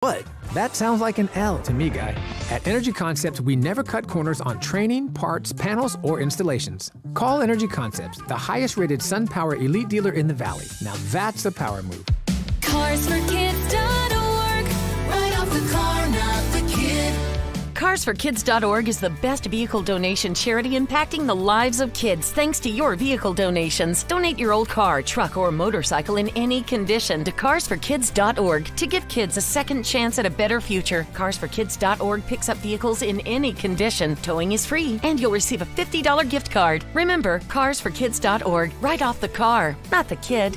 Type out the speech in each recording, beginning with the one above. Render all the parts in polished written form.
What? That sounds like an L to me, guy. At Energy Concepts, we never cut corners on training, parts, panels, or installations. Call Energy Concepts, the highest-rated SunPower elite dealer in the Valley. Now that's a power move. CarsForKids.org. Right off the car, not the kid. CarsForKids.org is the best vehicle donation charity impacting the lives of kids thanks to your vehicle donations. Donate your old car, truck, or motorcycle in any condition to CarsForKids.org to give kids a second chance at a better future. CarsForKids.org picks up vehicles in any condition. Towing is free, and you'll receive a $50 gift card. Remember, CarsForKids.org. Right off the car, not the kid.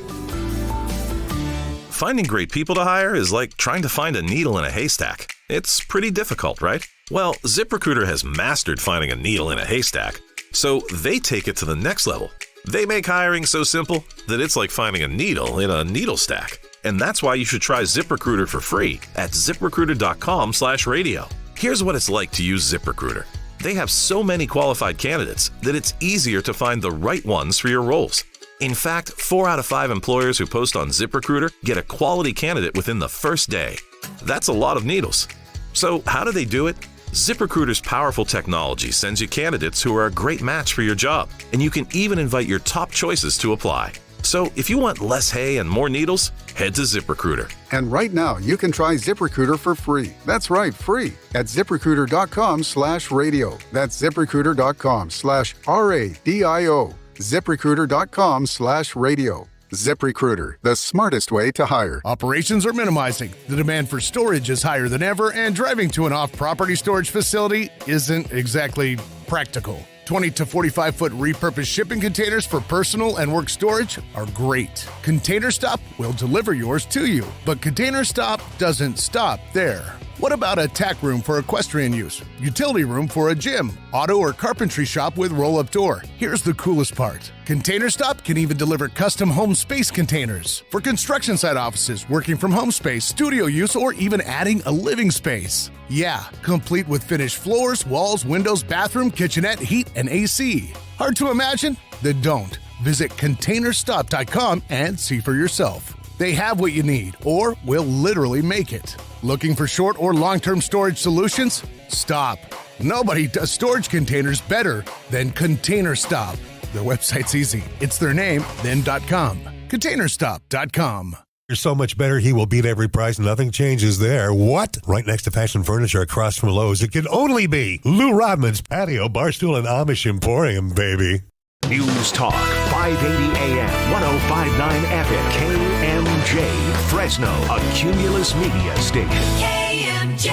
Finding great people to hire is like trying to find a needle in a haystack. It's pretty difficult, right? Well, ZipRecruiter has mastered finding a needle in a haystack, so they take it to the next level. They make hiring so simple that it's like finding a needle in a needle stack. And that's why you should try ZipRecruiter for free at ZipRecruiter.com/radio. Here's what it's like to use ZipRecruiter. They have so many qualified candidates that it's easier to find the right ones for your roles. In fact, 4 out of 5 employers who post on ZipRecruiter get a quality candidate within the first day. That's a lot of needles. So how do they do it? ZipRecruiter's powerful technology sends you candidates who are a great match for your job, and you can even invite your top choices to apply. So if you want less hay and more needles, head to ZipRecruiter. And right now, you can try ZipRecruiter for free. That's right, free at ZipRecruiter.com/radio. That's ZipRecruiter.com/RADIO. ZipRecruiter.com/radio. ZipRecruiter, the smartest way to hire. Operations are minimizing. The demand for storage is higher than ever, and driving to an off-property storage facility isn't exactly practical. 20 to 45-foot repurposed shipping containers for personal and work storage are great. Container Stop will deliver yours to you, but Container Stop doesn't stop there. What about a tack room for equestrian use, utility room for a gym, auto or carpentry shop with roll-up door? Here's the coolest part. Container Stop can even deliver custom home space containers for construction site offices, working from home space, studio use, or even adding a living space. Yeah, complete with finished floors, walls, windows, bathroom, kitchenette, heat, and AC. Hard to imagine? Then don't. Visit ContainerStop.com and see for yourself. They have what you need, or will literally make it. Looking for short or long-term storage solutions? Stop. Nobody does storage containers better than Container Stop. Their website's easy. It's their name, then .com. ContainerStop.com. You're so much better, he will beat every price. Nothing changes there. What? Right next to Fashion Furniture across from Lowe's. It can only be Lou Rodman's Patio, Barstool, and Amish Emporium, baby. News Talk, 580 AM, 105.9 FM, KMJ, Fresno, a Cumulus Media station. KMJ.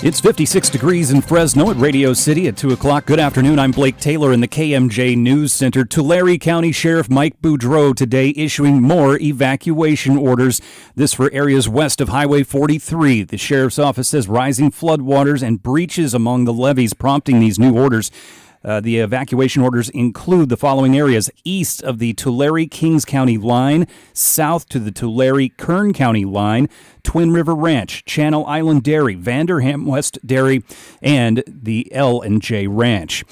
It's 56 degrees in Fresno at Radio City at 2 o'clock. Good afternoon. I'm Blake Taylor in the KMJ News Center. Tulare County Sheriff Mike Boudreau today issuing more evacuation orders. This for areas west of Highway 43. The sheriff's office says rising floodwaters and breaches among the levees prompting these new orders. The evacuation orders include the following areas: east of the Tulare-Kings County line, south to the Tulare-Kern County line, Twin River Ranch, Channel Island Dairy, Vanderham West Dairy, and the L&J Ranch.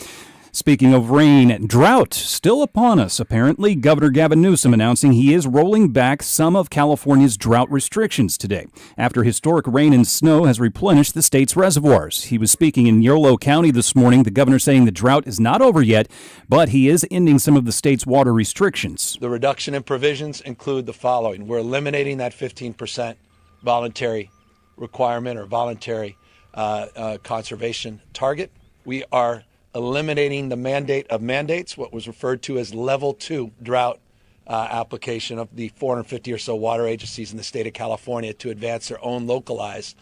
Speaking of rain, drought still upon us, apparently. Governor Gavin Newsom announcing he is rolling back some of California's drought restrictions today after historic rain and snow has replenished the state's reservoirs. He was speaking in Yolo County this morning, the governor saying the drought is not over yet, but he is ending some of the state's water restrictions. The reduction in provisions include the following. We're eliminating that 15% voluntary requirement or voluntary conservation target. We are eliminating the mandate of mandates, what was referred to as level 2 drought application of the 450 or so water agencies in the state of California to advance their own localized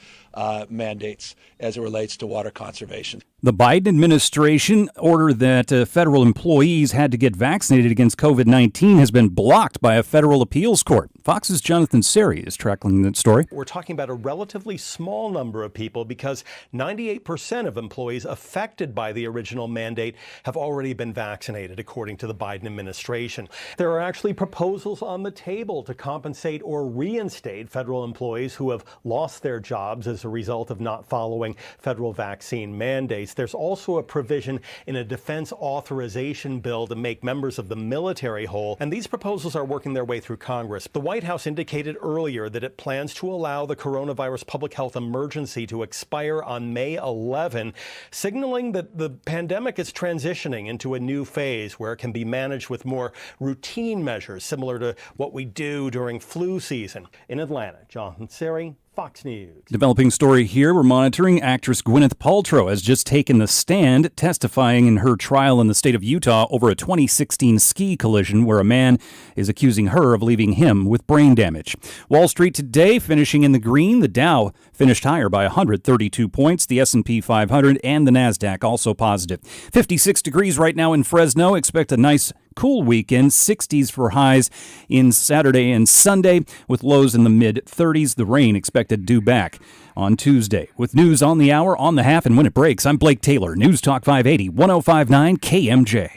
mandates as it relates to water conservation. The Biden administration order that federal employees had to get vaccinated against COVID-19 has been blocked by a federal appeals court. Fox's Jonathan Seri is tracking that story. We're talking about a relatively small number of people because 98% of employees affected by the original mandate have already been vaccinated, according to the Biden administration. There are actually proposals on the table to compensate or reinstate federal employees who have lost their jobs as a result of not following federal vaccine mandates. There's also a provision in a defense authorization bill to make members of the military whole, and these proposals are working their way through Congress. The White House indicated earlier that it plans to allow the coronavirus public health emergency to expire on May 11, signaling that the pandemic is transitioning into a new phase where it can be managed with more routine measures, similar to what we do during flu season. In Atlanta, Jonathan Seri, Fox News. Developing story here. We're monitoring actress Gwyneth Paltrow has just taken the stand, testifying in her trial in the state of Utah over a 2016 ski collision where a man is accusing her of leaving him with brain damage. Wall Street today finishing in the green. The Dow finished higher by 132 points. The S&P 500 and the NASDAQ also positive. 56 degrees right now in Fresno. Expect a nice cool weekend, 60s for highs in Saturday and Sunday, with lows in the mid-30s. The rain expected due back on Tuesday. With news on the hour, on the half, and when it breaks, I'm Blake Taylor, News Talk 580, 105.9 KMJ.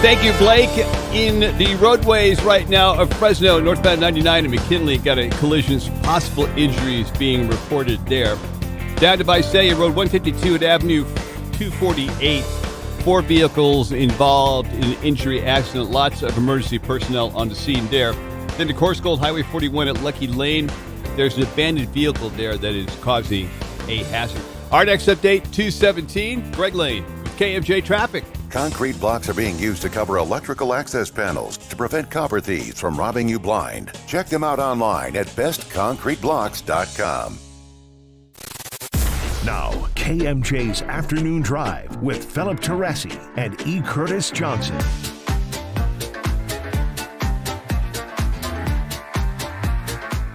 Thank you, Blake. In the roadways right now of Fresno, northbound 99 and McKinley, got a collision, possible injuries being reported there. Down to Visalia Road 152 at Avenue 248. 4 vehicles involved in an injury accident. Lots of emergency personnel on the scene there. Then to Course Gold Highway 41 at Lucky Lane. There's an abandoned vehicle there that is causing a hazard. Our next update, 217, Greg Lane with KMJ Traffic. Concrete blocks are being used to cover electrical access panels to prevent copper thieves from robbing you blind. Check them out online at bestconcreteblocks.com. Now, KMJ's Afternoon Drive with Philip Teresi and E. Curtis Johnson.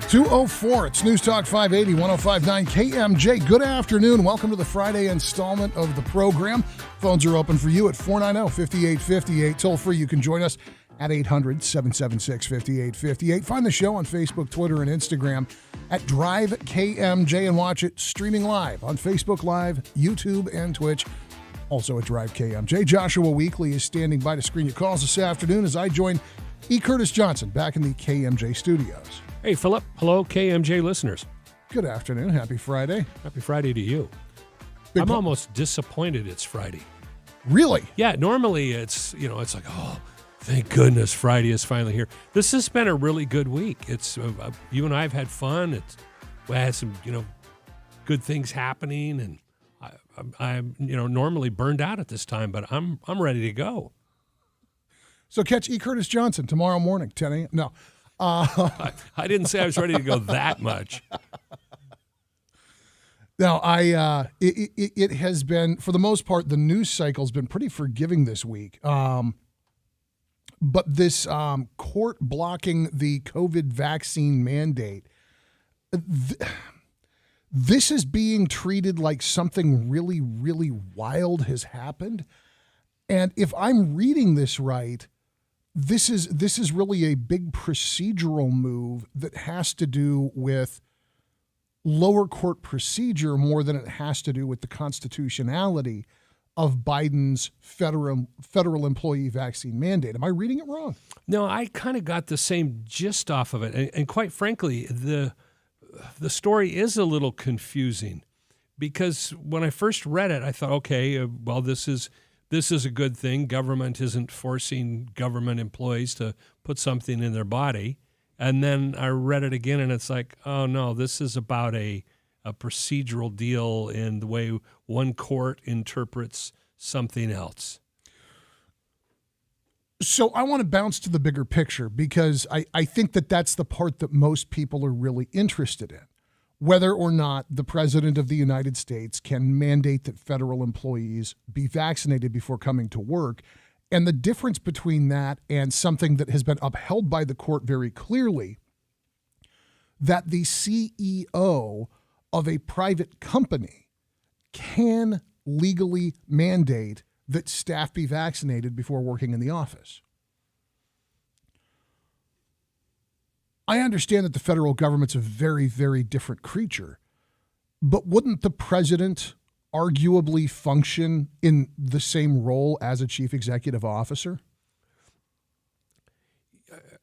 .204, it's News Talk 580, 105.9 KMJ. Good afternoon. Welcome to the Friday installment of the program. Phones are open for you at 490-5858. Toll free, you can join us at 800-776-5858. Find the show on Facebook, Twitter, and Instagram at Drive KMJ and watch it streaming live on Facebook Live, YouTube, and Twitch. Also at Drive KMJ. Joshua Weekly is standing by to screen your calls this afternoon as I join E. Curtis Johnson back in the KMJ studios. Hey, Philip. Hello, KMJ listeners. Good afternoon. Happy Friday. Happy Friday to you. I'm almost disappointed it's Friday. Really? Yeah, normally it's like, oh, thank goodness Friday is finally here. This has been a really good week. It's you and I have had fun. We had some, good things happening, and I'm normally burned out at this time, but I'm ready to go. So catch E. Curtis Johnson tomorrow morning, 10 a.m. No. I didn't say I was ready to go that much. Now, it has been, for the most part, the news cycle's been pretty forgiving this week. But this court blocking the COVID vaccine mandate, this is being treated like something really, really wild has happened. And if I'm reading this right, this is really a big procedural move that has to do with lower court procedure more than it has to do with the constitutionality of Biden's federal employee vaccine mandate. Am I reading it wrong? No, I kind of got the same gist off of it. And quite frankly, the story is a little confusing because when I first read it, I thought, okay, well, this is a good thing. Government isn't forcing government employees to put something in their body. And then I read it again, and it's like, oh, no, this is about a procedural deal in the way one court interprets something else. So I want to bounce to the bigger picture because I think that's the part that most people are really interested in. Whether or not the President of the United States can mandate that federal employees be vaccinated before coming to work. And the difference between that and something that has been upheld by the court very clearly, that the CEO of a private company can legally mandate that staff be vaccinated before working in the office. I understand that the federal government's a very, very different creature, but wouldn't the president arguably function in the same role as a chief executive officer?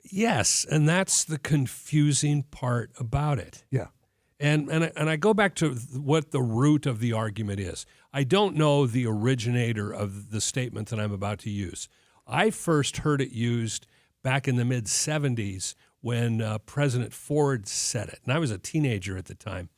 Yes, and that's the confusing part about it. Yeah. And I go back to what the root of the argument is. I don't know the originator of the statement that I'm about to use. I first heard it used back in the mid-'70s when President Ford said it. And I was a teenager at the time.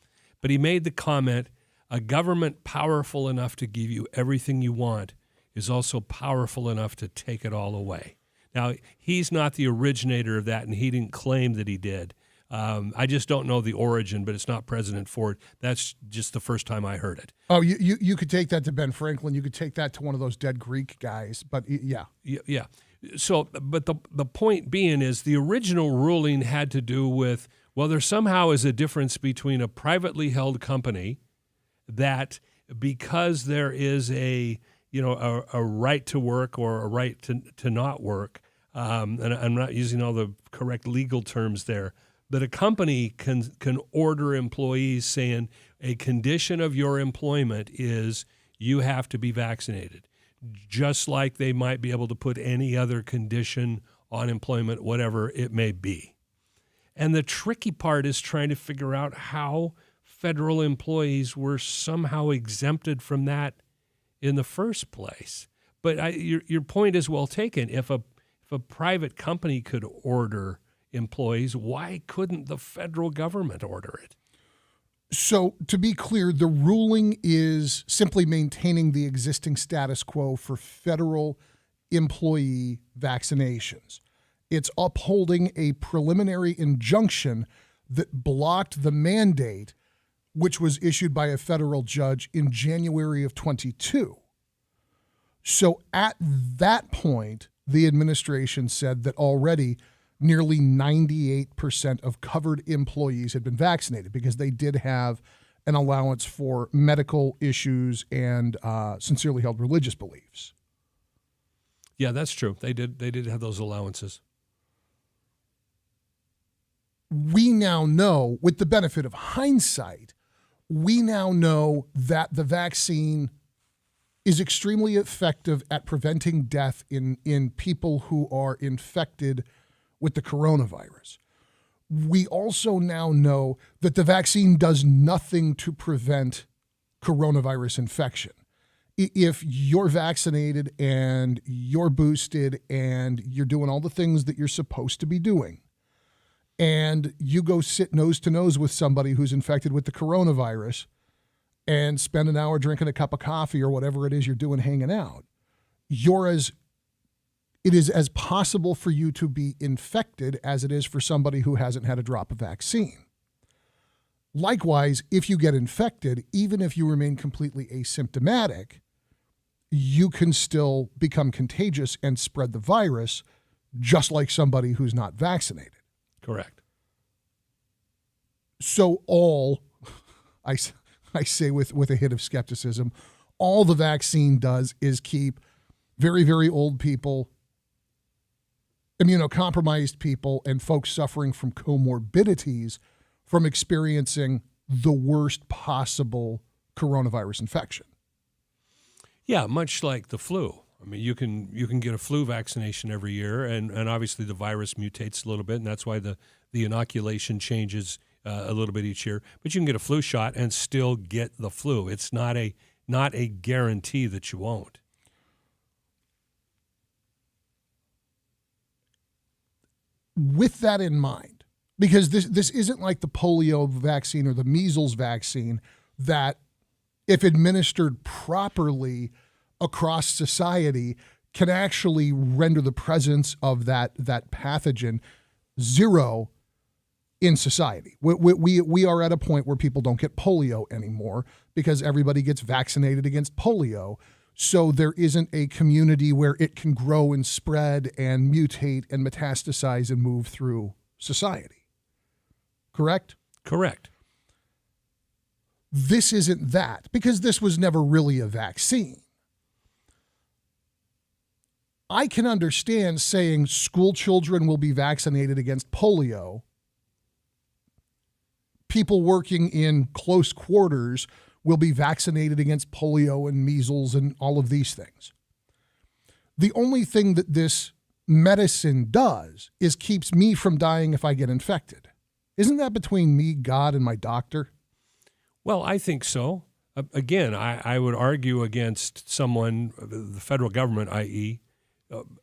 But he made the comment, a government powerful enough to give you everything you want is also powerful enough to take it all away. Now, he's not the originator of that, and he didn't claim that he did. I just don't know the origin, but it's not President Ford. That's just the first time I heard it. Oh, you could take that to Ben Franklin. You could take that to one of those dead Greek guys. But yeah. Yeah. So, but the point being is the original ruling had to do with, well, there somehow is a difference between a privately held company that because there is a right to work or a right to not work, and I'm not using all the correct legal terms there, but a company can order employees saying a condition of your employment is you have to be vaccinated, just like they might be able to put any other condition on employment, whatever it may be. And the tricky part is trying to figure out how federal employees were somehow exempted from that in the first place. But your point is well taken. If a private company could order employees, why couldn't the federal government order it? So to be clear, the ruling is simply maintaining the existing status quo for federal employee vaccinations. It's upholding a preliminary injunction that blocked the mandate, which was issued by a federal judge in January of 22. So at that point, the administration said that already nearly 98% of covered employees had been vaccinated because they did have an allowance for medical issues and sincerely held religious beliefs. Yeah, that's true. They did have those allowances. We now know, with the benefit of hindsight, we now know that the vaccine is extremely effective at preventing death in people who are infected with the coronavirus. We also now know that the vaccine does nothing to prevent coronavirus infection. If you're vaccinated and you're boosted and you're doing all the things that you're supposed to be doing, and you go sit nose to nose with somebody who's infected with the coronavirus and spend an hour drinking a cup of coffee or whatever it is you're doing hanging out, it is as possible for you to be infected as it is for somebody who hasn't had a drop of vaccine. Likewise, if you get infected, even if you remain completely asymptomatic, you can still become contagious and spread the virus just like somebody who's not vaccinated. Correct. So I say with a hit of skepticism, all the vaccine does is keep very, very old people, immunocompromised people, and folks suffering from comorbidities from experiencing the worst possible coronavirus infection. Yeah, much like the flu. I mean, you can get a flu vaccination every year, and obviously the virus mutates a little bit, and that's why the inoculation changes a little bit each year. But you can get a flu shot and still get the flu. It's not a guarantee that you won't. With that in mind, because this isn't like the polio vaccine or the measles vaccine that, if administered properly across society, can actually render the presence of that pathogen zero in society. We are at a point where people don't get polio anymore because everybody gets vaccinated against polio. So there isn't a community where it can grow and spread and mutate and metastasize and move through society. Correct? Correct. This isn't that, because this was never really a vaccine. I can understand saying school children will be vaccinated against polio. People working in close quarters will be vaccinated against polio and measles and all of these things. The only thing that this medicine does is keeps me from dying if I get infected. Isn't that between me, God, and my doctor? Well, I think so. Again, I would argue against someone, the federal government, i.e.,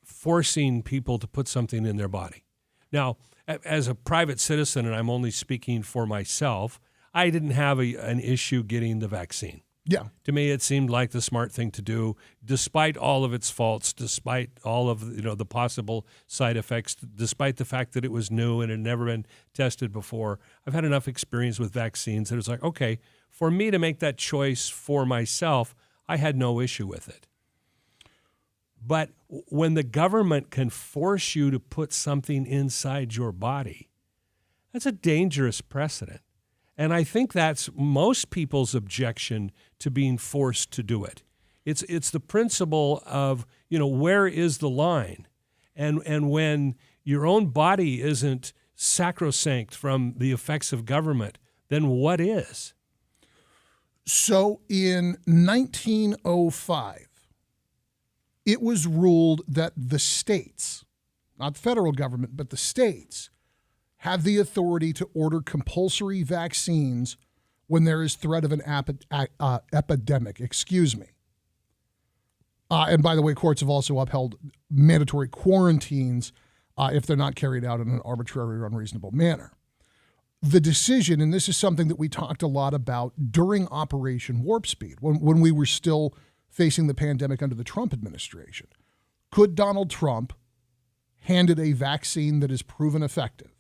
forcing people to put something in their body. Now, as a private citizen, and I'm only speaking for myself, I didn't have an issue getting the vaccine. Yeah. To me, it seemed like the smart thing to do, despite all of its faults, despite all of the possible side effects, despite the fact that it was new and had never been tested before. I've had enough experience with vaccines that it's like, okay, for me to make that choice for myself, I had no issue with it. But when the government can force you to put something inside your body, that's a dangerous precedent. And I think that's most people's objection to being forced to do it. It's the principle of, where is the line? And when your own body isn't sacrosanct from the effects of government, then what is? So in 1905, it was ruled that the states, not the federal government, but the states, have the authority to order compulsory vaccines when there is threat of an epidemic. And by the way, courts have also upheld mandatory quarantines if they're not carried out in an arbitrary or unreasonable manner. The decision, and this is something that we talked a lot about during Operation Warp Speed, when we were still facing the pandemic under the Trump administration, could Donald Trump, handed a vaccine that is proven effective,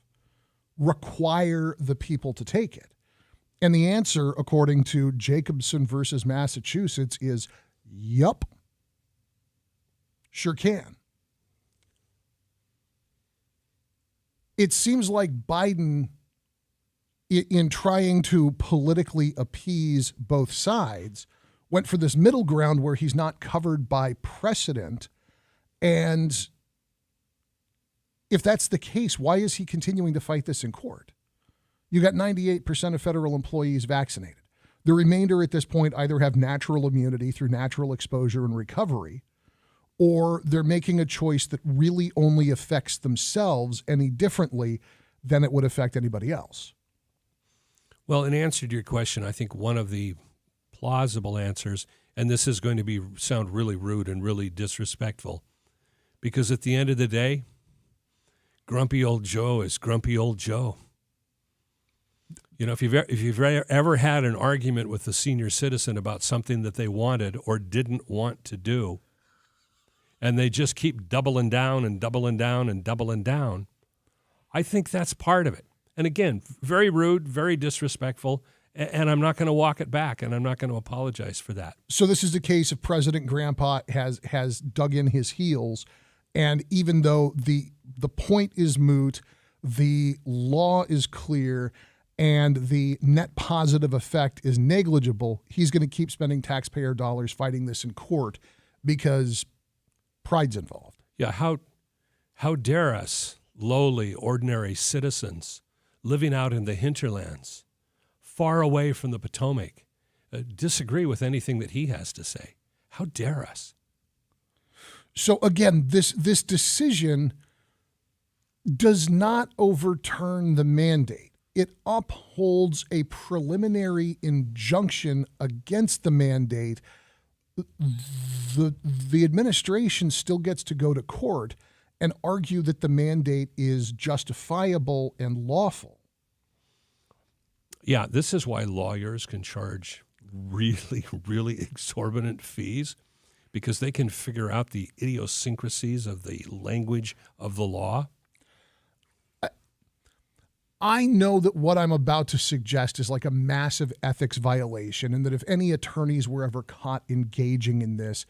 require the people to take it? And the answer, according to Jacobson versus Massachusetts, is yup, sure can. It seems like Biden, in trying to politically appease both sides, went for this middle ground where he's not covered by precedent. And if that's the case, why is he continuing to fight this in court? You got 98% of federal employees vaccinated. The remainder at this point either have natural immunity through natural exposure and recovery, or they're making a choice that really only affects themselves any differently than it would affect anybody else. Well, in answer to your question, I think one of the plausible answers, and this is going to sound really rude and really disrespectful, because at the end of the day, grumpy old Joe is grumpy old Joe. If you've ever had an argument with a senior citizen about something that they wanted or didn't want to do, and they just keep doubling down and doubling down and doubling down, I think that's part of it. And again, very rude, very disrespectful, and I'm not going to walk it back, and I'm not going to apologize for that. So this is the case of President Grandpa has dug in his heels, and even though the point is moot, the law is clear, and the net positive effect is negligible, he's going to keep spending taxpayer dollars fighting this in court because pride's involved. Yeah, how dare us, lowly, ordinary citizens living out in the hinterlands, far away from the Potomac, disagree with anything that he has to say. How dare us? So again, this decision does not overturn the mandate. It upholds a preliminary injunction against the mandate. The administration still gets to go to court and argue that the mandate is justifiable and lawful. Yeah, this is why lawyers can charge really, really exorbitant fees, because they can figure out the idiosyncrasies of the language of the law. I know that what I'm about to suggest is like a massive ethics violation, and that if any attorneys were ever caught engaging in this,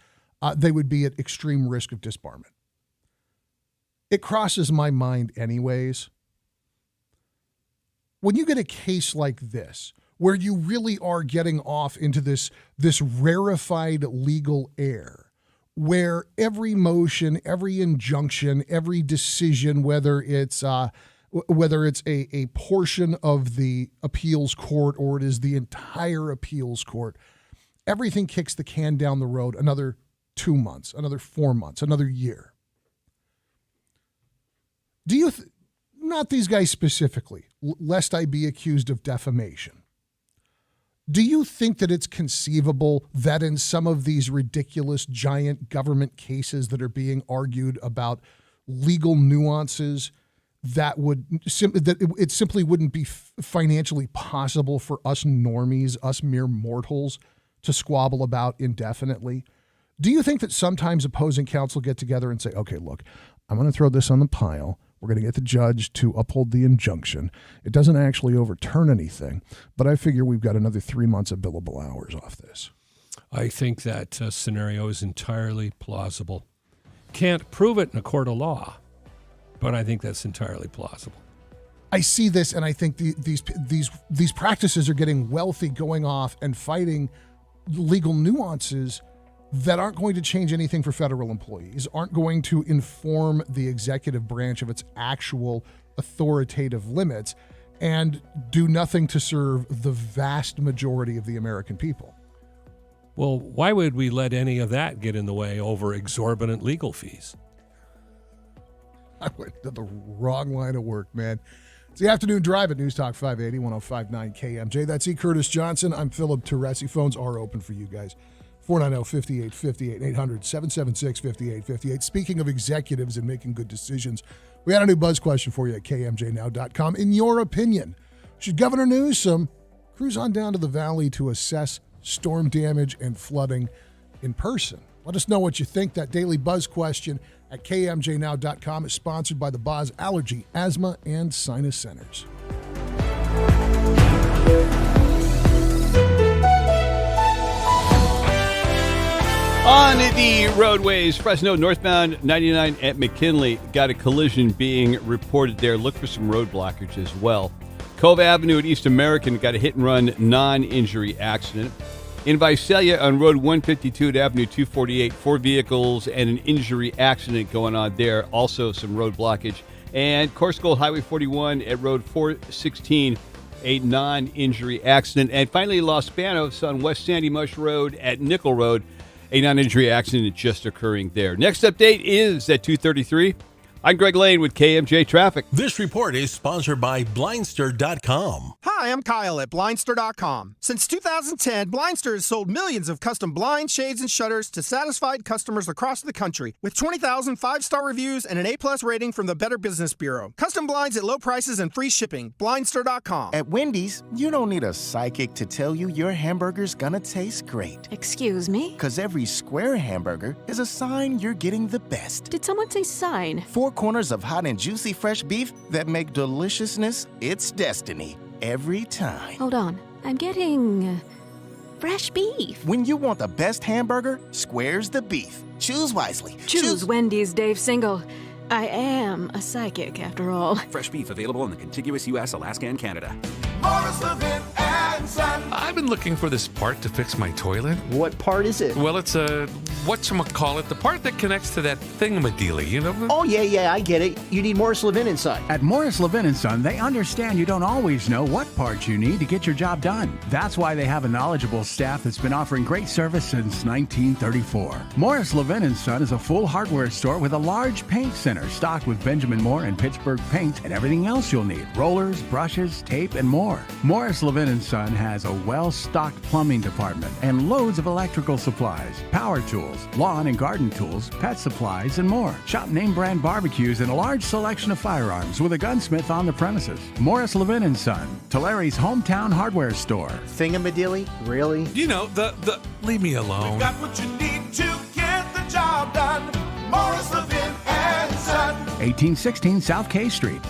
they would be at extreme risk of disbarment. It crosses my mind anyways. When you get a case like this, where you really are getting off into this rarefied legal air, where every motion, every injunction, every decision, whether it's a portion of the appeals court or it is the entire appeals court, everything kicks the can down the road another 2 months, another 4 months, another year. Do you, not these guys specifically, lest I be accused of defamation, Do you think that it's conceivable that in some of these ridiculous giant government cases that are being argued about legal nuances that it simply wouldn't be financially possible for us normies, us mere mortals, to squabble about indefinitely? Do you think that sometimes opposing counsel get together and say, okay, look, I'm going to throw this on the pile. We're going to get the judge to uphold the injunction. It doesn't actually overturn anything, but I figure we've got another 3 months of billable hours off this. I think that scenario is entirely plausible. Can't prove it in a court of law, but I think that's entirely plausible. I see this, and I think these practices are getting wealthy, going off and fighting legal nuances that aren't going to change anything for federal employees, aren't going to inform the executive branch of its actual authoritative limits, and do nothing to serve the vast majority of the American people. Well, why would we let any of that get in the way over exorbitant legal fees? I went to the wrong line of work, man. It's the afternoon drive at News Talk 580, 105.9 KMJ. That's E. Curtis Johnson. I'm Philip Teresi. Phones are open for you guys. 490-5858, 800-776-5858. Speaking of executives and making good decisions, we had a new buzz question for you at KMJNow.com. In your opinion, should Governor Newsom cruise on down to the valley to assess storm damage and flooding in person? Let us know what you think. That daily buzz question at KMJNow.com is sponsored by the Boz Allergy, Asthma, and Sinus Centers. On the roadways, Fresno northbound 99 at McKinley, got a collision being reported there. Look for some road blockage as well. Cove Avenue at East American got a hit-and-run non-injury accident. In Visalia on Road 152 at Avenue 248, 4 vehicles and an injury accident going on there. Also some road blockage. And Course Gold Highway 41 at Road 416, a non-injury accident. And finally, Los Banos on West Sandy Mush Road at Nickel Road, a non-injury accident just occurring there. Next update is at 2:33. I'm Greg Lane with KMJ Traffic. This report is sponsored by Blindster.com. Hi, I'm Kyle at Blindster.com. Since 2010, Blindster has sold millions of custom blinds, shades, and shutters to satisfied customers across the country with 20,000 5-star reviews and an A+ rating from the Better Business Bureau. Custom blinds at low prices and free shipping. Blindster.com. At Wendy's, you don't need a psychic to tell you your hamburger's gonna taste great. Excuse me? Because every square hamburger is a sign you're getting the best. Did someone say sign? 4 corners of hot and juicy fresh beef that make deliciousness its destiny every time. Hold on. I'm getting fresh beef. When you want the best hamburger, square's the beef. Choose wisely. Choose Wendy's, Dave Single. I am a psychic, after all. Fresh beef available in the contiguous U.S., Alaska, and Canada. Morris Levin and Son. I've been looking for this part to fix my toilet. What part is it? Well, it's a, whatchamacallit, the part that connects to that thingamadealy, you know? Oh, yeah, I get it. You need Morris Levin and Son. At Morris Levin & Son, they understand you don't always know what parts you need to get your job done. That's why they have a knowledgeable staff that's been offering great service since 1934. Morris Levin & Son is a full hardware store with a large paint center stocked with Benjamin Moore and Pittsburgh paint and everything else you'll need. Rollers, brushes, tape, and more. Morris Levin & Son has a well-stocked plumbing department and loads of electrical supplies, power tools, lawn and garden tools, pet supplies, and more. Shop name brand barbecues and a large selection of firearms with a gunsmith on the premises. Morris Levin & Son, Tulsa's hometown hardware store. Thingamadilly? Really? You know, the leave me alone. We've got what you need to get the job done. Morris Levin and Son. 1816 South K Street.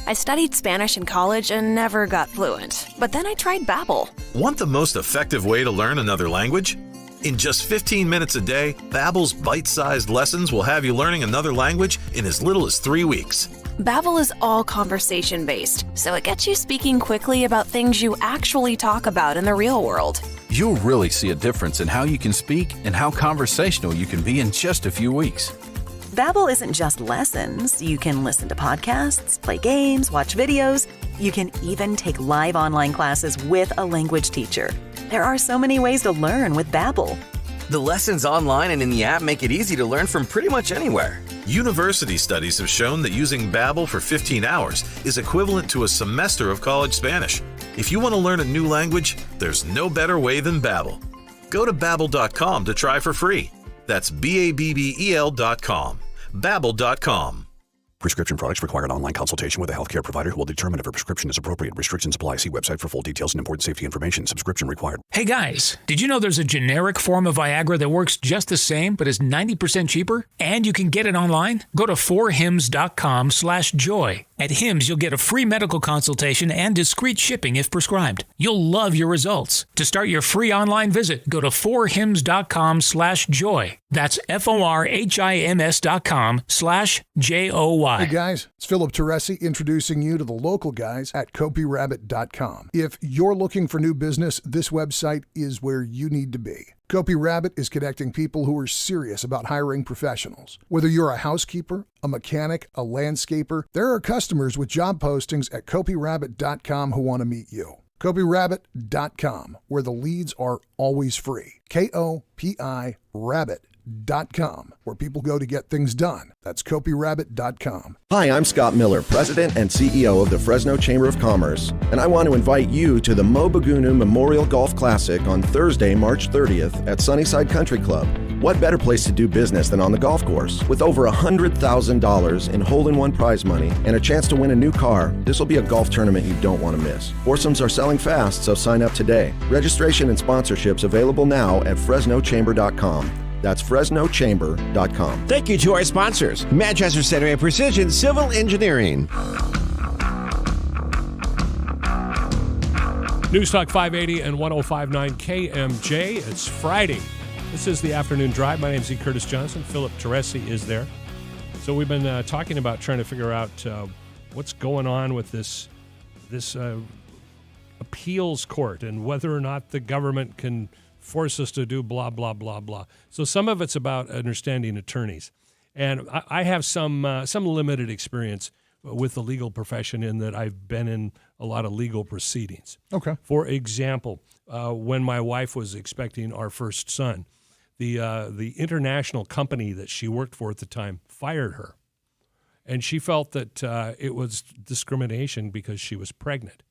I studied Spanish in college and never got fluent. But then I tried Babbel. Want the most effective way to learn another language? In just 15 minutes a day, Babbel's bite-sized lessons will have you learning another language in as little as 3 weeks. Babbel is all conversation-based, so it gets you speaking quickly about things you actually talk about in the real world. You'll really see a difference in how you can speak and how conversational you can be in just a few weeks. Babbel isn't just lessons. You can listen to podcasts, play games, watch videos. You can even take live online classes with a language teacher. There are so many ways to learn with Babbel. The lessons online and in the app make it easy to learn from pretty much anywhere. University studies have shown that using Babbel for 15 hours is equivalent to a semester of college Spanish. If you want to learn a new language, there's no better way than Babbel. Go to Babbel.com to try for free. That's Babbel.com. Babbel.com. Prescription products require an online consultation with a healthcare provider who will determine if a prescription is appropriate. Restrictions apply. See website for full details and important safety information. Subscription required. Hey guys, did you know there's a generic form of Viagra that works just the same but is 90% cheaper? And you can get it online? Go to 4hims.com/joy. At Hims, you'll get a free medical consultation and discreet shipping if prescribed. You'll love your results. To start your free online visit, go to 4hims.com/joy. That's FORHIMS.com/JOY. Hey guys, it's Philip Teresi introducing you to the local guys at copyrabbit.com. If you're looking for new business, this website is where you need to be. CopyRabbit is connecting people who are serious about hiring professionals. Whether you're a housekeeper, a mechanic, a landscaper, there are customers with job postings at copyrabbit.com who want to meet you. Copyrabbit.com, where the leads are always free. KOPI Rabbit.com, where people go to get things done. That's copyrabbit.com. Hi, I'm Scott Miller, President and CEO of the Fresno Chamber of Commerce, and I want to invite you to the Mobagunu Memorial Golf Classic on Thursday, March 30th at Sunnyside Country Club. What better place to do business than on the golf course? With over $100,000 in hole-in-one prize money and a chance to win a new car, this will be a golf tournament you don't want to miss. Foursomes are selling fast, so sign up today. Registration and sponsorships available now at FresnoChamber.com. That's FresnoChamber.com. Thank you to our sponsors, Manchester Center and Precision Civil Engineering. News Talk 580 and 105.9 KMJ. It's Friday. This is the Afternoon Drive. My name's E. Curtis Johnson. Philip Teresi is there. So we've been talking about trying to figure out what's going on with this appeals court and whether or not the government can force us to do blah, blah, blah, blah. So some of it's about understanding attorneys. And I have some limited experience with the legal profession in that I've been in a lot of legal proceedings. Okay. For example, when my wife was expecting our first son, the international company that she worked for at the time fired her. And she felt that it was discrimination because she was pregnant.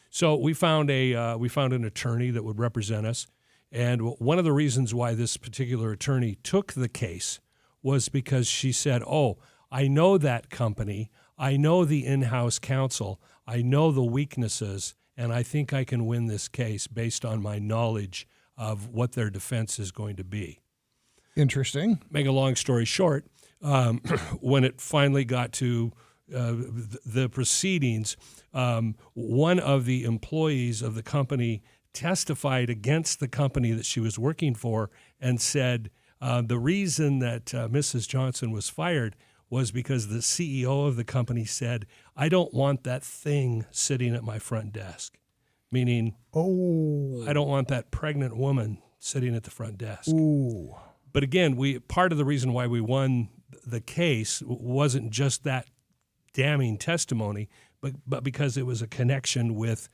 So we found an attorney that would represent us. And one of the reasons why this particular attorney took the case was because she said, oh, I know that company, I know the in-house counsel, I know the weaknesses, and I think I can win this case based on my knowledge of what their defense is going to be. Interesting. Make a long story short, when it finally got to the proceedings, one of the employees of the company testified against the company that she was working for and said the reason that Mrs. Johnson was fired was because the CEO of the company said, I don't want that thing sitting at my front desk, meaning, I don't want that pregnant woman sitting at the front desk. Ooh. But again, part of the reason why we won the case wasn't just that damning testimony, but because it was a connection with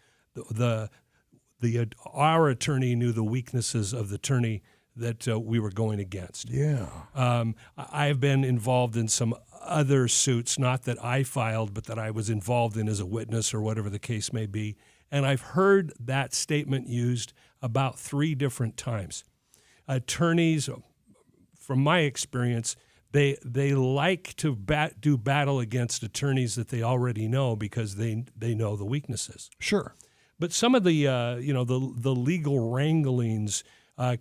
our attorney knew the weaknesses of the attorney that we were going against. Yeah. I've been involved in some other suits, not that I filed, but that I was involved in as a witness or whatever the case may be. And I've heard that statement used about 3 different times. Attorneys, from my experience, they like to do battle against attorneys that they already know because they know the weaknesses. Sure. But some of the the legal wranglings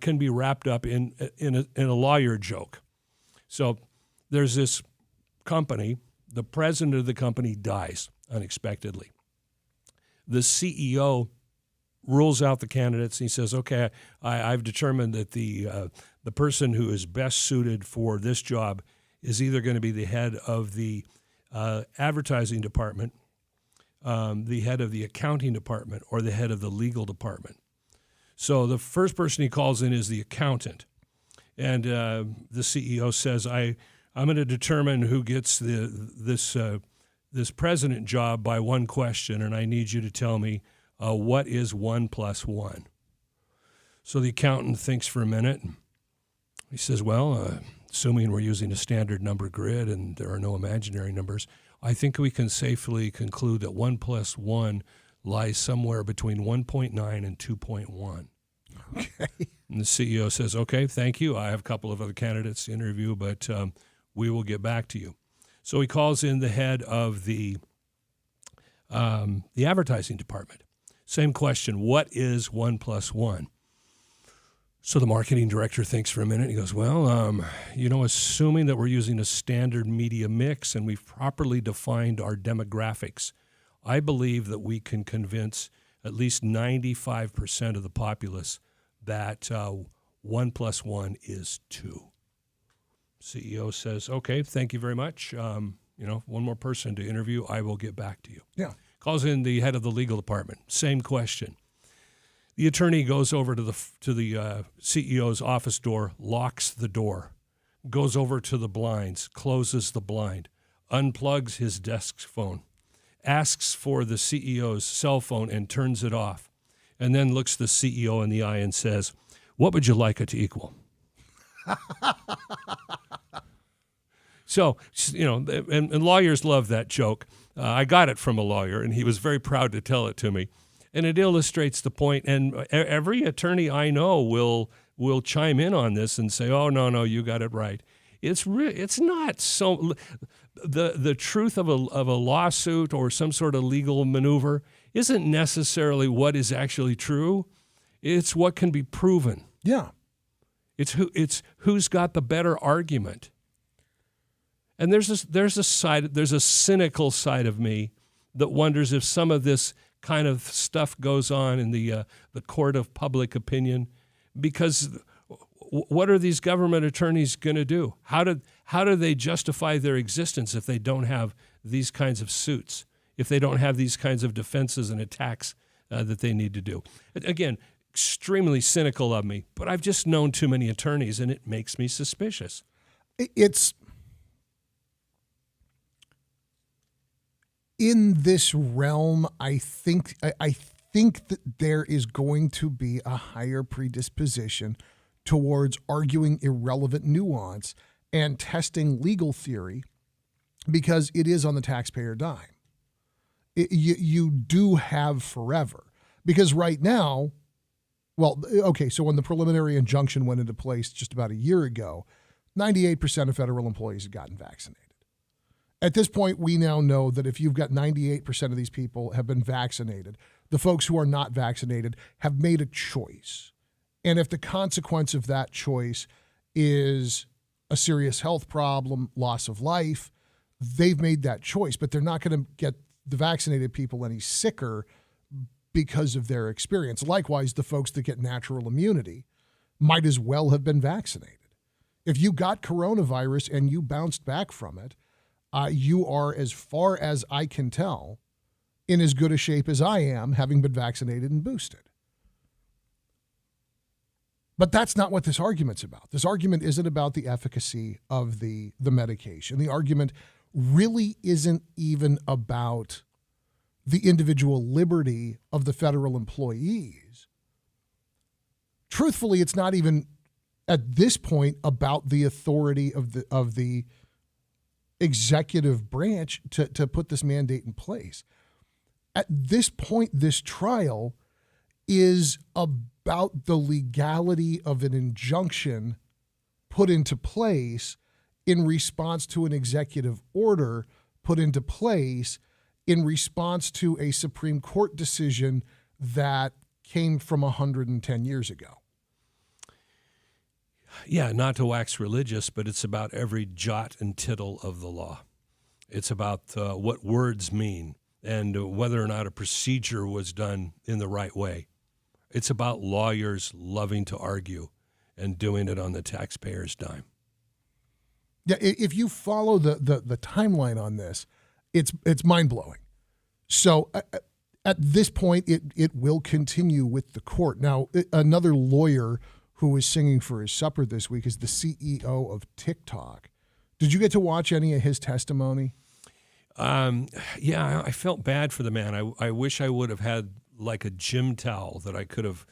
can be wrapped up in a lawyer joke. So there's this company. The president of the company dies unexpectedly. The CEO rules out the candidates. He says, "Okay, I've determined that the person who is best suited for this job is either going to be the head of the advertising department, the head of the accounting department, or the head of the legal department." So the first person he calls in is the accountant. And the CEO says, I'm going to determine who gets this president job by one question, and I need you to tell me what is 1 + 1. So the accountant thinks for a minute. He says, well, assuming we're using a standard number grid and there are no imaginary numbers, I think we can safely conclude that 1 + 1 lies somewhere between 1.9 and 2.1. Okay. And the CEO says, okay, thank you. I have a couple of other candidates to interview, but we will get back to you. So he calls in the head of the advertising department. Same question, what is 1 + 1? So the marketing director thinks for a minute. He goes, well, assuming that we're using a standard media mix and we've properly defined our demographics, I believe that we can convince at least 95% of the populace that 1 + 1 is 2. CEO says, okay, thank you very much. One more person to interview. I will get back to you. Yeah. Calls in the head of the legal department. Same question. The attorney goes over to the CEO's office door, locks the door, goes over to the blinds, closes the blind, unplugs his desk phone, asks for the CEO's cell phone and turns it off, and then looks the CEO in the eye and says, what would you like it to equal? So, and lawyers love that joke. I got it from a lawyer, and he was very proud to tell it to me. And it illustrates the point. And every attorney I know will chime in on this and say, oh, no, you got it right. It's not so. The truth of a lawsuit or some sort of legal maneuver isn't necessarily what is actually true. It's what can be proven. Yeah. It's who's got the better argument. And there's a cynical side of me that wonders if some of this kind of stuff goes on in the court of public opinion, because what are these government attorneys going to do? How do they justify their existence if they don't have these kinds of suits, if they don't have these kinds of defenses and attacks that they need to do? Again, extremely cynical of me, but I've just known too many attorneys, and it makes me suspicious. It's in this realm. I think that there is going to be a higher predisposition towards arguing irrelevant nuance and testing legal theory, because it is on the taxpayer dime. You do have forever, because right now, so when the preliminary injunction went into place just about a year ago, 98% of federal employees had gotten vaccinated. At this point, we now know that if you've got 98% of these people have been vaccinated, the folks who are not vaccinated have made a choice. And if the consequence of that choice is a serious health problem, loss of life, they've made that choice, but they're not going to get the vaccinated people any sicker because of their experience. Likewise, the folks that get natural immunity might as well have been vaccinated. If you got coronavirus and you bounced back from it, you are, as far as I can tell, in as good a shape as I am, having been vaccinated and boosted. But that's not what this argument's about. This argument isn't about the efficacy of the medication. The argument really isn't even about the individual liberty of the federal employees. Truthfully, it's not even at this point about the authority of the executive branch to put this mandate in place. At this point, this trial is about the legality of an injunction put into place in response to an executive order put into place in response to a Supreme Court decision that came from 110 years ago. Yeah, not to wax religious, but it's about every jot and tittle of the law. It's about what words mean and whether or not a procedure was done in the right way. It's about lawyers loving to argue and doing it on the taxpayer's dime. Yeah, if you follow the timeline on this, it's mind-blowing. So at this point, it will continue with the court. Now, another lawyer who was singing for his supper this week is the CEO of TikTok. Did you get to watch any of his testimony? Yeah, I felt bad for the man. I wish I would have had like a gym towel that I could have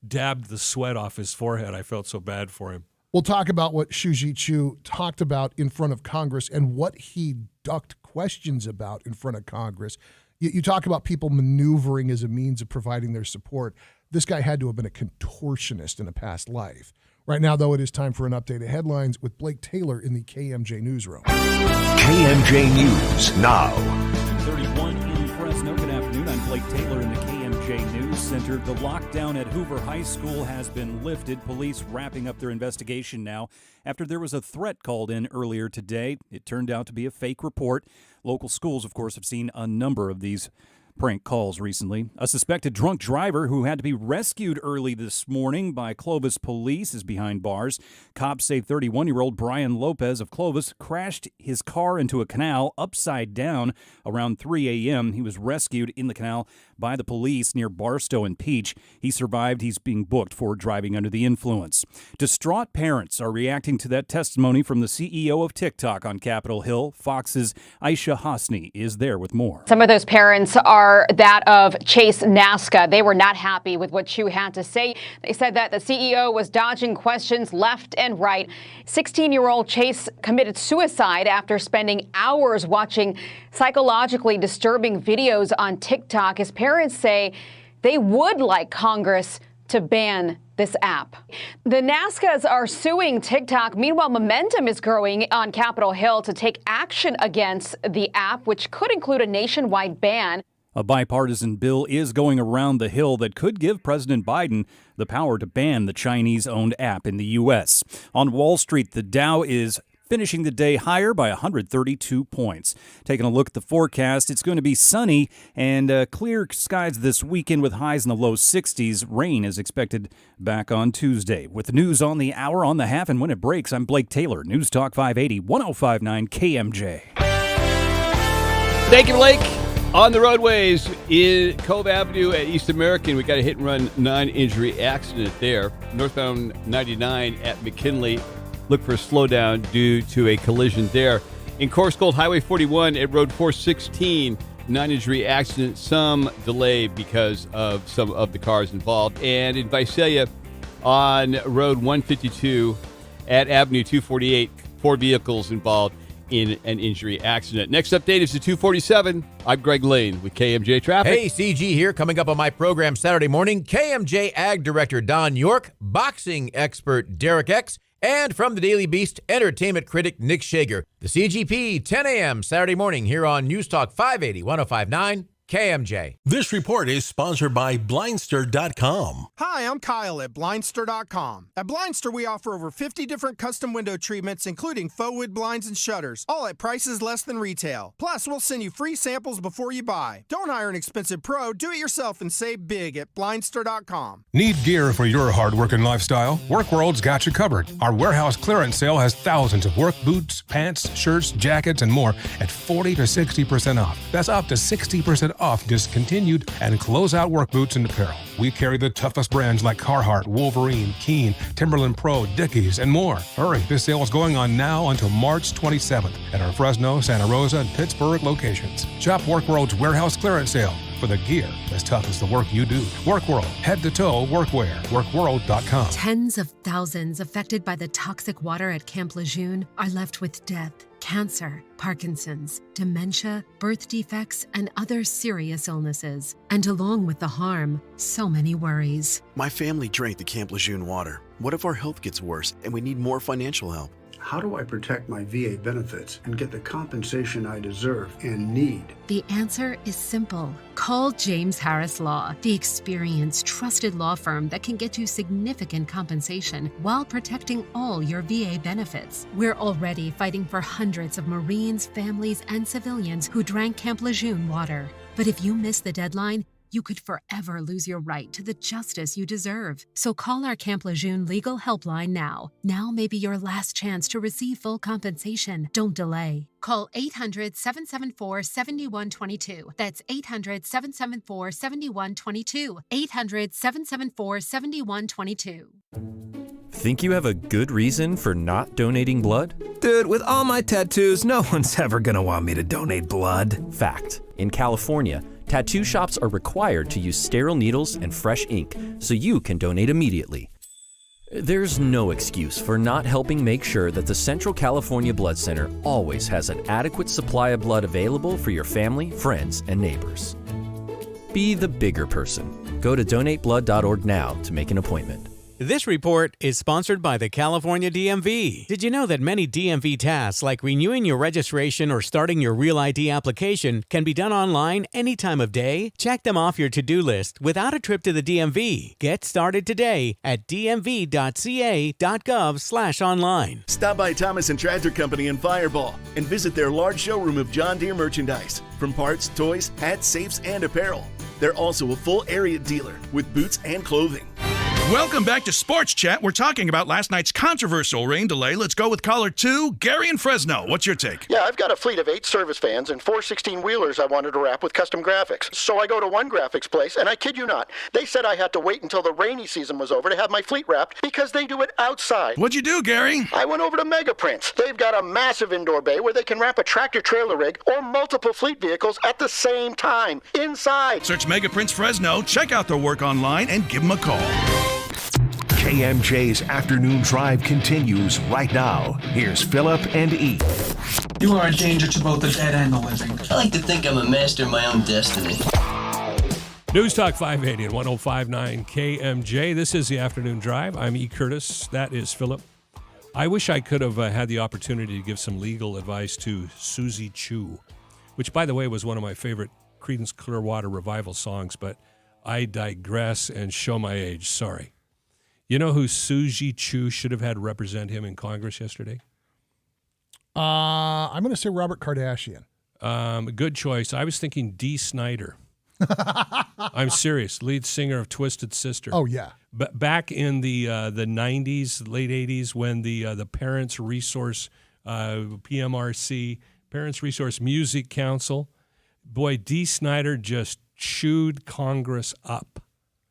dabbed the sweat off his forehead. I felt so bad for him. We'll talk about what Xu Zhiqiu talked about in front of Congress and what he ducked questions about in front of Congress. You talk about people maneuvering as a means of providing their support. This guy had to have been a contortionist in a past life. Right now, though, it is time for an update of headlines with Blake Taylor in the KMJ Newsroom. KMJ News now. 31 in Fresno. Good afternoon. I'm Blake Taylor in the KMJ News Center. The lockdown at Hoover High School has been lifted. Police wrapping up their investigation now after there was a threat called in earlier today. It turned out to be a fake report. Local schools, of course, have seen a number of these prank calls recently. A suspected drunk driver who had to be rescued early this morning by Clovis police is behind bars. Cops say 31-year-old Brian Lopez of Clovis crashed his car into a canal upside down around 3 a.m. He was rescued in the canal by the police near Barstow and Peach. He survived. He's being booked for driving under the influence. Distraught parents are reacting to that testimony from the CEO of TikTok on Capitol Hill. Fox's Aisha Hosni is there with more. Some of those parents are that of Chase Nasca. They were not happy with what Chu had to say. They said that the CEO was dodging questions left and right. 16-year-old Chase committed suicide after spending hours watching psychologically disturbing videos on TikTok. His parents say they would like Congress to ban this app. The Nascas are suing TikTok. Meanwhile, momentum is growing on Capitol Hill to take action against the app, which could include a nationwide ban. A bipartisan bill is going around the Hill that could give President Biden the power to ban the Chinese-owned app in the U.S. On Wall Street, the Dow is finishing the day higher by 132 points. Taking a look at the forecast, it's going to be sunny and clear skies this weekend with highs in the low 60s. Rain is expected back on Tuesday. With the news on the hour, on the half, and when it breaks, I'm Blake Taylor, News Talk 580, 1059 KMJ. Thank you, Blake. On the roadways in Cove Avenue at East American, we got a hit-and-run non-injury accident there. Northbound 99 at McKinley. Look for a slowdown due to a collision there. In Coarse Gold Highway 41 at Road 416, non-injury accident, some delay because of some of the cars involved. And in Visalia on Road 152 at Avenue 248, 4 vehicles involved in an injury accident. Next update is the 247. I'm Greg Lane with KMJ Traffic. Hey, CG here. Coming up on my program Saturday morning, KMJ Ag Director Don York, boxing expert Derek X, and from the Daily Beast, entertainment critic Nick Shager. The CGP, 10 a.m. Saturday morning here on News Talk 580, 1059 KMJ. This report is sponsored by Blindster.com. Hi, I'm Kyle at Blindster.com. At Blindster, we offer over 50 different custom window treatments, including faux wood blinds and shutters, all at prices less than retail. Plus, we'll send you free samples before you buy. Don't hire an expensive pro. Do it yourself and save big at Blindster.com. Need gear for your hard-working lifestyle? Workworld's got you covered. Our warehouse clearance sale has thousands of work boots, pants, shirts, jackets, and more at 40 to 60% off. That's up to 60% off discontinued and closeout work boots and apparel. We carry the toughest brands like Carhartt, Wolverine, Keen, Timberland Pro, Dickies, and more. Hurry, this sale is going on now until March 27th at our Fresno, Santa Rosa, and Pittsburgh locations. Shop Workworld's warehouse clearance sale for the gear as tough as the work you do. Workworld, head-to-toe workwear. Workworld.com. Tens of thousands affected by the toxic water at Camp Lejeune are left with death, cancer, Parkinson's, dementia, birth defects, and other serious illnesses. And along with the harm, so many worries. My family drank the Camp Lejeune water. What if our health gets worse and we need more financial help? How do I protect my VA benefits and get the compensation I deserve and need? The answer is simple. Call James Harris Law, the experienced, trusted law firm that can get you significant compensation while protecting all your VA benefits. We're already fighting for hundreds of Marines, families, and civilians who drank Camp Lejeune water. But if you miss the deadline, you could forever lose your right to the justice you deserve. So call our Camp Lejeune legal helpline now. Now may be your last chance to receive full compensation. Don't delay. Call 800-774-7122. That's 800-774-7122. 800-774-7122. Think you have a good reason for not donating blood? Dude, with all my tattoos, no one's ever gonna want me to donate blood. Fact. In California, tattoo shops are required to use sterile needles and fresh ink so you can donate immediately. There's no excuse for not helping make sure that the Central California Blood Center always has an adequate supply of blood available for your family, friends, and neighbors. Be the bigger person. Go to donateblood.org now to make an appointment. This report is sponsored by the California DMV. Did you know that many DMV tasks like renewing your registration or starting your Real ID application can be done online any time of day? Check them off your to-do list without a trip to the DMV. Get started today at dmv.ca.gov/online. Stop by Thomas & Tractor Company in Fireball and visit their large showroom of John Deere merchandise, from parts, toys, hats, safes, and apparel. They're also a full area dealer with boots and clothing. Welcome back to Sports Chat. We're talking about last night's controversial rain delay. Let's go with caller 2, Gary in Fresno. What's your take? Yeah, I've got a fleet of 8 service vans and 4 16-wheelers I wanted to wrap with custom graphics. So I go to one graphics place, and I kid you not, they said I had to wait until the rainy season was over to have my fleet wrapped because they do it outside. What'd you do, Gary? I went over to Mega Prints. They've got a massive indoor bay where they can wrap a tractor-trailer rig or multiple fleet vehicles at the same time, inside. Search Mega Prints Fresno, check out their work online, and give them a call. KMJ's Afternoon Drive continues right now. Here's Philip and E. You are a danger to both the dead and the living. I like to think I'm a master of my own destiny. News Talk 580 and 105.9 KMJ. This is the Afternoon Drive. I'm E. Curtis. That is Philip. I wish I could have had the opportunity to give some legal advice to Susie Chu, which, by the way, was one of my favorite Creedence Clearwater Revival songs, but I digress and show my age. Sorry. You know who Susie Chu should have had represent him in Congress yesterday? I'm going to say Robert Kardashian. Good choice. I was thinking Dee Snider. I'm serious. Lead singer of Twisted Sister. Oh, yeah. Back in the 90s, late 80s, when the Parents Resource, PMRC, Parents Resource Music Council, boy, Dee Snider just chewed Congress up.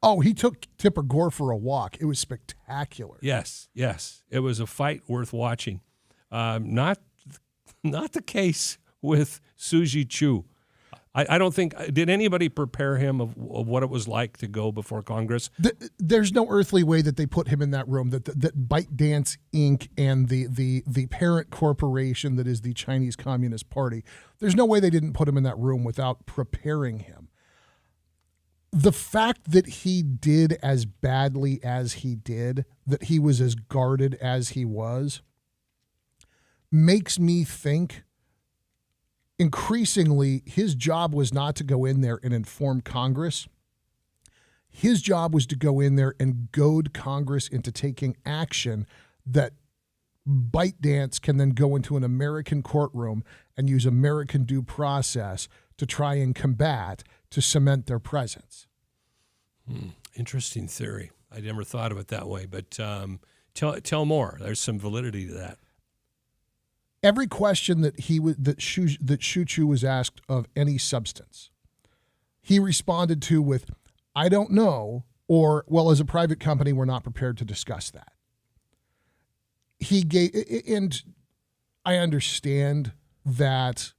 Oh, he took Tipper Gore for a walk. It was spectacular. Yes. It was a fight worth watching. Not the case with Susie Chu. I don't think, did anybody prepare him of what it was like to go before Congress? There's no earthly way that they put him in that room, that ByteDance Inc. and the parent corporation that is the Chinese Communist Party, there's no way they didn't put him in that room without preparing him. The fact that he did as badly as he did, that he was as guarded as he was, makes me think increasingly his job was not to go in there and inform Congress. His job was to go in there and goad Congress into taking action that ByteDance can then go into an American courtroom and use American due process to try and combat, to cement their presence. Interesting theory. I never thought of it that way, but tell more. There's some validity to that. Every question that Shu Chu was asked of any substance, he responded to with, "I don't know," or, "Well, as a private company, we're not prepared to discuss that." He gave, and I understand that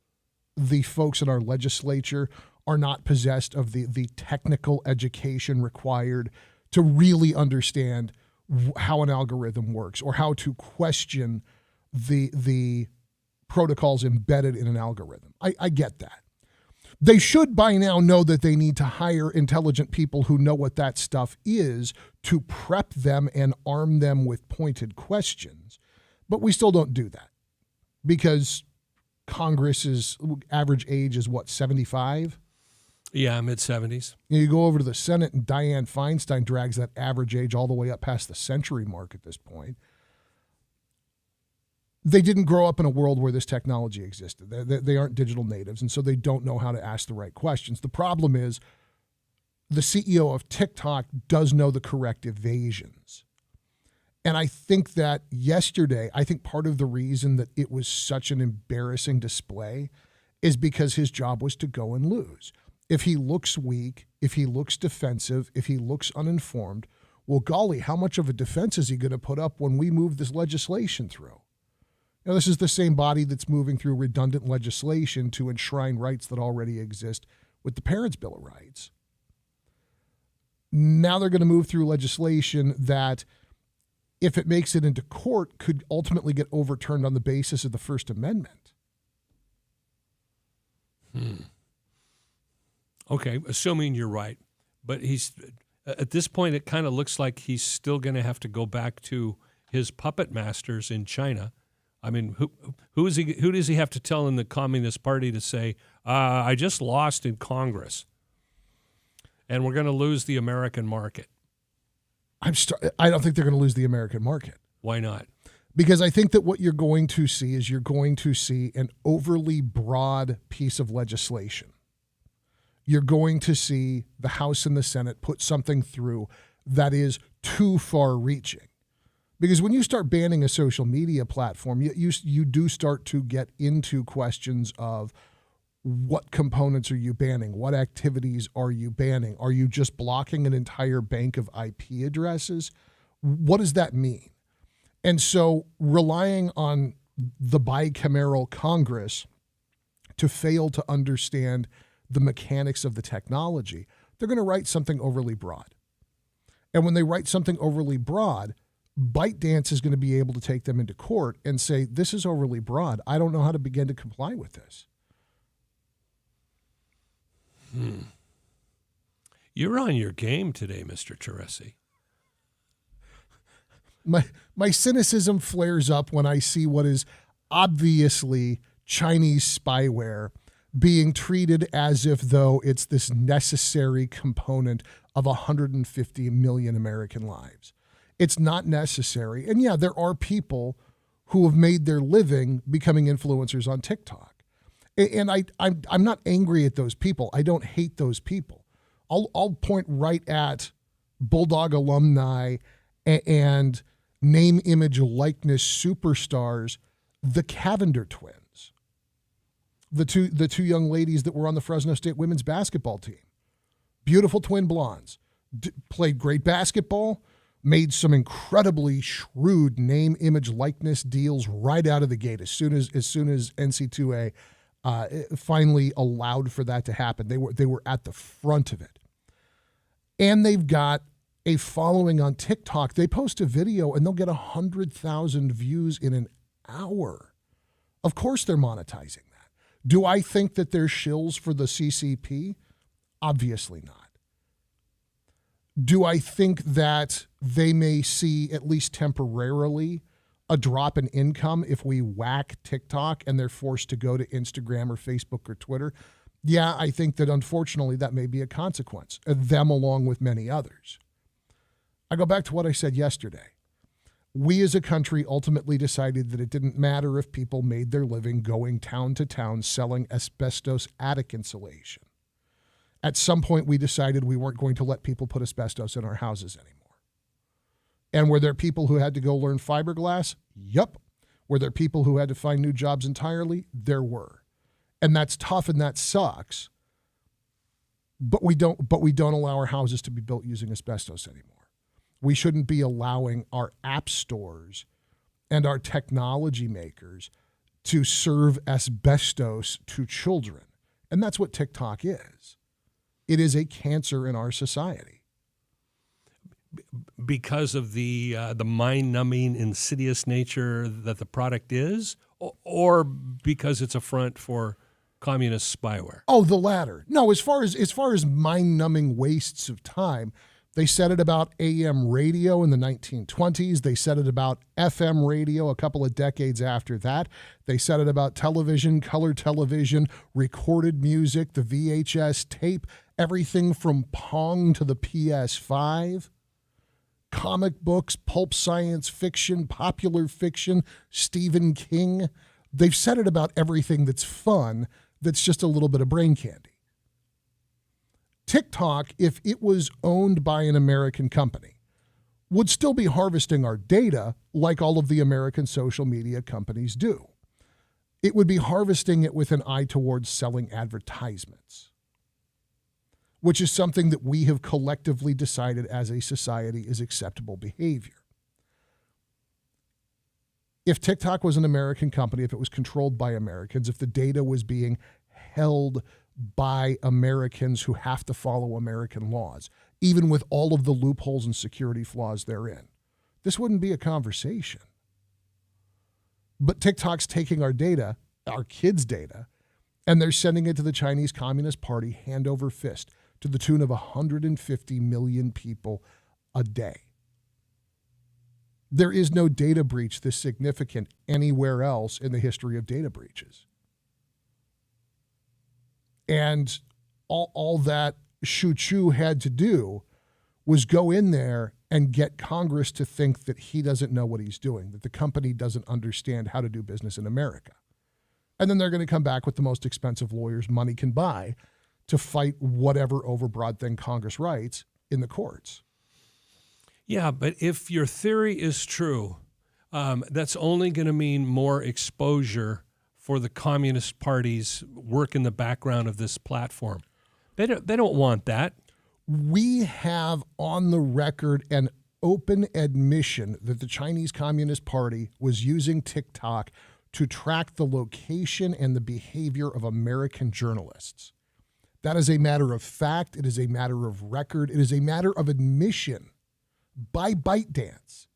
the folks in our legislature are not possessed of the technical education required to really understand how an algorithm works or how to question the protocols embedded in an algorithm. I get that. They should by now know that they need to hire intelligent people who know what that stuff is to prep them and arm them with pointed questions. But we still don't do that because Congress's average age is what, 75? Yeah, mid-70s. You go over to the Senate, and Dianne Feinstein drags that average age all the way up past the century mark at this point. They didn't grow up in a world where this technology existed. They aren't digital natives, and so they don't know how to ask the right questions. The problem is the CEO of TikTok does know the correct evasions. And I think that yesterday, I think part of the reason that it was such an embarrassing display is because his job was to go and lose. If he looks weak, if he looks defensive, if he looks uninformed, well, golly, how much of a defense is he going to put up when we move this legislation through? Now, this is the same body that's moving through redundant legislation to enshrine rights that already exist with the Parents' Bill of Rights. Now they're going to move through legislation that if it makes it into court, could ultimately get overturned on the basis of the First Amendment. Okay, assuming you're right. But he's at this point, it kind of looks like he's still going to have to go back to his puppet masters in China. I mean, who does he have to tell in the Communist Party to say, I just lost in Congress, and we're going to lose the American market? I don't think they're going to lose the American market. Why not? Because I think that what you're going to see is an overly broad piece of legislation. You're going to see the House and the Senate put something through that is too far-reaching. Because when you start banning a social media platform, you do start to get into questions of what components are you banning? What activities are you banning? Are you just blocking an entire bank of IP addresses? What does that mean? And so relying on the bicameral Congress to fail to understand the mechanics of the technology, they're going to write something overly broad. And when they write something overly broad, ByteDance is going to be able to take them into court and say, this is overly broad. I don't know how to begin to comply with this. You're on your game today, Mr. Teresi. My cynicism flares up when I see what is obviously Chinese spyware being treated as if though it's this necessary component of 150 million American lives. It's not necessary. And yeah, there are people who have made their living becoming influencers on TikTok. And I'm not angry at those people. I don't hate those people. I'll point right at Bulldog alumni and name, image, likeness superstars, the Cavender twins, the two young ladies that were on the Fresno State women's basketball team. Beautiful twin blondes, played great basketball, made some incredibly shrewd name, image, likeness deals right out of the gate as soon as NC2A finally allowed for that to happen. They were at the front of it. And they've got a following on TikTok. They post a video and they'll get 100,000 views in an hour. Of course they're monetizing that. Do I think that they're shills for the CCP? Obviously not. Do I think that they may see, at least temporarily, a drop in income if we whack TikTok and they're forced to go to Instagram or Facebook or Twitter? Yeah, I think that unfortunately that may be a consequence, them along with many others. I go back to what I said yesterday. We as a country ultimately decided that it didn't matter if people made their living going town to town selling asbestos attic insulation. At some point, we decided we weren't going to let people put asbestos in our houses anymore. And were there people who had to go learn fiberglass? Yup. Were there people who had to find new jobs entirely? There were. And that's tough and that sucks. But we don't allow our houses to be built using asbestos anymore. We shouldn't be allowing our app stores and our technology makers to serve asbestos to children. And that's what TikTok is. It is a cancer in our society. Because of the mind-numbing, insidious nature that the product is, or because it's a front for communist spyware? Oh, the latter. No, as far as mind-numbing wastes of time, they said it about AM radio in the 1920s. They said it about FM radio a couple of decades after that. They said it about television, color television, recorded music, the VHS tape, everything from Pong to the PS5, comic books, pulp science fiction, popular fiction, Stephen King. They've said it about everything that's fun, that's just a little bit of brain candy. TikTok, if it was owned by an American company, would still be harvesting our data like all of the American social media companies do. It would be harvesting it with an eye towards selling advertisements, which is something that we have collectively decided as a society is acceptable behavior. If TikTok was an American company, if it was controlled by Americans, if the data was being held by Americans who have to follow American laws, even with all of the loopholes and security flaws therein, this wouldn't be a conversation. But TikTok's taking our data, our kids' data, and they're sending it to the Chinese Communist Party hand over fist to the tune of 150 million people a day. There is no data breach this significant anywhere else in the history of data breaches. And all that Shu Chu had to do was go in there and get Congress to think that he doesn't know what he's doing, that the company doesn't understand how to do business in America. And then they're going to come back with the most expensive lawyers money can buy to fight whatever overbroad thing Congress writes in the courts. Yeah, but if your theory is true, that's only going to mean more exposure for the Communist Party's work in the background of this platform. They don't want that. We have on the record an open admission that the Chinese Communist Party was using TikTok to track the location and the behavior of American journalists. That is a matter of fact. It is a matter of record. It is a matter of admission by ByteDance.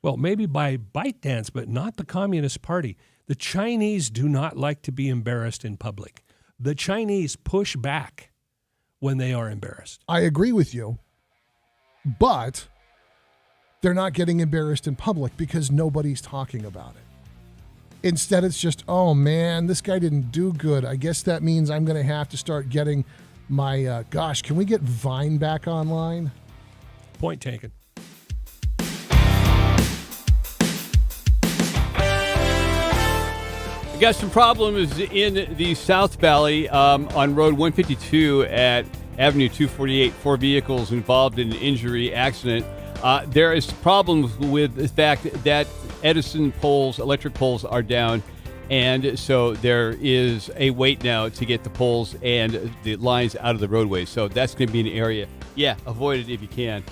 Well, maybe by ByteDance, but not the Communist Party. The Chinese do not like to be embarrassed in public. The Chinese push back when they are embarrassed. I agree with you, but they're not getting embarrassed in public because nobody's talking about it. Instead, it's just, oh man, this guy didn't do good. I guess that means I'm going to have to start getting my, gosh, can we get Vine back online? Point taken. Got some problems in the South Valley on Road 152 at Avenue 248. 4 vehicles involved in an injury accident. There is problems with the fact that Edison poles, electric poles, are down, and so there is a wait now to get the poles and the lines out of the roadway. So that's going to be an area, avoid it if you can.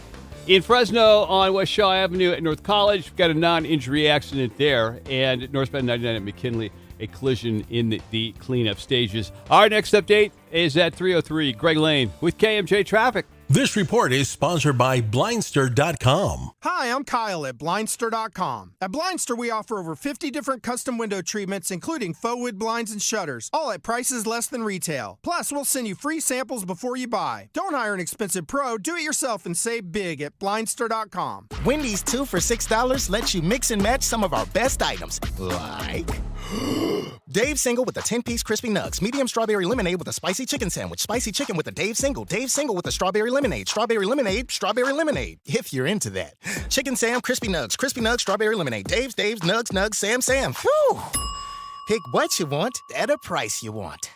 In Fresno on West Shaw Avenue at North College, we've got a non-injury accident there, and northbound 99 at McKinley, a collision in the cleanup stages. Our next update is at 3:03. Greg Lane with KMJ Traffic. This report is sponsored by Blindster.com. Hi, I'm Kyle at Blindster.com. At Blindster, we offer over 50 different custom window treatments, including faux wood blinds and shutters, all at prices less than retail. Plus, we'll send you free samples before you buy. Don't hire an expensive pro. Do it yourself and save big at Blindster.com. Wendy's 2 for $6 lets you mix and match some of our best items, like Dave Single with a 10-piece crispy nugs, medium strawberry lemonade with a spicy chicken sandwich, spicy chicken with a Dave Single with a strawberry lemonade, strawberry lemonade, if you're into that. Chicken Sam, crispy nugs, strawberry lemonade, Dave's, nugs, Sam. Whew. Pick what you want at a price you want.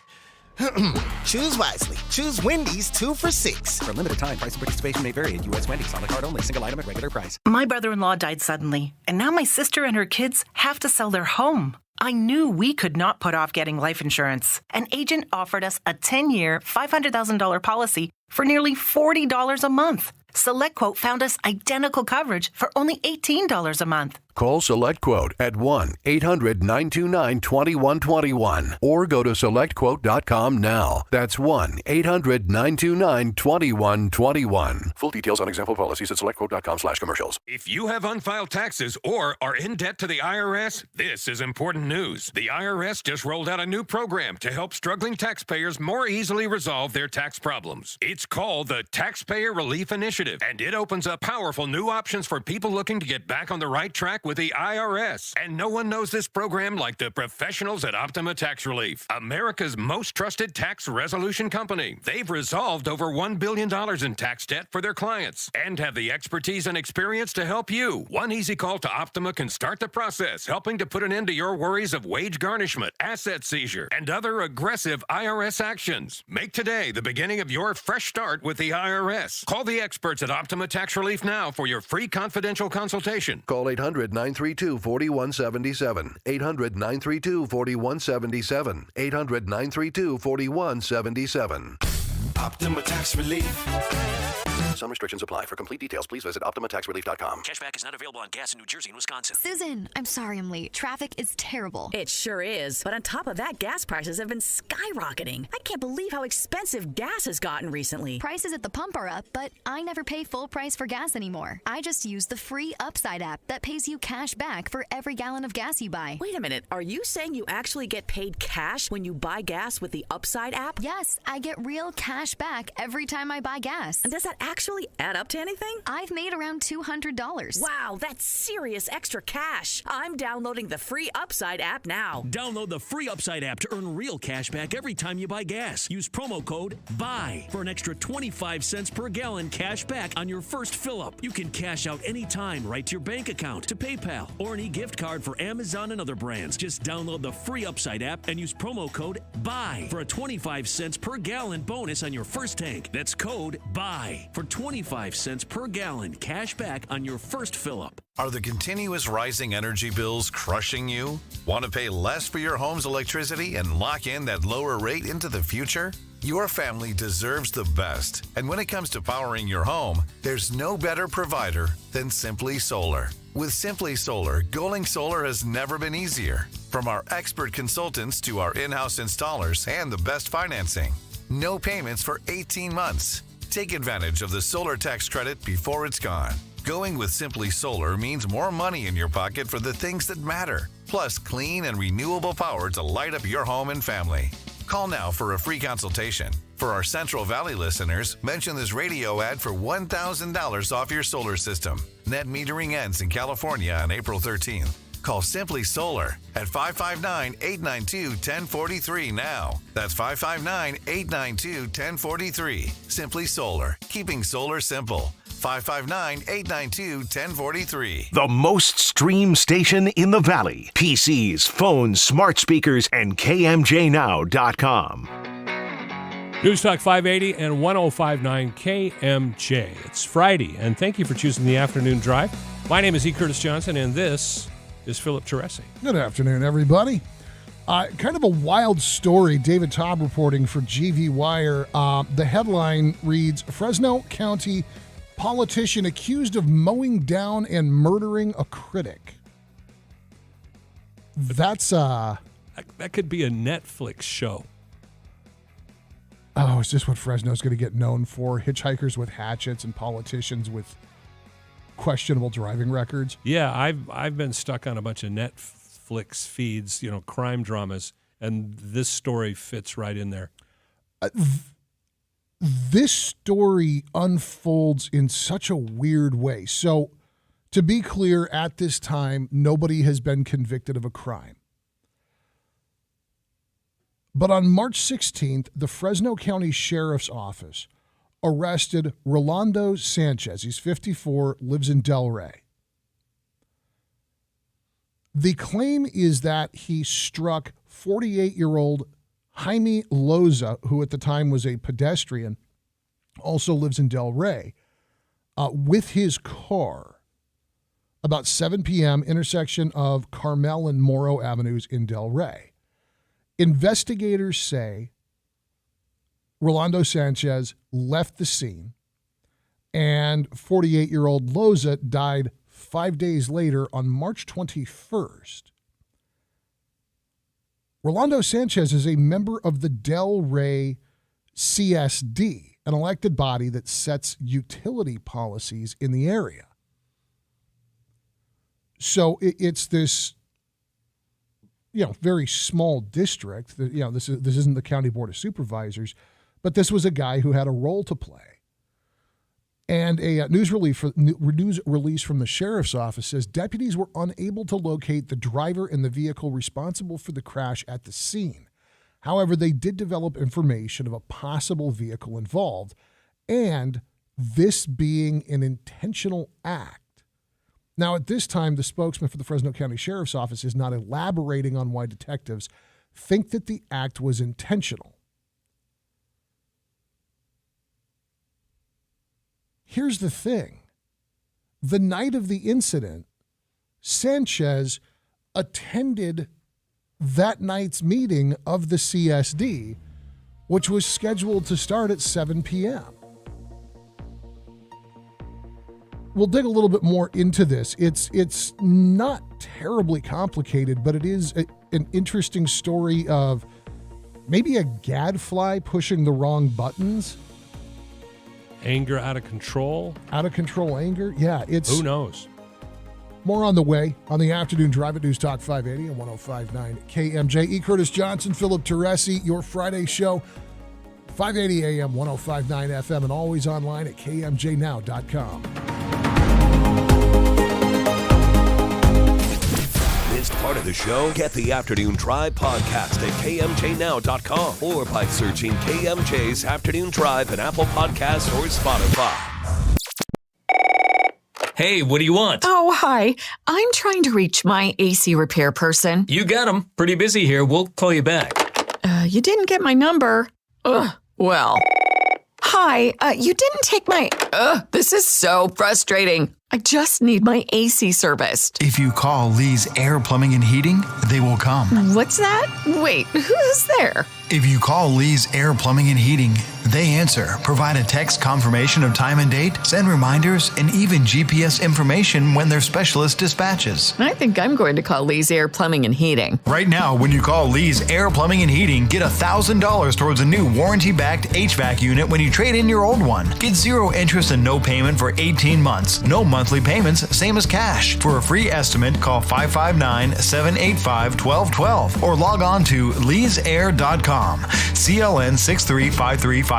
Choose wisely. Choose Wendy's 2 for $6. For limited time, price and participation may vary at U.S. Wendy's. On the card only. Single item at regular price. My brother-in-law died suddenly, and now my sister and her kids have to sell their home. I knew we could not put off getting life insurance. An agent offered us a 10-year, $500,000 policy for nearly $40 a month. SelectQuote found us identical coverage for only $18 a month. Call SelectQuote at 1-800-929-2121 or go to SelectQuote.com now. That's 1-800-929-2121. Full details on example policies at SelectQuote.com/commercials. If you have unfiled taxes or are in debt to the IRS, this is important news. The IRS just rolled out a new program to help struggling taxpayers more easily resolve their tax problems. It's called the Taxpayer Relief Initiative, and it opens up powerful new options for people looking to get back on the right track with the IRS. And no one knows this program like the professionals at Optima Tax Relief, America's most trusted tax resolution company. They've resolved over $1 billion in tax debt for their clients and have the expertise and experience to help you. One easy call to Optima can start the process, helping to put an end to your worries of wage garnishment, asset seizure, and other aggressive IRS actions. Make today the beginning of your fresh start with the IRS. Call the experts at Optima Tax Relief now for your free confidential consultation. Call 800-932-4177. 800-932-4177. 800-932-4177. Optima Tax Relief. Some restrictions apply. For complete details, please visit OptimaTaxRelief.com. Cashback is not available on gas in New Jersey and Wisconsin. Susan, I'm sorry I'm late. Traffic is terrible. It sure is. But on top of that, gas prices have been skyrocketing. I can't believe how expensive gas has gotten recently. Prices at the pump are up, but I never pay full price for gas anymore. I just use the free Upside app that pays you cash back for every gallon of gas you buy. Wait a minute. Are you saying you actually get paid cash when you buy gas with the Upside app? Yes, I get real cash back every time I buy gas. And does that actually add up to anything? I've made around $200. Wow, that's serious extra cash. I'm downloading the free Upside app now. Download the free Upside app to earn real cash back every time you buy gas. Use promo code BUY for an extra 25 cents per gallon cash back on your first fill-up. You can cash out anytime right to your bank account, to PayPal, or an e-gift card for Amazon and other brands. Just download the free Upside app and use promo code BUY for a 25 cents per gallon bonus on your first tank. That's code BUY for 25 cents per gallon cash back on your first fill-up. Are the continuous rising energy bills crushing you? Want to pay less for your home's electricity and lock in that lower rate into the future? Your family deserves the best. And when it comes to powering your home, there's no better provider than Simply Solar. With Simply Solar, going solar has never been easier. From our expert consultants to our in-house installers and the best financing. No payments for 18 months. Take advantage of the solar tax credit before it's gone. Going with Simply Solar means more money in your pocket for the things that matter, plus clean and renewable power to light up your home and family. Call now for a free consultation. For our Central Valley listeners, mention this radio ad for $1,000 off your solar system. Net metering ends in California on April 13th. Call Simply Solar at 559-892-1043 now. That's 559-892-1043. Simply Solar, keeping solar simple. 559-892-1043. The most streamed station in the Valley. PCs, phones, smart speakers, and KMJNow.com. News Talk 580 and 1059 KMJ. It's Friday, and thank you for choosing the afternoon drive. My name is E. Curtis Johnson, and this is Philip Teresi. Good afternoon, everybody. Kind of a wild story. David Taub reporting for GV Wire. The headline reads, Fresno County politician accused of mowing down and murdering a critic. That's that could be a Netflix show. Oh, is this what Fresno's going to get known for? Hitchhikers with hatchets and politicians with questionable driving records? Yeah, I've been stuck on a bunch of Netflix feeds, crime dramas, and this story fits right in there. This story unfolds in such a weird way. So, to be clear, at this time, nobody has been convicted of a crime. But on March 16th, the Fresno County Sheriff's Office arrested Rolando Sanchez. He's 54, lives in Delray. The claim is that he struck 48-year-old Jaime Loza, who at the time was a pedestrian, also lives in Delray, with his car about 7 p.m., intersection of Carmel and Morrow Avenues in Delray. Investigators say Rolando Sanchez left the scene, and 48-year-old Loza died 5 days later on March 21st. Rolando Sanchez is a member of the Delray CSD, an elected body that sets utility policies in the area. So it's this, very small district. This isn't the County Board of Supervisors, but this was a guy who had a role to play. And a news release from the sheriff's office says deputies were unable to locate the driver and the vehicle responsible for the crash at the scene. However, they did develop information of a possible vehicle involved, and this being an intentional act. Now, at this time, the spokesman for the Fresno County Sheriff's Office is not elaborating on why detectives think that the act was intentional. Here's the thing. The night of the incident, Sanchez attended that night's meeting of the CSD which was scheduled to start at 7 p.m. We'll dig a little bit more into this. It's not terribly complicated, but it is an interesting story of maybe a gadfly pushing the wrong buttons. Anger out of control. Out of control anger. Yeah, it's... Who knows? More on the way on the afternoon drive at News Talk 580 and 105.9 KMJ. E. Curtis Johnson, Philip Teresi, your Friday show, 580 AM, 105.9 FM, and always online at KMJnow.com. Missed part of the show? Get the Afternoon Drive podcast at KMJnow.com or by searching KMJ's Afternoon Drive in Apple Podcasts or Spotify. Hey, what do you want? Oh, hi. I'm trying to reach my AC repair person. You got him. Pretty busy here. We'll call you back. You didn't get my number. Ugh, well. Hi, you didn't take my... this is so frustrating. I just need my AC serviced. If you call Lee's Air Plumbing and Heating, they will come. What's that? Wait, who's there? If you call Lee's Air Plumbing and Heating, they answer, provide a text confirmation of time and date, send reminders, and even GPS information when their specialist dispatches. I think I'm going to call Lee's Air Plumbing and Heating. Right now, when you call Lee's Air Plumbing and Heating, get $1,000 towards a new warranty-backed HVAC unit when you trade in your old one. Get 0 interest and no payment for 18 months. No monthly payments, same as cash. For a free estimate, call 559-785-1212 or log on to leesair.com. CLN 635355.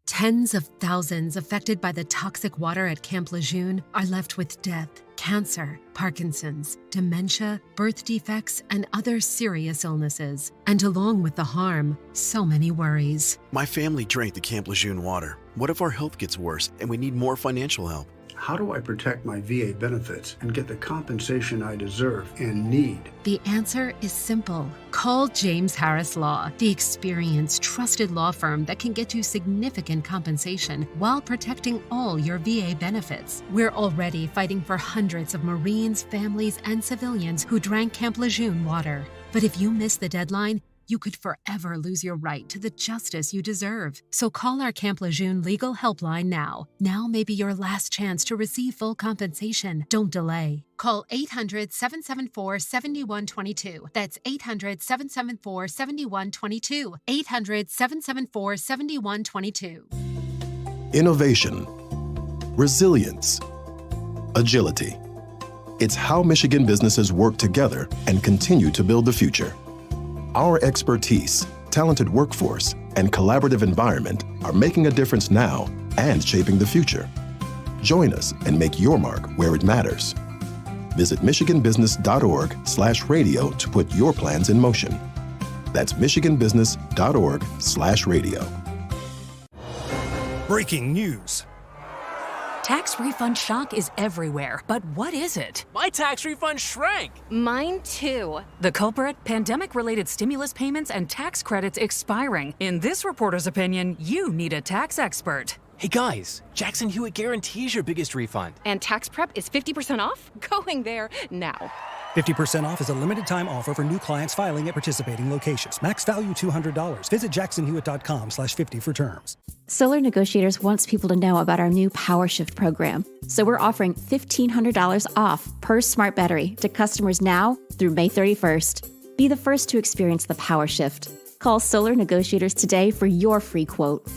Tens of thousands affected by the toxic water at Camp Lejeune are left with death, cancer, Parkinson's, dementia, birth defects, and other serious illnesses. And along with the harm, so many worries. My family drank the Camp Lejeune water. What if our health gets worse and we need more financial help? How do I protect my VA benefits and get the compensation I deserve and need? The answer is simple. Call James Harris Law, the experienced, trusted law firm that can get you significant compensation while protecting all your VA benefits. We're already fighting for hundreds of Marines, families, and civilians who drank Camp Lejeune water. But if you miss the deadline, you could forever lose your right to the justice you deserve. So call our Camp Lejeune legal helpline now. Now may be your last chance to receive full compensation. Don't delay. Call 800-774-7122. That's 800-774-7122. 800-774-7122. Innovation, resilience, agility. It's how Michigan businesses work together and continue to build the future. Our expertise, talented workforce, and collaborative environment are making a difference now and shaping the future. Join us and make your mark where it matters. Visit michiganbusiness.org/radio to put your plans in motion. That's michiganbusiness.org/radio. Breaking news. Tax refund shock is everywhere, but what is it? My tax refund shrank. Mine too. The culprit? Pandemic-related stimulus payments and tax credits expiring. In this reporter's opinion, you need a tax expert. Hey guys, Jackson Hewitt guarantees your biggest refund. And tax prep is 50% off? Going there now. 50% off is a limited-time offer for new clients filing at participating locations. Max value $200. Visit jacksonhewitt.com/50 for terms. Solar Negotiators wants people to know about our new Power Shift program. So we're offering $1,500 off per smart battery to customers now through May 31st. Be the first to experience the Power Shift. Call Solar Negotiators today for your free quote.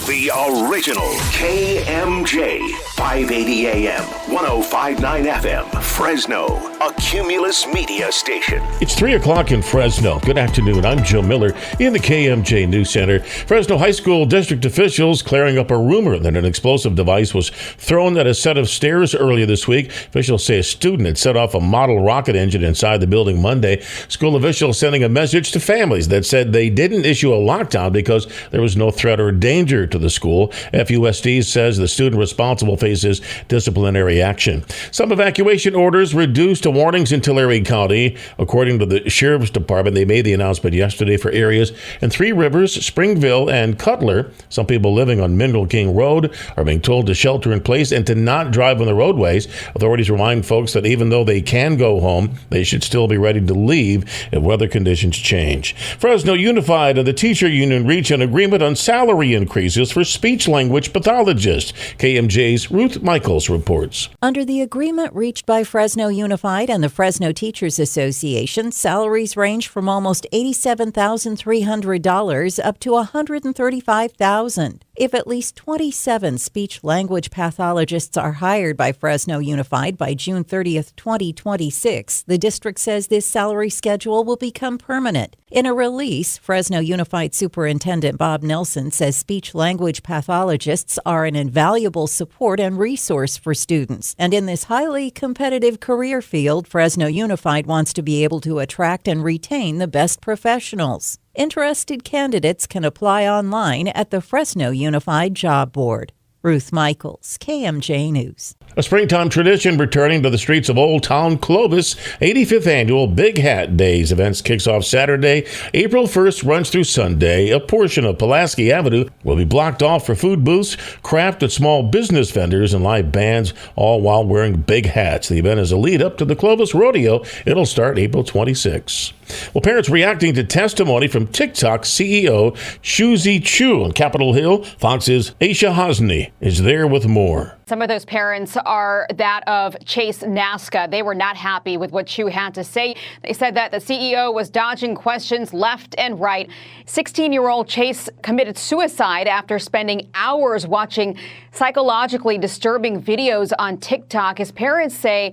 The original KMJ, 580 AM, 105.9 FM, Fresno, a Cumulus media station. It's 3 o'clock in Fresno. Good afternoon. I'm Joe Miller in the KMJ News Center. Fresno High School district officials clearing up a rumor that an explosive device was thrown at a set of stairs earlier this week. Officials say a student had set off a model rocket engine inside the building Monday. School officials sending a message to families that said they didn't issue a lockdown because there was no threat or danger to to the school. FUSD says the student responsible faces disciplinary action. Some evacuation orders reduced to warnings in Tulare County. According to the Sheriff's Department, they made the announcement yesterday for areas in Three Rivers, Springville, and Cutler. Some people living on Mineral King Road are being told to shelter in place and to not drive on the roadways. Authorities remind folks that even though they can go home, they should still be ready to leave if weather conditions change. Fresno Unified and the teacher union reach an agreement on salary increases for speech-language pathologists. KMJ's Ruth Michaels reports. Under the agreement reached by Fresno Unified and the Fresno Teachers Association, salaries range from almost $87,300 up to $135,000. If at least 27 speech-language pathologists are hired by Fresno Unified by June 30th, 2026, the district says this salary schedule will become permanent. In a release, Fresno Unified Superintendent Bob Nelson says speech-language pathologists are an invaluable support and resource for students. And in this highly competitive career field, Fresno Unified wants to be able to attract and retain the best professionals. Interested candidates can apply online at the Fresno Unified Job Board. Ruth Michaels, KMJ News. A springtime tradition returning to the streets of Old Town Clovis. 85th Annual Big Hat Days events kicks off Saturday, April 1st, runs through Sunday. A portion of Pulaski Avenue will be blocked off for food booths, craft and small business vendors, and live bands, all while wearing big hats. The event is a lead up to the Clovis Rodeo. It'll start April 26. Well, parents reacting to testimony from TikTok CEO Chuzi Chu on Capitol Hill. Fox's Aisha Hosni is there with more. Some of those parents are that of Chase Nasca. They were not happy with what Chu had to say. They said that the CEO was dodging questions left and right. 16-year-old Chase committed suicide after spending hours watching psychologically disturbing videos on TikTok. His parents say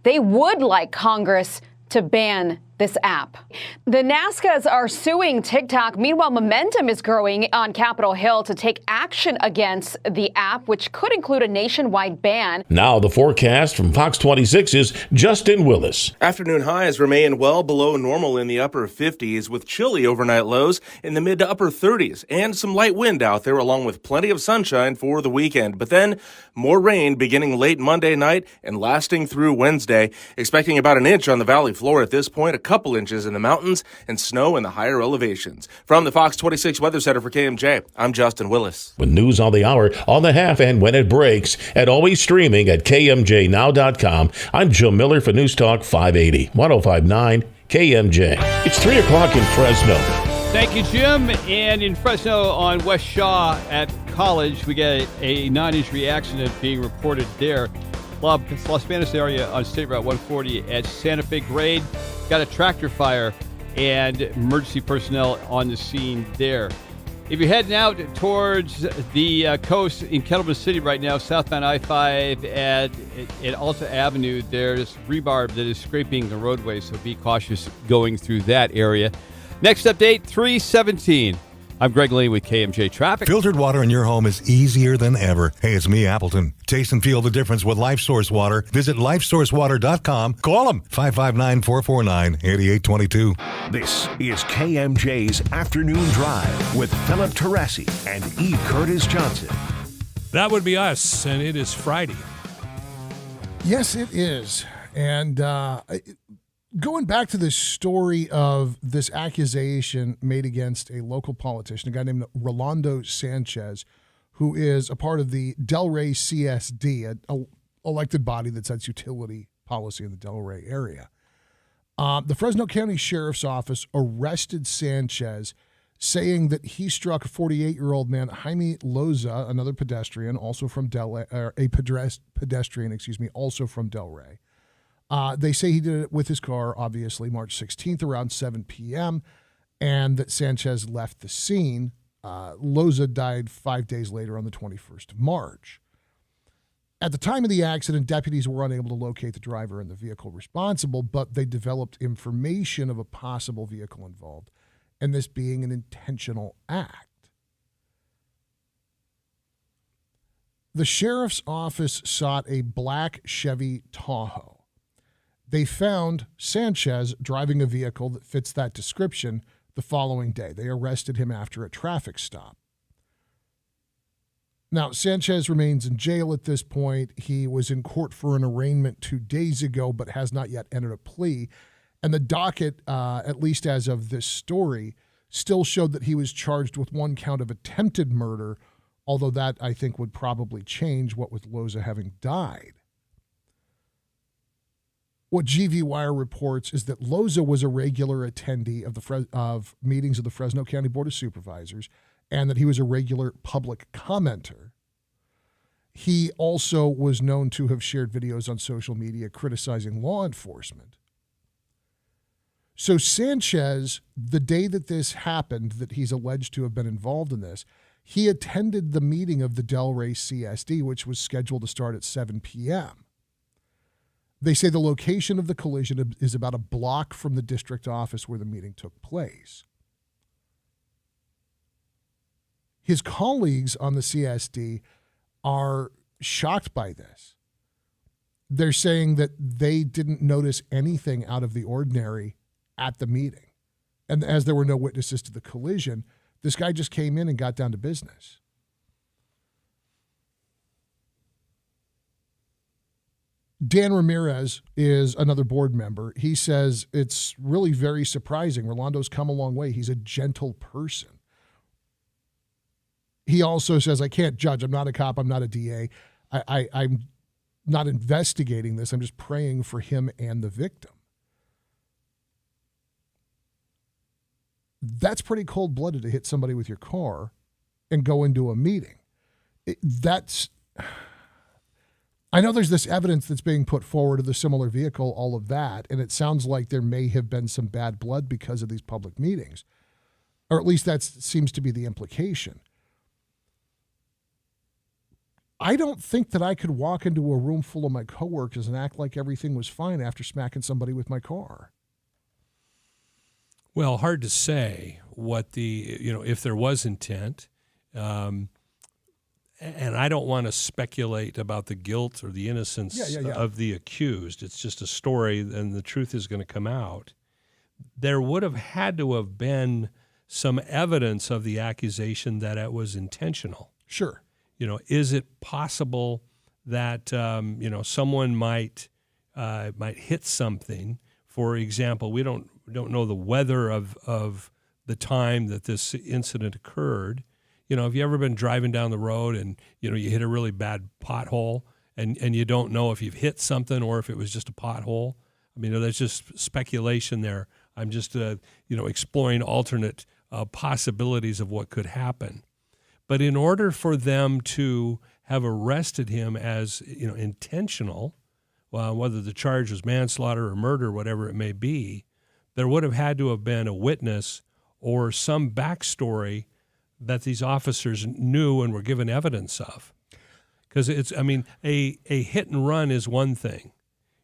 they would like Congress to ban this app. The Nascas are suing TikTok. Meanwhile, momentum is growing on Capitol Hill to take action against the app, which could include a nationwide ban. Now the forecast from Fox 26's Justin Willis. Afternoon highs remain well below normal in the upper 50s with chilly overnight lows in the mid to upper 30s and some light wind out there along with plenty of sunshine for the weekend. But then more rain beginning late Monday night and lasting through Wednesday. Expecting about an inch on the valley floor at this point, a couple inches in the mountains, and snow in the higher elevations. From the Fox 26 Weather Center for KMJ, I'm Justin Willis. With news on the hour, on the half, and when it breaks, and always streaming at KMJNow.com, I'm Joe Miller for News Talk 580, 105.9 KMJ. It's 3 o'clock in Fresno. Thank you, Jim. And in Fresno on West Shaw at College, we get a 9-inch accident being reported there. Los Banos area on State Route 140 at Santa Fe Grade. Got a tractor fire and emergency personnel on the scene there. If you're heading out towards the coast in Kettleman City right now, southbound I-5 at Alta Avenue, there's rebar that is scraping the roadway, so be cautious going through that area. Next update, 3:17. I'm Greg Lee with KMJ Traffic. Filtered water in your home is easier than ever. Hey, it's me, Appleton. Taste and feel the difference with LifeSource Water. Visit lifesourcewater.com. Call them, 559-449-8822. This is KMJ's Afternoon Drive with Philip Teresi and E. Curtis Johnson. That would be us, and it is Friday. Yes, it is. And going back to this story of this accusation made against a local politician, a guy named Rolando Sanchez, who is a part of the Delray CSD, an elected body that sets utility policy in the Delray area. The Fresno County Sheriff's Office arrested Sanchez, saying that he struck a 48-year-old man, Jaime Loza, another pedestrian, also from pedestrian, also from Delray. They say he did it with his car, obviously, March 16th around 7 p.m., and that Sanchez left the scene. Loza died 5 days later on the 21st of March. At the time of the accident, deputies were unable to locate the driver and the vehicle responsible, but they developed information of a possible vehicle involved, and this being an intentional act. The sheriff's office sought a black Chevy Tahoe. They found Sanchez driving a vehicle that fits that description the following day. They arrested him after a traffic stop. Now, Sanchez remains in jail at this point. He was in court for an arraignment 2 days ago, but has not yet entered a plea. And the docket, at least as of this story, still showed that he was charged with 1 count of attempted murder, although that, I think, would probably change, what with Loza having died. What GV Wire reports is that Loza was a regular attendee of meetings of the Fresno County Board of Supervisors, and that he was a regular public commenter. He also was known to have shared videos on social media criticizing law enforcement. So Sanchez, the day that this happened, that he's alleged to have been involved in this, he attended the meeting of the Delray CSD, which was scheduled to start at 7 p.m. They say the location of the collision is about a block from the district office where the meeting took place. His colleagues on the CSD are shocked by this. They're saying that they didn't notice anything out of the ordinary at the meeting. And as there were no witnesses to the collision, this guy just came in and got down to business. Dan Ramirez is another board member. He says it's really very surprising. Rolando's come a long way. He's a gentle person. He also says, I can't judge. I'm not a cop. I'm not a DA. I'm not investigating this. I'm just praying for him and the victim. That's pretty cold-blooded to hit somebody with your car and go into a meeting. I know there's this evidence that's being put forward of the similar vehicle, all of that, and it sounds like there may have been some bad blood because of these public meetings. Or at least that seems to be the implication. I don't think that I could walk into a room full of my coworkers and act like everything was fine after smacking somebody with my car. Well, hard to say what if there was intent. And I don't want to speculate about the guilt or the innocence of the accused. It's just a story, and the truth is going to come out. There would have had to have been some evidence of the accusation that it was intentional. Sure. Is it possible that someone might hit something? For example, we don't know the weather of the time that this incident occurred. Have you ever been driving down the road and you hit a really bad pothole and you don't know if you've hit something or if it was just a pothole? I mean, there's just speculation there. I'm just exploring alternate possibilities of what could happen. But in order for them to have arrested him as intentional, whether the charge was manslaughter or murder, whatever it may be, there would have had to have been a witness or some backstory that these officers knew and were given evidence of. Because a hit and run is one thing.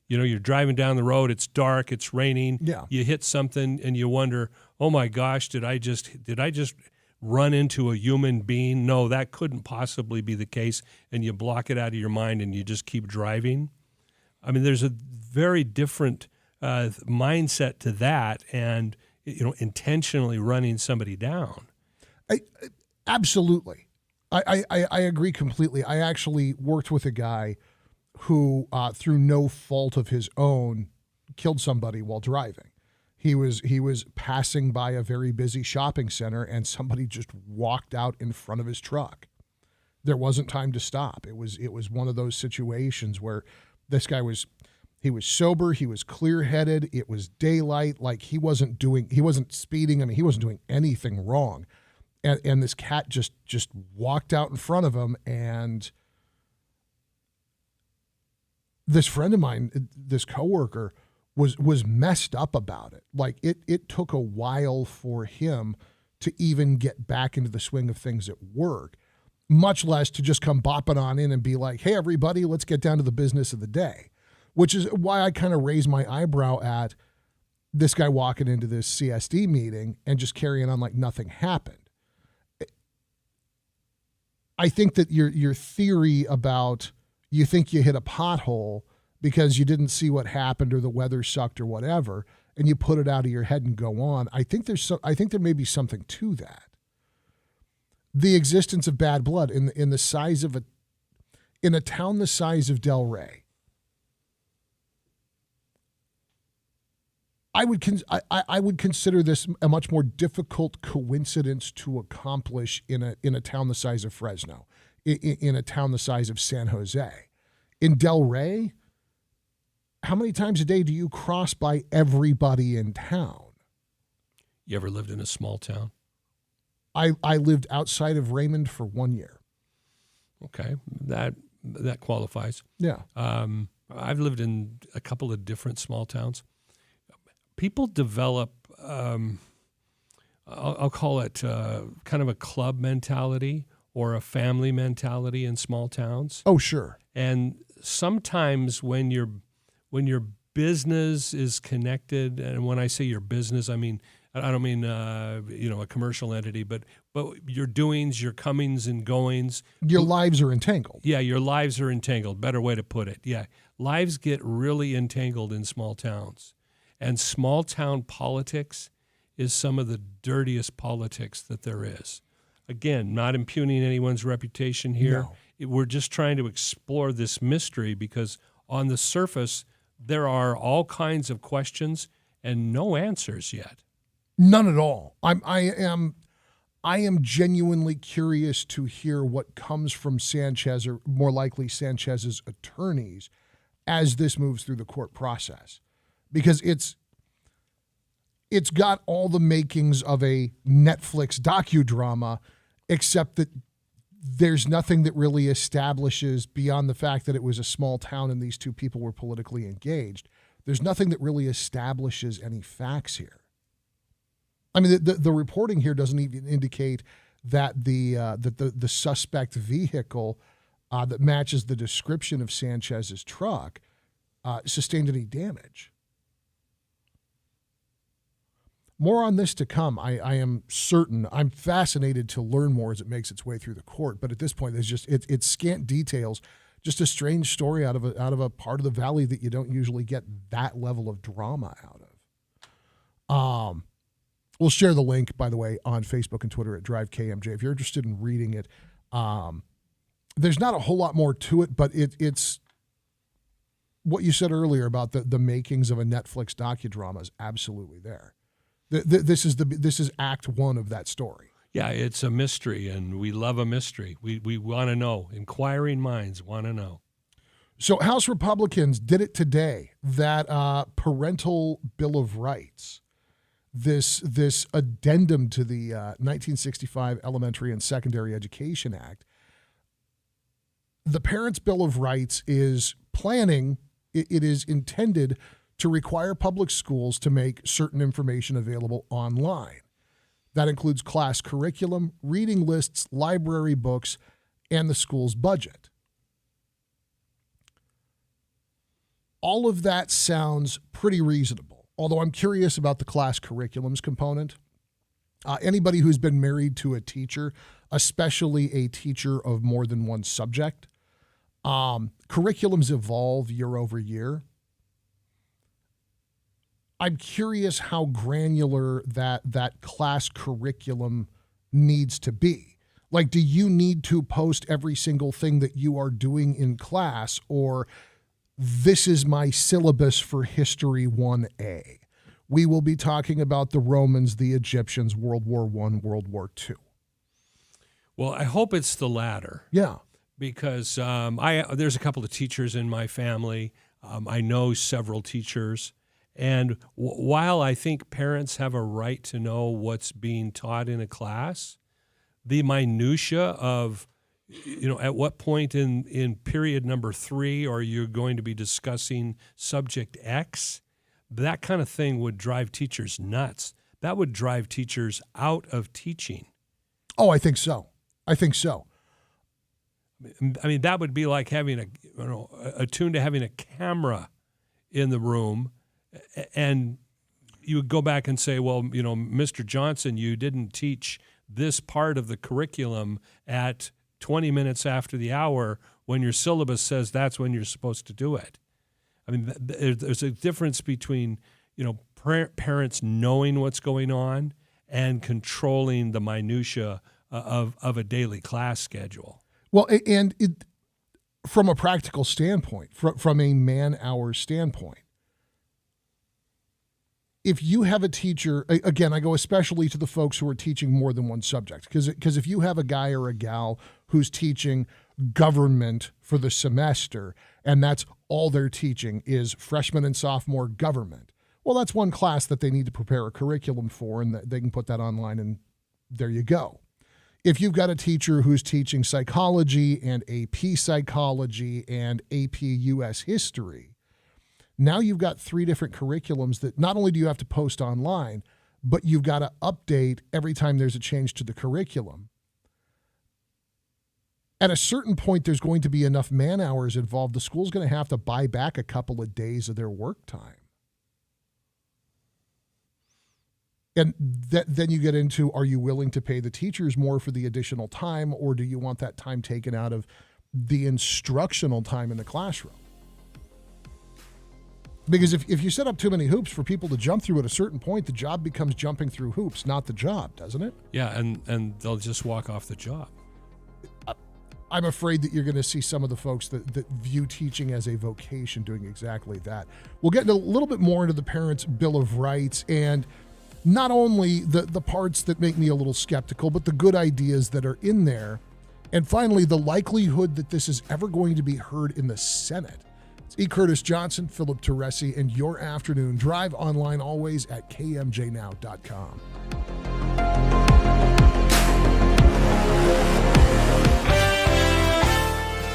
You're driving down the road, it's dark, it's raining, you hit something and you wonder, oh my gosh, did I just run into a human being? No, that couldn't possibly be the case, and you block it out of your mind and you just keep driving. I mean, there's a very different mindset to that, and intentionally running somebody down. Absolutely. I agree completely. I actually worked with a guy who, through no fault of his own, killed somebody while driving. He was passing by a very busy shopping center, and somebody just walked out in front of his truck. There wasn't time to stop. It was one of those situations where this guy was sober, he was clear-headed, it was daylight, like he wasn't speeding, I mean, he wasn't doing anything wrong. And this cat just walked out in front of him, and this friend of mine, this coworker, was messed up about it. Like it took a while for him to even get back into the swing of things at work, much less to just come bopping on in and be like, hey, everybody, let's get down to the business of the day, which is why I kind of raised my eyebrow at this guy walking into this CSD meeting and just carrying on like nothing happened. I think that your theory about you think you hit a pothole because you didn't see what happened or the weather sucked or whatever, and you put it out of your head and go on. I think there may be something to that. the existence of bad blood in the size of in a town the size of Delray. I would consider this a much more difficult coincidence to accomplish in a town the size of Fresno, in a town the size of San Jose. In Delray, how many times a day do you cross by everybody in town? You ever lived in a small town? I lived outside of Raymond for 1 year. Okay, that qualifies. Yeah. I've lived in a couple of different small towns. People develop, I'll call it kind of a club mentality or a family mentality in small towns. Oh, sure. And sometimes when your business is connected, and when I say your business, I don't mean a commercial entity, but your doings, your comings and goings. Your lives are entangled. Yeah, your lives are entangled. Better way to put it. Yeah, lives get really entangled in small towns. And small town politics is some of the dirtiest politics that there is. Again, not impugning anyone's reputation here. No. We're just trying to explore this mystery because on the surface, there are all kinds of questions and no answers yet. None at all. I am genuinely curious to hear what comes from Sanchez, or more likely Sanchez's attorneys, as this moves through the court process. Because it's got all the makings of a Netflix docudrama, except that there's nothing that really establishes, beyond the fact that it was a small town and these two people were politically engaged, there's nothing that really establishes any facts here. I mean, the reporting here doesn't even indicate that the suspect vehicle that matches the description of Sanchez's truck sustained any damage. More on this to come. I am certain. I'm fascinated to learn more as it makes its way through the court. But at this point, there's just it's scant details. Just a strange story out of a part of the valley that you don't usually get that level of drama out of. We'll share the link, by the way, on Facebook and Twitter at Drive KMJ. If you're interested in reading it, there's not a whole lot more to it, but it's what you said earlier about the makings of a Netflix docudrama is absolutely there. This is Act 1 of that story. Yeah, it's a mystery, and we love a mystery. We want to know. Inquiring minds want to know. So House Republicans did it today, that parental Bill of Rights, this addendum to the 1965 Elementary and Secondary Education Act. The Parents' Bill of Rights is planning, it is intended to require public schools to make certain information available online. That includes class curriculum, reading lists, library books, and the school's budget. All of that sounds pretty reasonable, although I'm curious about the class curriculums component. Anybody who's been married to a teacher, especially a teacher of more than one subject, curriculums evolve year over year. I'm curious how granular that class curriculum needs to be. Like, do you need to post every single thing that you are doing in class, or this is my syllabus for History 1A? We will be talking about the Romans, the Egyptians, World War I, World War II. Well, I hope it's the latter. Yeah. Because there's a couple of teachers in my family. I know several teachers. And while I think parents have a right to know what's being taught in a class, the minutia of, at what point in period number 3 are you going to be discussing subject X, that kind of thing would drive teachers nuts. That would drive teachers out of teaching. Oh, I think so. I mean, that would be like having attuned to having a camera in the room. And you would go back and say, well, Mr. Johnson, you didn't teach this part of the curriculum at 20 minutes after the hour when your syllabus says that's when you're supposed to do it. I mean, there's a difference between, parents knowing what's going on and controlling the minutia of a daily class schedule. Well, and from a practical standpoint, from a man-hour standpoint, if you have a teacher, again, I go especially to the folks who are teaching more than one subject, because if you have a guy or a gal who's teaching government for the semester, and that's all they're teaching is freshman and sophomore government, well, that's one class that they need to prepare a curriculum for, and they can put that online, and there you go. If you've got a teacher who's teaching psychology and AP psychology and AP US history, now you've got 3 different curriculums that not only do you have to post online, but you've got to update every time there's a change to the curriculum. At a certain point, there's going to be enough man hours involved. The school's going to have to buy back a couple of days of their work time. And then you get into, are you willing to pay the teachers more for the additional time, or do you want that time taken out of the instructional time in the classroom? Because if you set up too many hoops for people to jump through at a certain point, the job becomes jumping through hoops, not the job, doesn't it? Yeah, and they'll just walk off the job. I'm afraid that you're going to see some of the folks that view teaching as a vocation doing exactly that. We'll get a little bit more into the Parents' Bill of Rights, and not only the parts that make me a little skeptical, but the good ideas that are in there. And finally, the likelihood that this is ever going to be heard in the Senate. It's E. Curtis Johnson, Philip Teresi, and your afternoon drive online always at KMJNow.com.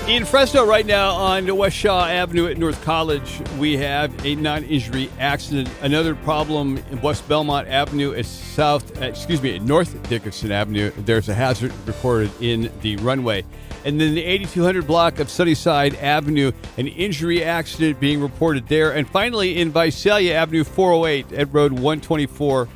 In Fresno right now on West Shaw Avenue at North College, we have a non-injury accident. Another problem in West Belmont Avenue at North Dickinson Avenue. There's a hazard reported in the runway. And then the 8200 block of Sunnyside Avenue, an injury accident being reported there. And finally in Visalia Avenue 408 at Road 124,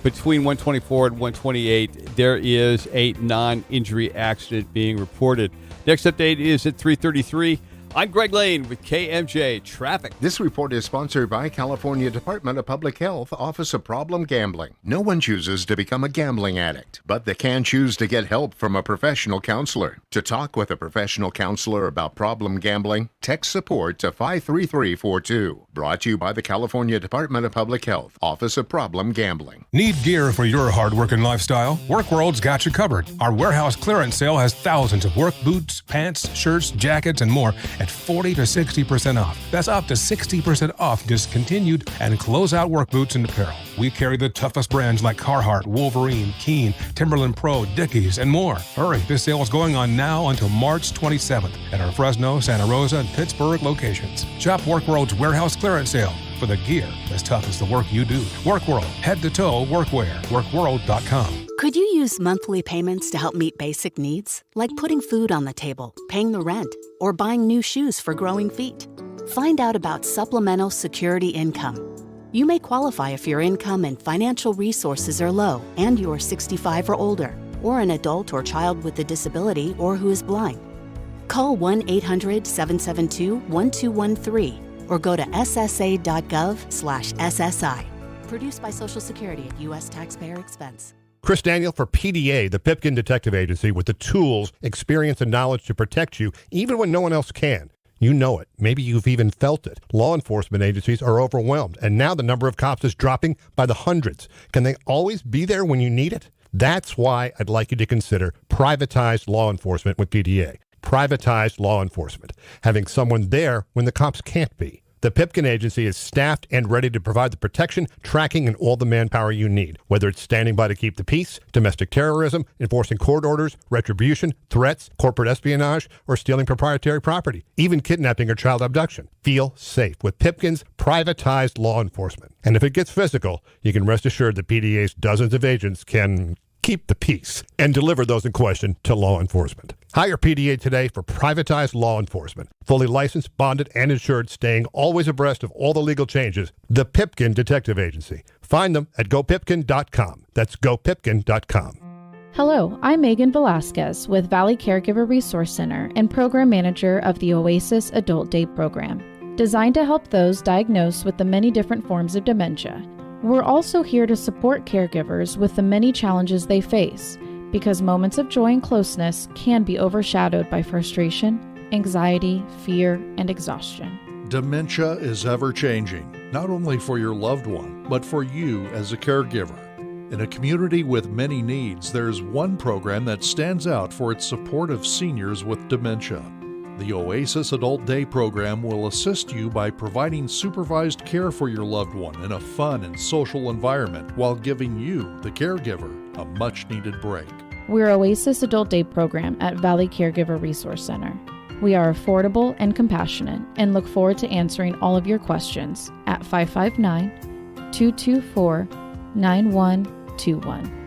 between 124 and 128, there is a non-injury accident being reported. Next update is at 3:33. I'm Greg Lane with KMJ Traffic. This report is sponsored by California Department of Public Health, Office of Problem Gambling. No one chooses to become a gambling addict, but they can choose to get help from a professional counselor. To talk with a professional counselor about problem gambling, text support to 53342. Brought to you by the California Department of Public Health, Office of Problem Gambling. Need gear for your hard-working lifestyle? WorkWorld's got you covered. Our warehouse clearance sale has thousands of work boots, pants, shirts, jackets, and more at 40 to 60% off. That's up to 60% off discontinued and closeout work boots and apparel. We carry the toughest brands like Carhartt, Wolverine, Keen, Timberland Pro, Dickies, and more. Hurry, this sale is going on now until March 27th at our Fresno, Santa Rosa, and Pittsburgh locations. Shop WorkWorld's warehouse clearance sale for the gear as tough as the work you do. WorkWorld, head-to-toe workwear. WorkWorld.com. Could you use monthly payments to help meet basic needs, like putting food on the table, paying the rent, or buying new shoes for growing feet? Find out about Supplemental Security Income. You may qualify if your income and financial resources are low and you are 65 or older, or an adult or child with a disability or who is blind. Call 1-800-772-1213 or go to ssa.gov/SSI. Produced by Social Security at U.S. taxpayer expense. Chris Daniel for PDA, the Pipkin Detective Agency, with the tools, experience, and knowledge to protect you, even when no one else can. You know it. Maybe you've even felt it. Law enforcement agencies are overwhelmed, and now the number of cops is dropping by the hundreds. Can they always be there when you need it? That's why I'd like you to consider privatized law enforcement with PDA. Privatized law enforcement. Having someone there when the cops can't be. The Pipkin Agency is staffed and ready to provide the protection, tracking, and all the manpower you need, whether it's standing by to keep the peace, domestic terrorism, enforcing court orders, retribution, threats, corporate espionage, or stealing proprietary property, even kidnapping or child abduction. Feel safe with Pipkin's privatized law enforcement. And if it gets physical, you can rest assured that PDA's dozens of agents can keep the peace and deliver those in question to law enforcement. Hire PDA today for privatized law enforcement. Fully licensed, bonded, and insured, staying always abreast of all the legal changes. The Pipkin Detective Agency. Find them at gopipkin.com. That's gopipkin.com. Hello, I'm Megan Velasquez with Valley Caregiver Resource Center and Program Manager of the Oasis Adult Day Program, designed to help those diagnosed with the many different forms of dementia. We're also here to support caregivers with the many challenges they face, because moments of joy and closeness can be overshadowed by frustration, anxiety, fear, and exhaustion. Dementia is ever-changing, not only for your loved one, but for you as a caregiver. In a community with many needs, there's one program that stands out for its support of seniors with dementia. The Oasis Adult Day program will assist you by providing supervised care for your loved one in a fun and social environment while giving you, the caregiver, a much-needed break. We're Oasis Adult Day program at Valley Caregiver Resource Center. We are affordable and compassionate and look forward to answering all of your questions at 559-224-9121.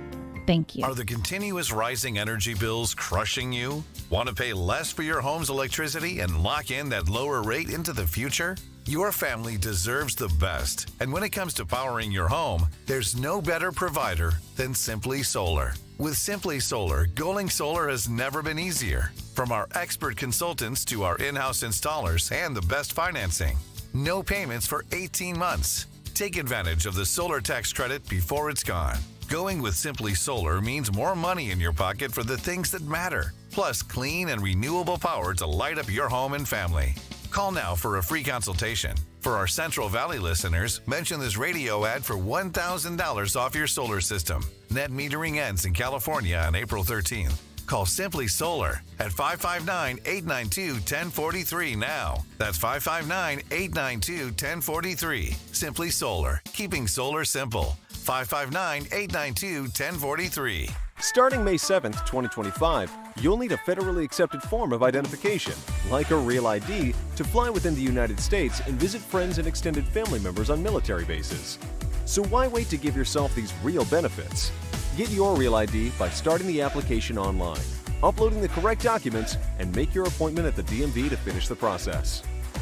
Thank you. Are the continuous rising energy bills crushing you? Want to pay less for your home's electricity and lock in that lower rate into the future? Your family deserves the best. And when it comes to powering your home, there's no better provider than Simply Solar. With Simply Solar, going solar has never been easier. From our expert consultants to our in-house installers and the best financing. No payments for 18 months. Take advantage of the solar tax credit before it's gone. Going with Simply Solar means more money in your pocket for the things that matter. Plus clean and renewable power to light up your home and family. Call now for a free consultation. For our Central Valley listeners, mention this radio ad for $1,000 off your solar system. Net metering ends in California on April 13th. Call Simply Solar at 559-892-1043 now. That's 559-892-1043. Simply Solar, keeping solar simple. 559-892-1043. Starting May 7th, 2025, you'll need a federally accepted form of identification, like a Real ID, to fly within the United States and visit friends and extended family members on military bases. So why wait to give yourself these real benefits? Get your Real ID by starting the application online, uploading the correct documents, and make your appointment at the DMV to finish the process.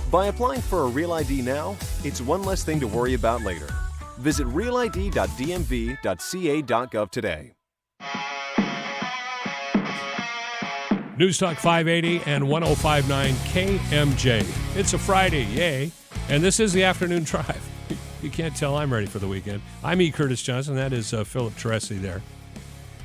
By applying for a Real ID now, it's one less thing to worry about later. Visit realid.dmv.ca.gov today. News Talk 580 and 1059 KMJ. It's a Friday, yay. And this is the afternoon drive. You can't tell I'm ready for the weekend. I'm E. Curtis Johnson. That is Philip Teresi there.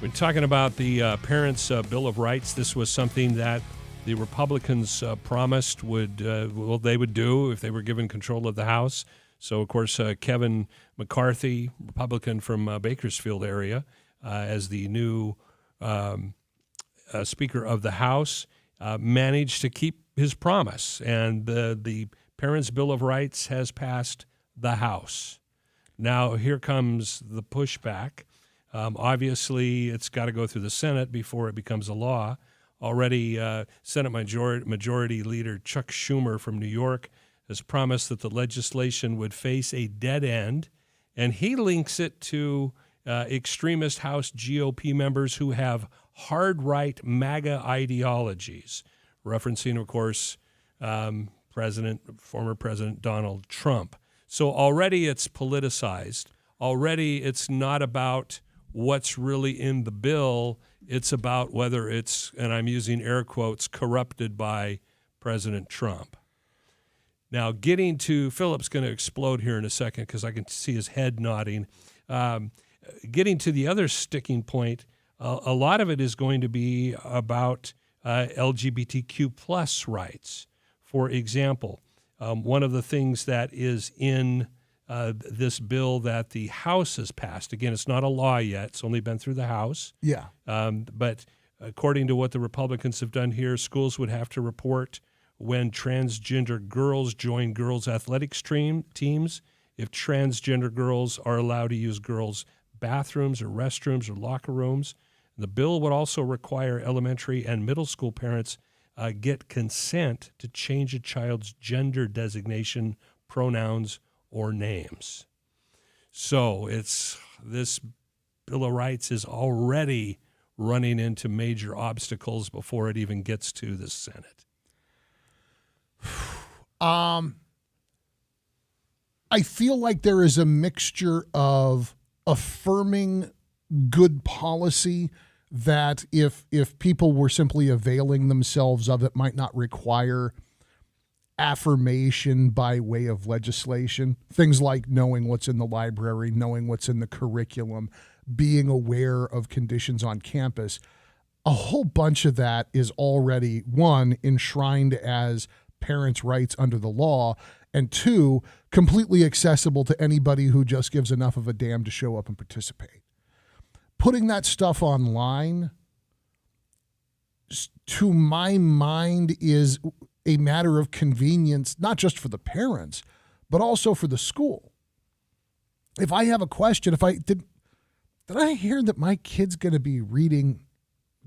We're talking about the Parents' Bill of Rights. This was something that the Republicans promised they would do if they were given control of the House. So, of course, Kevin McCarthy, Republican from Bakersfield area, as the new Speaker of the House, managed to keep his promise. And the Parents' Bill of Rights has passed the House. Now, here comes the pushback. Obviously, it's got to go through the Senate before it becomes a law. Already, Senate Majority Leader Chuck Schumer from New York has promised that the legislation would face a dead end, and he links it to extremist House GOP members who have hard-right MAGA ideologies, referencing, of course, former President Donald Trump. So already it's politicized. Already it's not about what's really in the bill. It's about whether it's, and I'm using air quotes, corrupted by President Trump. Now, getting to, Philip's going to explode here in a second because I can see his head nodding. Getting to the other sticking point, a lot of it is going to be about LGBTQ plus rights. For example, one of the things that is in this bill that the House has passed, again, it's not a law yet, it's only been through the House. Yeah. But according to what the Republicans have done here, schools would have to report when transgender girls join girls' athletic teams, if transgender girls are allowed to use girls' bathrooms or restrooms or locker rooms. The bill would also require elementary and middle school parents get consent to change a child's gender designation, pronouns, or names. So this Bill of Rights is already running into major obstacles before it even gets to the Senate. I feel like there is a mixture of affirming good policy that if people were simply availing themselves of it might not require affirmation by way of legislation. Things like knowing what's in the library, knowing what's in the curriculum, being aware of conditions on campus, a whole bunch of that is already, one, enshrined as parents' rights under the law, and two, completely accessible to anybody who just gives enough of a damn to show up and participate. Putting that stuff online, to my mind, is a matter of convenience, not just for the parents, but also for the school. If I have a question, did I hear that my kid's going to be reading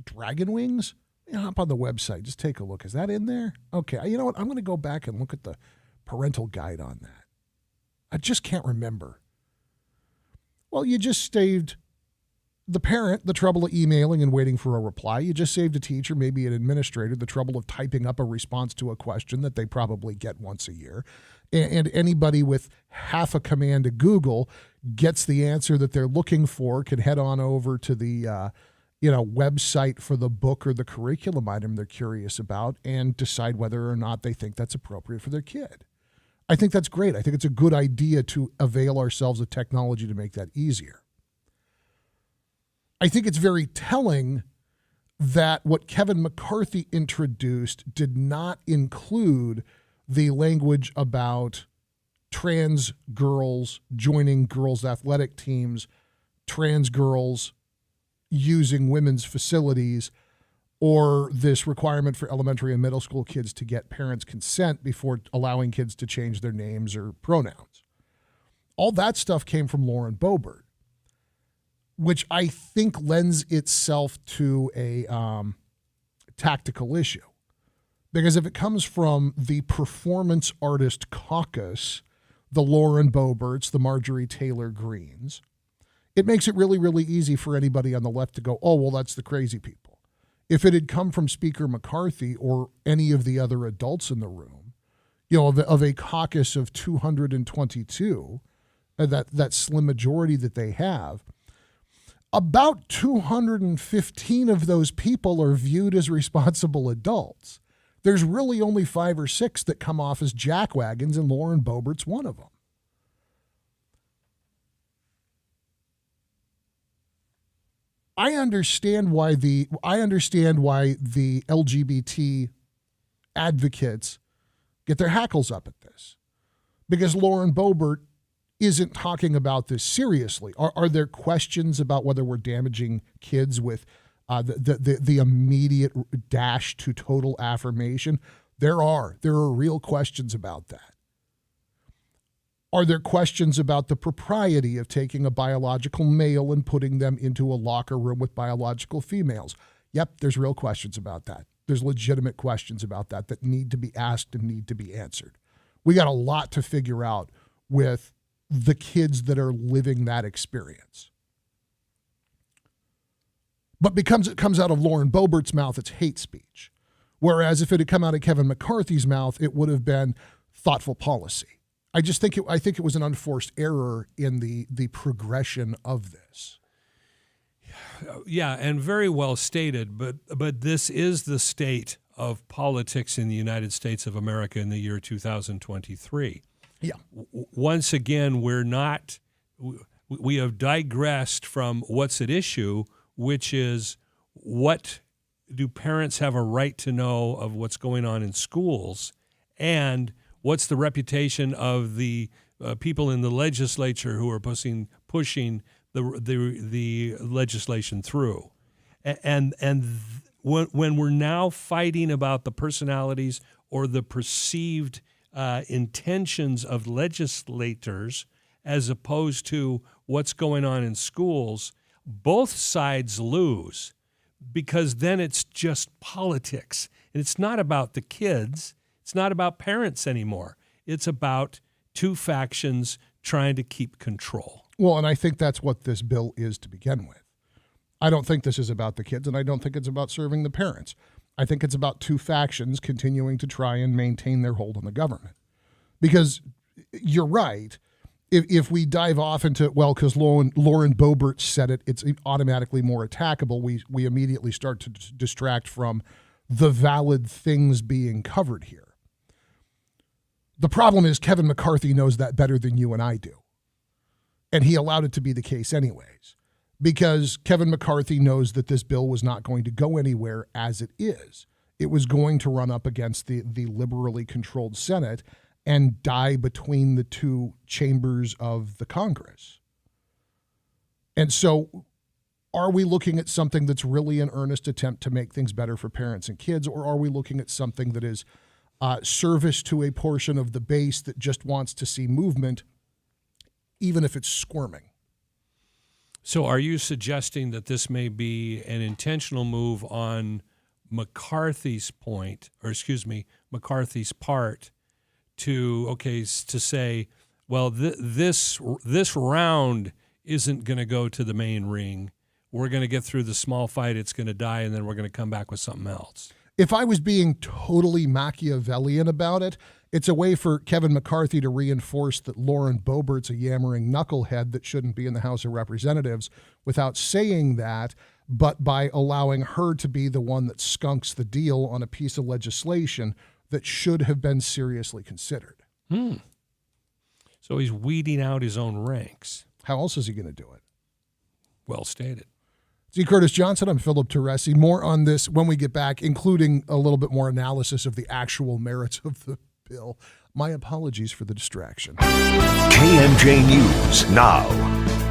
Dragon Wings? Hop on the website, just take a look. Is that in there? Okay, you know what? I'm going to go back and look at the parental guide on that. I just can't remember. Well, you just saved the parent the trouble of emailing and waiting for a reply. You just saved a teacher, maybe an administrator, the trouble of typing up a response to a question that they probably get once a year. And anybody with half a command to Google gets the answer that they're looking for, can head on over to the website for the book or the curriculum item they're curious about and decide whether or not they think that's appropriate for their kid. I think that's great. I think it's a good idea to avail ourselves of technology to make that easier. I think it's very telling that what Kevin McCarthy introduced did not include the language about trans girls joining girls' athletic teams, trans girls using women's facilities, or this requirement for elementary and middle school kids to get parents' consent before allowing kids to change their names or pronouns. All that stuff came from Lauren Boebert, which I think lends itself to a tactical issue. Because if it comes from the performance artist caucus, the Lauren Boeberts, the Marjorie Taylor Greens, it makes it really, really easy for anybody on the left to go, oh, well, that's the crazy people. If it had come from Speaker McCarthy or any of the other adults in the room, of a caucus of 222, that slim majority that they have, about 215 of those people are viewed as responsible adults. There's really only 5 or 6 that come off as jackwagons, and Lauren Boebert's one of them. I understand why the LGBT advocates get their hackles up at this, because Lauren Boebert isn't talking about this seriously. Are there questions about whether we're damaging kids with the immediate dash to total affirmation? There are real questions about that. Are there questions about the propriety of taking a biological male and putting them into a locker room with biological females? Yep, there's real questions about that. There's legitimate questions about that need to be asked and need to be answered. We got a lot to figure out with the kids that are living that experience. But because it comes out of Lauren Boebert's mouth, it's hate speech. Whereas if it had come out of Kevin McCarthy's mouth, it would have been thoughtful policy. I think it was an unforced error in the progression of this. Yeah, and very well stated, but this is the state of politics in the United States of America in the year 2023. Yeah. Once again, we have digressed from what's at issue, which is what do parents have a right to know of what's going on in schools, and what's the reputation of the people in the legislature who are pushing the legislation through, and when we're now fighting about the personalities or the perceived intentions of legislators as opposed to what's going on in schools, both sides lose, because then it's just politics. And it's not about the kids. It's not about parents anymore. It's about two factions trying to keep control. Well, and I think that's what this bill is to begin with. I don't think this is about the kids, and I don't think it's about serving the parents. I think it's about two factions continuing to try and maintain their hold on the government. Because you're right, if we dive off into, well, because Lauren Boebert said it, it's automatically more attackable, we immediately start to distract from the valid things being covered here. The problem is Kevin McCarthy knows that better than you and I do. And he allowed it to be the case anyways. because Kevin McCarthy knows that this bill was not going to go anywhere as it is. It was going to run up against the liberally controlled Senate and die between the two chambers of the Congress. And so are we looking at something that's really an earnest attempt to make things better for parents and kids, or are we looking at something that is service to a portion of the base that just wants to see movement, even if it's squirming? So are you suggesting that this may be an intentional move on McCarthy's part to say, well, this round isn't going to go to the main ring. We're going to get through the small fight. It's going to die, and then we're going to come back with something else. If I was being totally Machiavellian about it, it's a way for Kevin McCarthy to reinforce that Lauren Boebert's a yammering knucklehead that shouldn't be in the House of Representatives without saying that, but by allowing her to be the one that skunks the deal on a piece of legislation that should have been seriously considered. So he's weeding out his own ranks. How else is he going to do it? Well stated. Z. Curtis Johnson, I'm Philip Teresi. More on this when we get back, including a little bit more analysis of the actual merits of the bill. My apologies for the distraction. KMJ News now.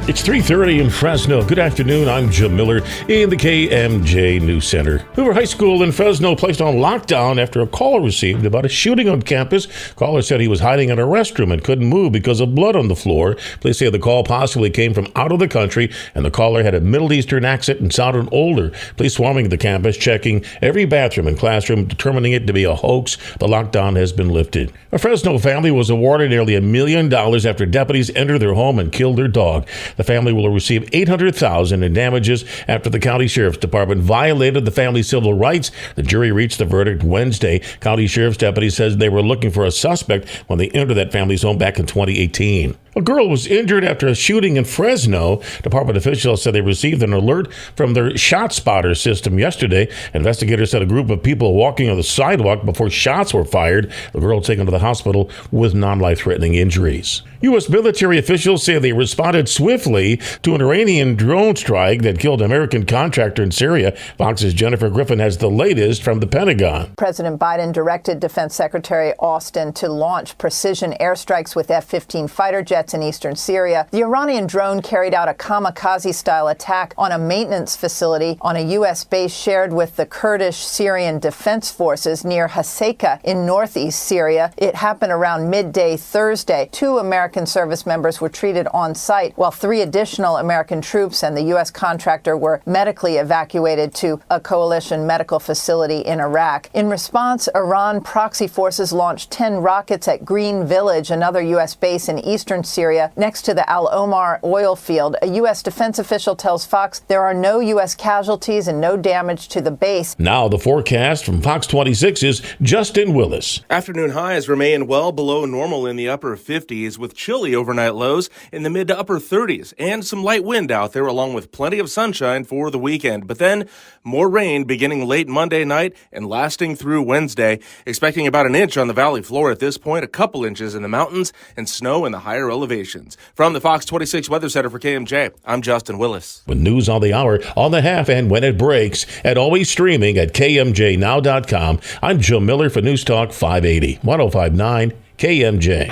It's 3:30 in Fresno. Good afternoon. I'm Jim Miller in the KMJ News Center. Hoover High School in Fresno placed on lockdown after a call received about a shooting on campus. Caller said he was hiding in a restroom and couldn't move because of blood on the floor. Police say the call possibly came from out of the country, and the caller had a Middle Eastern accent and sounded older. Police swarming the campus, checking every bathroom and classroom, determining it to be a hoax. The lockdown has been lifted. A Fresno family was awarded nearly $1 million after deputies entered their home and killed their dog. The family will receive $800,000 in damages after the county sheriff's department violated the family's civil rights. The jury reached the verdict Wednesday. County sheriff's deputies says they were looking for a suspect when they entered that family's home back in 2018. A girl was injured after a shooting in Fresno. Department officials said they received an alert from their shot spotter system yesterday. Investigators said a group of people walking on the sidewalk before shots were fired. The girl taken to the hospital with non-life-threatening injuries. U.S. military officials say they responded swiftly to an Iranian drone strike that killed an American contractor in Syria. Fox's Jennifer Griffin has the latest from the Pentagon. President Biden directed Defense Secretary Austin to launch precision airstrikes with F-15 fighter jets in eastern Syria. The Iranian drone carried out a kamikaze-style attack on a maintenance facility on a U.S. base shared with the Kurdish Syrian Defense Forces near Hasaka in northeast Syria. It happened around midday Thursday. 2 American service members were treated on site, while 3 additional American troops and the U.S. contractor were medically evacuated to a coalition medical facility in Iraq. In response, Iran proxy forces launched 10 rockets at Green Village, another U.S. base in eastern Syria, next to the Al Omar oil field. A U.S. defense official tells Fox there are no U.S. casualties and no damage to the base. Now the forecast from Fox 26's Justin Willis. Afternoon highs remain well below normal in the upper 50s with chilly overnight lows in the mid to upper 30s and some light wind out there along with plenty of sunshine for the weekend. But then more rain beginning late Monday night and lasting through Wednesday. Expecting about an inch on the valley floor at this point, a couple inches in the mountains and snow in the higher elevations. From the Fox 26 Weather Center for KMJ, I'm Justin Willis. With news on the hour, on the half, and when it breaks, and always streaming at KMJNow.com. I'm Joe Miller for News Talk 580, 105.9 KMJ.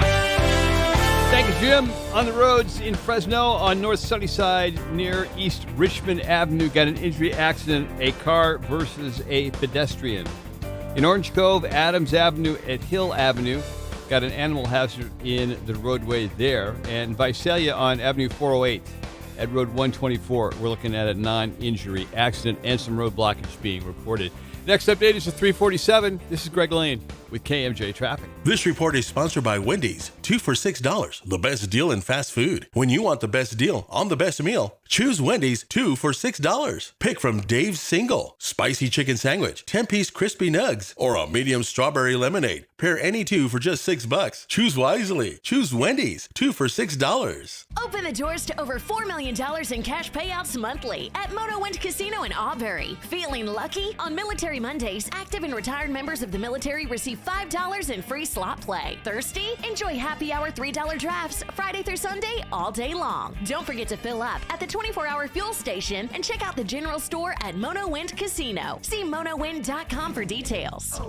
Thank you, Jim. On the roads in Fresno on North Sunnyside near East Richmond Avenue, got an injury accident, a car versus a pedestrian. In Orange Cove, Adams Avenue at Hill Avenue, got an animal hazard in the roadway there. And Visalia on Avenue 408 at Road 124, we're looking at a non-injury accident and some road blockage being reported. Next update is at 3:47. This is Greg Lane with KMJ Traffic. This report is sponsored by Wendy's. 2 for $6, the best deal in fast food. When you want the best deal on the best meal, choose Wendy's 2 for $6. Pick from Dave's Single, Spicy Chicken Sandwich, 10-piece Crispy Nugs, or a medium strawberry lemonade. Pair any 2 for just $6. Choose wisely. Choose Wendy's 2 for $6. Open the doors to over $4 million in cash payouts monthly at Moto Wind Casino in Auberry. Feeling lucky? On Military Mondays, active and retired members of the military receive $5 in free slot play. Thirsty? Enjoy happy hour $3 drafts Friday through Sunday all day long. Don't forget to fill up at the 24-hour fuel station and check out the general store at Mono Wind Casino. See monowind.com for details.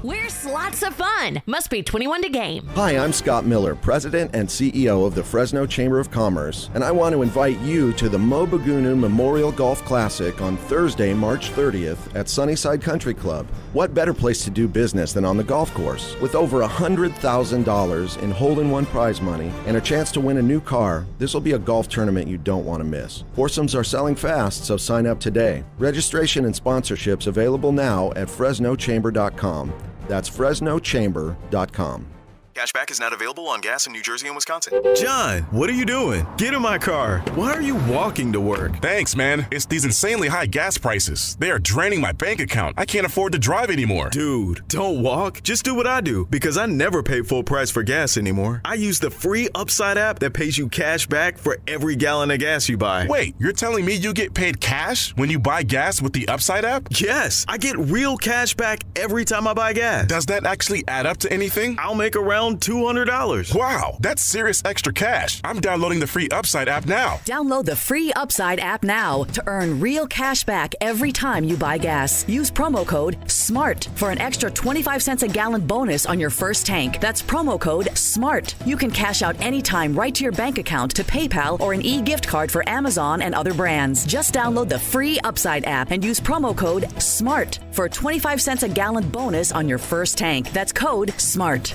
We're slots of fun. Must be 21 to game. Hi, I'm Scott Miller, President and CEO of the Fresno Chamber of Commerce, and I want to invite you to the Mobagunu Memorial Golf Classic on Thursday, March 30th at Sunnyside Country Club. What better place to do business than on the golf course? With over $100,000 in hole-in-one prize money and a chance to win a new car, this will be a golf tournament you don't want to miss. Foursomes are selling fast, so sign up today. Registration and sponsorships available now at FresnoChamber.com. That's FresnoChamber.com. Cashback is not available on gas in New Jersey and Wisconsin. John, what are you doing? Get in my car. Why are you walking to work? Thanks, man. It's these insanely high gas prices. They are draining my bank account. I can't afford to drive anymore. Dude, don't walk. Just do what I do, because I never pay full price for gas anymore. I use the free Upside app that pays you cash back for every gallon of gas you buy. Wait, you're telling me you get paid cash when you buy gas with the Upside app? Yes, I get real cash back every time I buy gas. Does that actually add up to anything? I'll make around $200. Wow, that's serious extra cash. I'm downloading the free Upside app now. Download the free Upside app now to earn real cash back every time you buy gas. Use promo code SMART for an extra 25 cents a gallon bonus on your first tank. That's promo code SMART. You can cash out anytime right to your bank account, to PayPal, or an e-gift card for Amazon and other brands. Just download the free Upside app and use promo code SMART for a 25 cents a gallon bonus on your first tank. That's code SMART.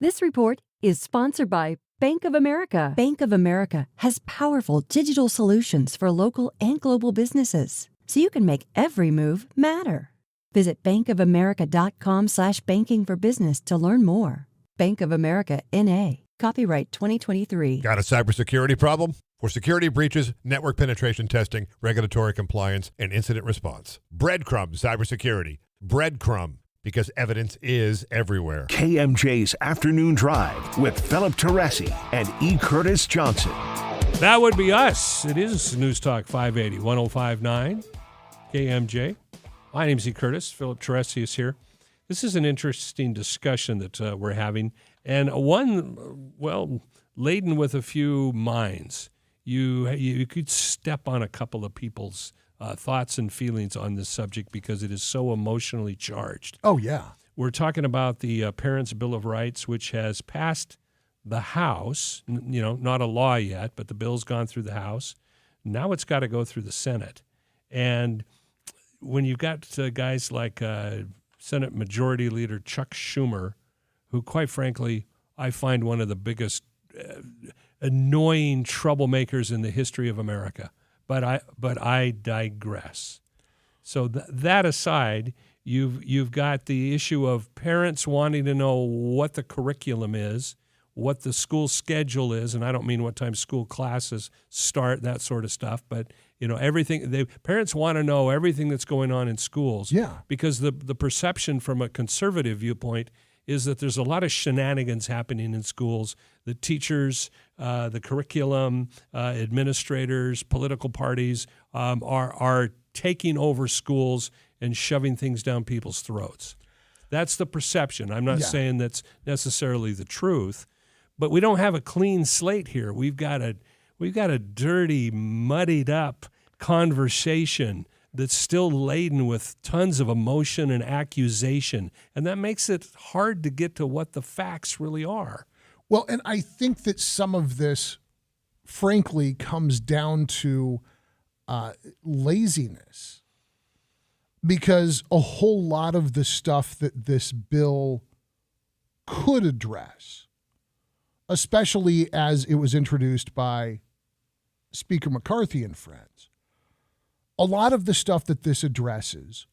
This report is sponsored by Bank of America. Bank of America has powerful digital solutions for local and global businesses, so you can make every move matter. Visit bankofamerica.com/banking for business to learn more. Bank of America, N.A. Copyright 2023. Got a cybersecurity problem? For security breaches, network penetration testing, regulatory compliance, and incident response. Breadcrumb Cybersecurity. Breadcrumb. Because evidence is everywhere. KMJ's Afternoon Drive with Philip Teresi and E. Curtis Johnson. That would be us. It is News Talk 580, 105.9 KMJ. My name's E. Curtis. Philip Teresi is here. This is an interesting discussion that we're having, and one, well, laden with a few minds. You could step on a couple of people's thoughts and feelings on this subject because it is so emotionally charged. Oh, yeah. We're talking about the Parents' Bill of Rights, which has passed the House, not a law yet, but the bill's gone through the House. Now it's got to go through the Senate. And when you've got guys like Senate Majority Leader Chuck Schumer, who, quite frankly, I find one of the biggest annoying troublemakers in the history of America. But I digress. So that aside, you've got the issue of parents wanting to know what the curriculum is, what the school schedule is, and I don't mean what time school classes start, that sort of stuff, but everything. Parents want to know everything that's going on in schools. Yeah. Because the perception from a conservative viewpoint is that there's a lot of shenanigans happening in schools. The teachers, the curriculum, administrators, political parties are taking over schools and shoving things down people's throats. That's the perception. I'm not saying that's necessarily the truth, but we don't have a clean slate here. We've got a dirty, muddied up conversation that's still laden with tons of emotion and accusation, and that makes it hard to get to what the facts really are. Well, and I think that some of this, frankly, comes down to laziness, because a whole lot of the stuff that this bill could address, especially as it was introduced by Speaker McCarthy and friends, a lot of the stuff that this addresses,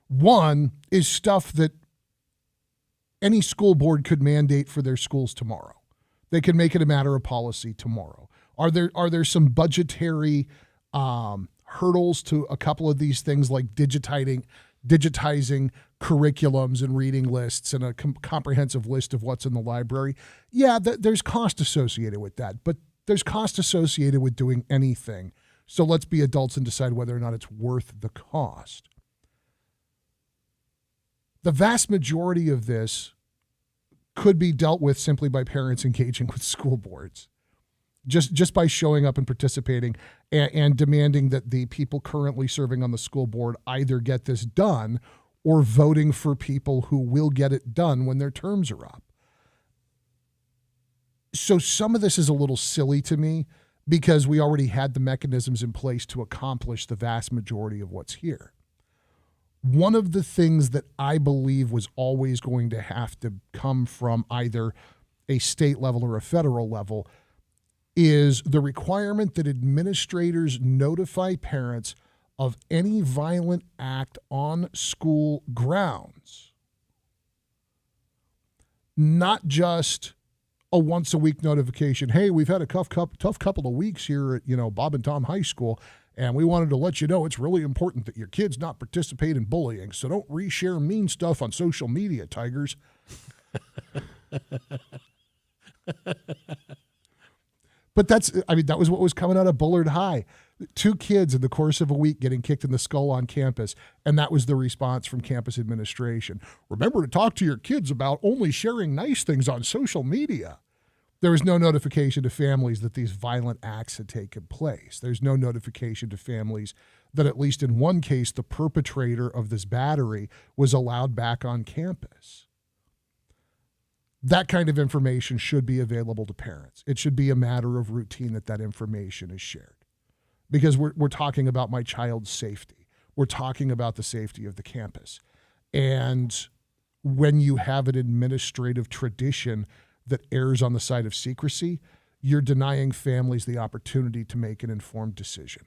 one, is stuff that any school board could mandate for their schools tomorrow. They can make it a matter of policy tomorrow. Are there some budgetary hurdles to a couple of these things, like digitizing curriculums and reading lists and a comprehensive list of what's in the library? Yeah, there's cost associated with that, but there's cost associated with doing anything. So let's be adults and decide whether or not it's worth the cost. The vast majority of this could be dealt with simply by parents engaging with school boards, just by showing up and participating and demanding that the people currently serving on the school board either get this done or voting for people who will get it done when their terms are up. So some of this is a little silly to me because we already had the mechanisms in place to accomplish the vast majority of what's here. One of the things that I believe was always going to have to come from either a state level or a federal level is the requirement that administrators notify parents of any violent act on school grounds. Not just a once a week notification. Hey, we've had a tough couple of weeks here at, Bob and Tom High School, and we wanted to let you know it's really important that your kids not participate in bullying. So don't reshare mean stuff on social media, Tigers. But that was what was coming out of Bullard High. 2 kids in the course of a week getting kicked in the skull on campus, and that was the response from campus administration. Remember to talk to your kids about only sharing nice things on social media. There was no notification to families that these violent acts had taken place. There's no notification to families that at least in one case, the perpetrator of this battery was allowed back on campus. That kind of information should be available to parents. It should be a matter of routine that information is shared. Because we're talking about my child's safety. We're talking about the safety of the campus. And when you have an administrative tradition that errs on the side of secrecy, you're denying families the opportunity to make an informed decision.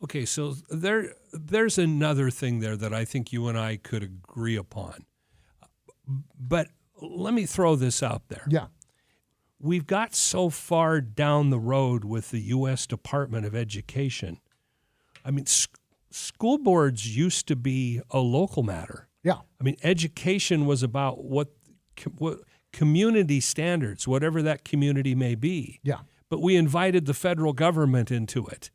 Okay, so there's another thing there that I think you and I could agree upon. But let me throw this out there. Yeah. We've got so far down the road with the U.S. Department of Education. I mean, school boards used to be a local matter. Yeah. I mean, education was about what community standards, whatever that community may be. Yeah. But we invited the federal government into it.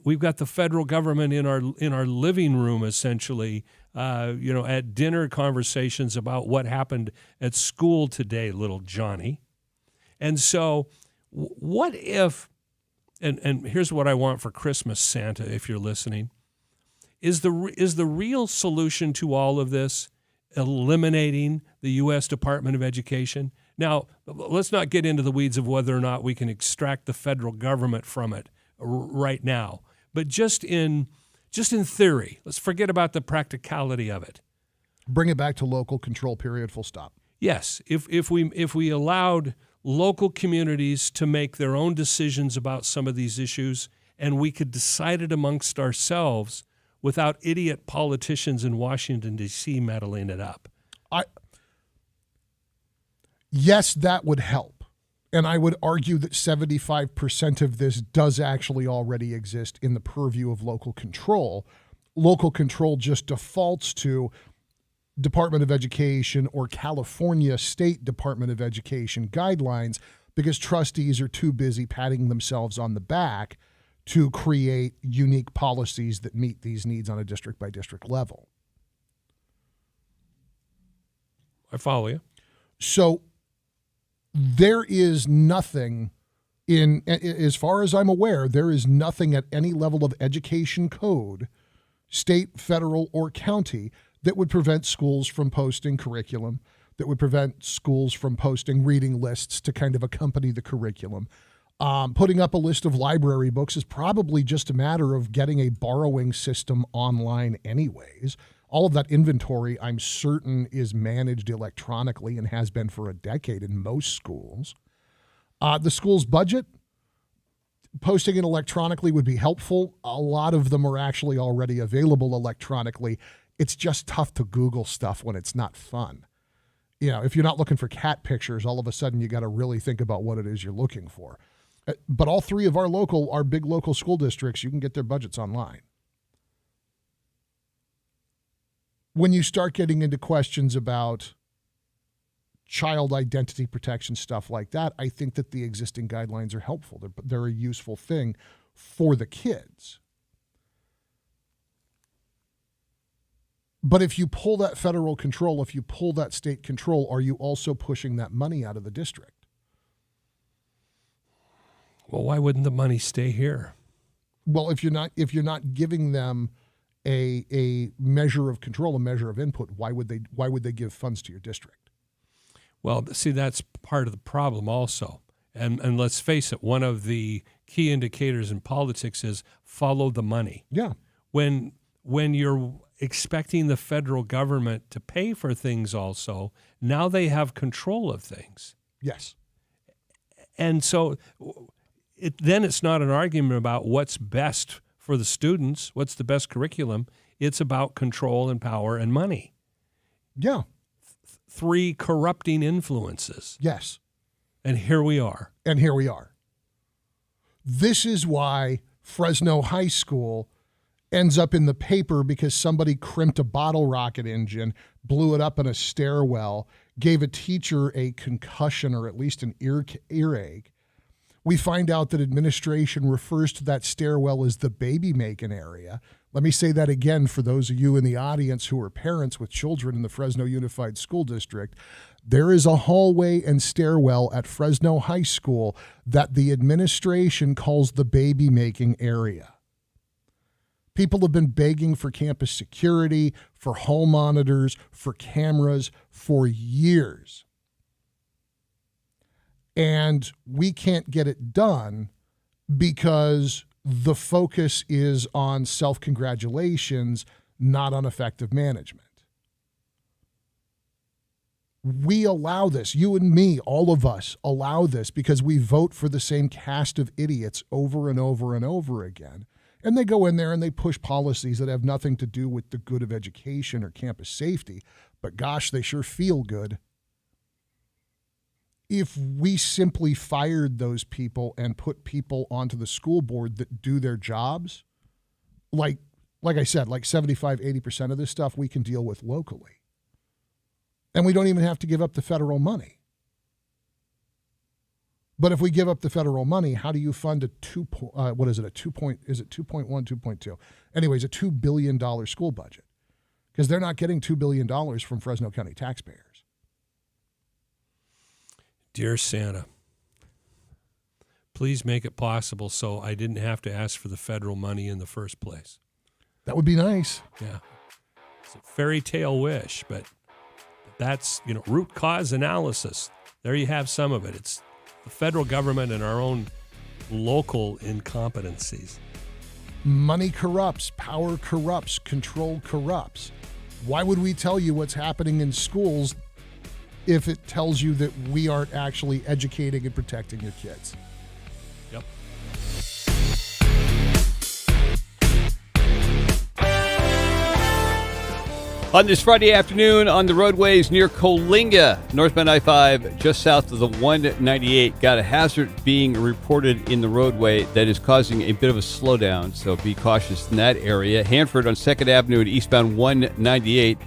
We've got the federal government in our living room, essentially, at dinner conversations about what happened at school today, little Johnny. And so what if, and here's what I want for Christmas, Santa, if you're listening, is the real solution to all of this eliminating the U.S. Department of Education? Now, let's not get into the weeds of whether or not we can extract the federal government from it right now. But just in theory, let's forget about the practicality of it. Bring it back to local control, period, full stop. Yes, if we allowed local communities to make their own decisions about some of these issues, and we could decide it amongst ourselves without idiot politicians in Washington, D.C. meddling it up. Yes, that would help. And I would argue that 75% of this does actually already exist in the purview of local control. Local control just defaults to Department of Education or California State Department of Education guidelines because trustees are too busy patting themselves on the back to create unique policies that meet these needs on a district-by-district level. I follow you. So there is nothing as far as I'm aware, there is nothing at any level of education code, state, federal, or county, that would prevent schools from posting curriculum, that would prevent schools from posting reading lists to kind of accompany the curriculum. Putting up a list of library books is probably just a matter of getting a borrowing system online anyways. All of that inventory, I'm certain, is managed electronically and has been for a decade in most schools. The school's budget, posting it electronically would be helpful. A lot of them are actually already available electronically. It's just tough to Google stuff when it's not fun. If you're not looking for cat pictures, all of a sudden you got to really think about what it is you're looking for. But all three of our big local school districts, you can get their budgets online. When you start getting into questions about child identity protection, stuff like that, I think that the existing guidelines are helpful. They're a useful thing for the kids. But if you pull that federal control, if you pull that state control, are you also pushing that money out of the district? Well, why wouldn't the money stay here? Well, if you're not giving them a measure of control, a measure of input, why would they give funds to your district? Well, see, that's part of the problem also. And let's face it, one of the key indicators in politics is follow the money. Yeah. When you're expecting the federal government to pay for things also, now they have control of things. Yes. And so then it's not an argument about what's best for the students, what's the best curriculum. It's about control and power and money. Yeah. Three corrupting influences. Yes. And here we are. This is why Fresno High School ends up in the paper because somebody crimped a bottle rocket engine, blew it up in a stairwell, gave a teacher a concussion or at least an earache. We find out that administration refers to that stairwell as the baby-making area. Let me say that again for those of you in the audience who are parents with children in the Fresno Unified School District. There is a hallway and stairwell at Fresno High School that the administration calls the baby-making area. People have been begging for campus security, for hall monitors, for cameras for years. And we can't get it done because the focus is on self-congratulations, not on effective management. We allow this, you and me, all of us allow this because we vote for the same cast of idiots over and over and over again. And they go in there and they push policies that have nothing to do with the good of education or campus safety. But gosh, they sure feel good. If we simply fired those people and put people onto the school board that do their jobs, like I said, like 75, 80% of this stuff we can deal with locally. And we don't even have to give up the federal money. But if we give up the federal money, how do you fund a 2.2? Anyways, a $2 billion school budget. Because they're not getting $2 billion from Fresno County taxpayers. Dear Santa, please make it possible so I didn't have to ask for the federal money in the first place. That would be nice. Yeah. It's a fairy tale wish, but that's, root cause analysis. There you have some of it. It's the federal government and our own local incompetencies. Money corrupts, power corrupts, control corrupts. Why would we tell you what's happening in schools if it tells you that we aren't actually educating and protecting your kids? Yep. On this Friday afternoon on the roadways near Coalinga, northbound I-5, just south of the 198, got a hazard being reported in the roadway that is causing a bit of a slowdown, so be cautious in that area. Hanford on 2nd Avenue at eastbound 198,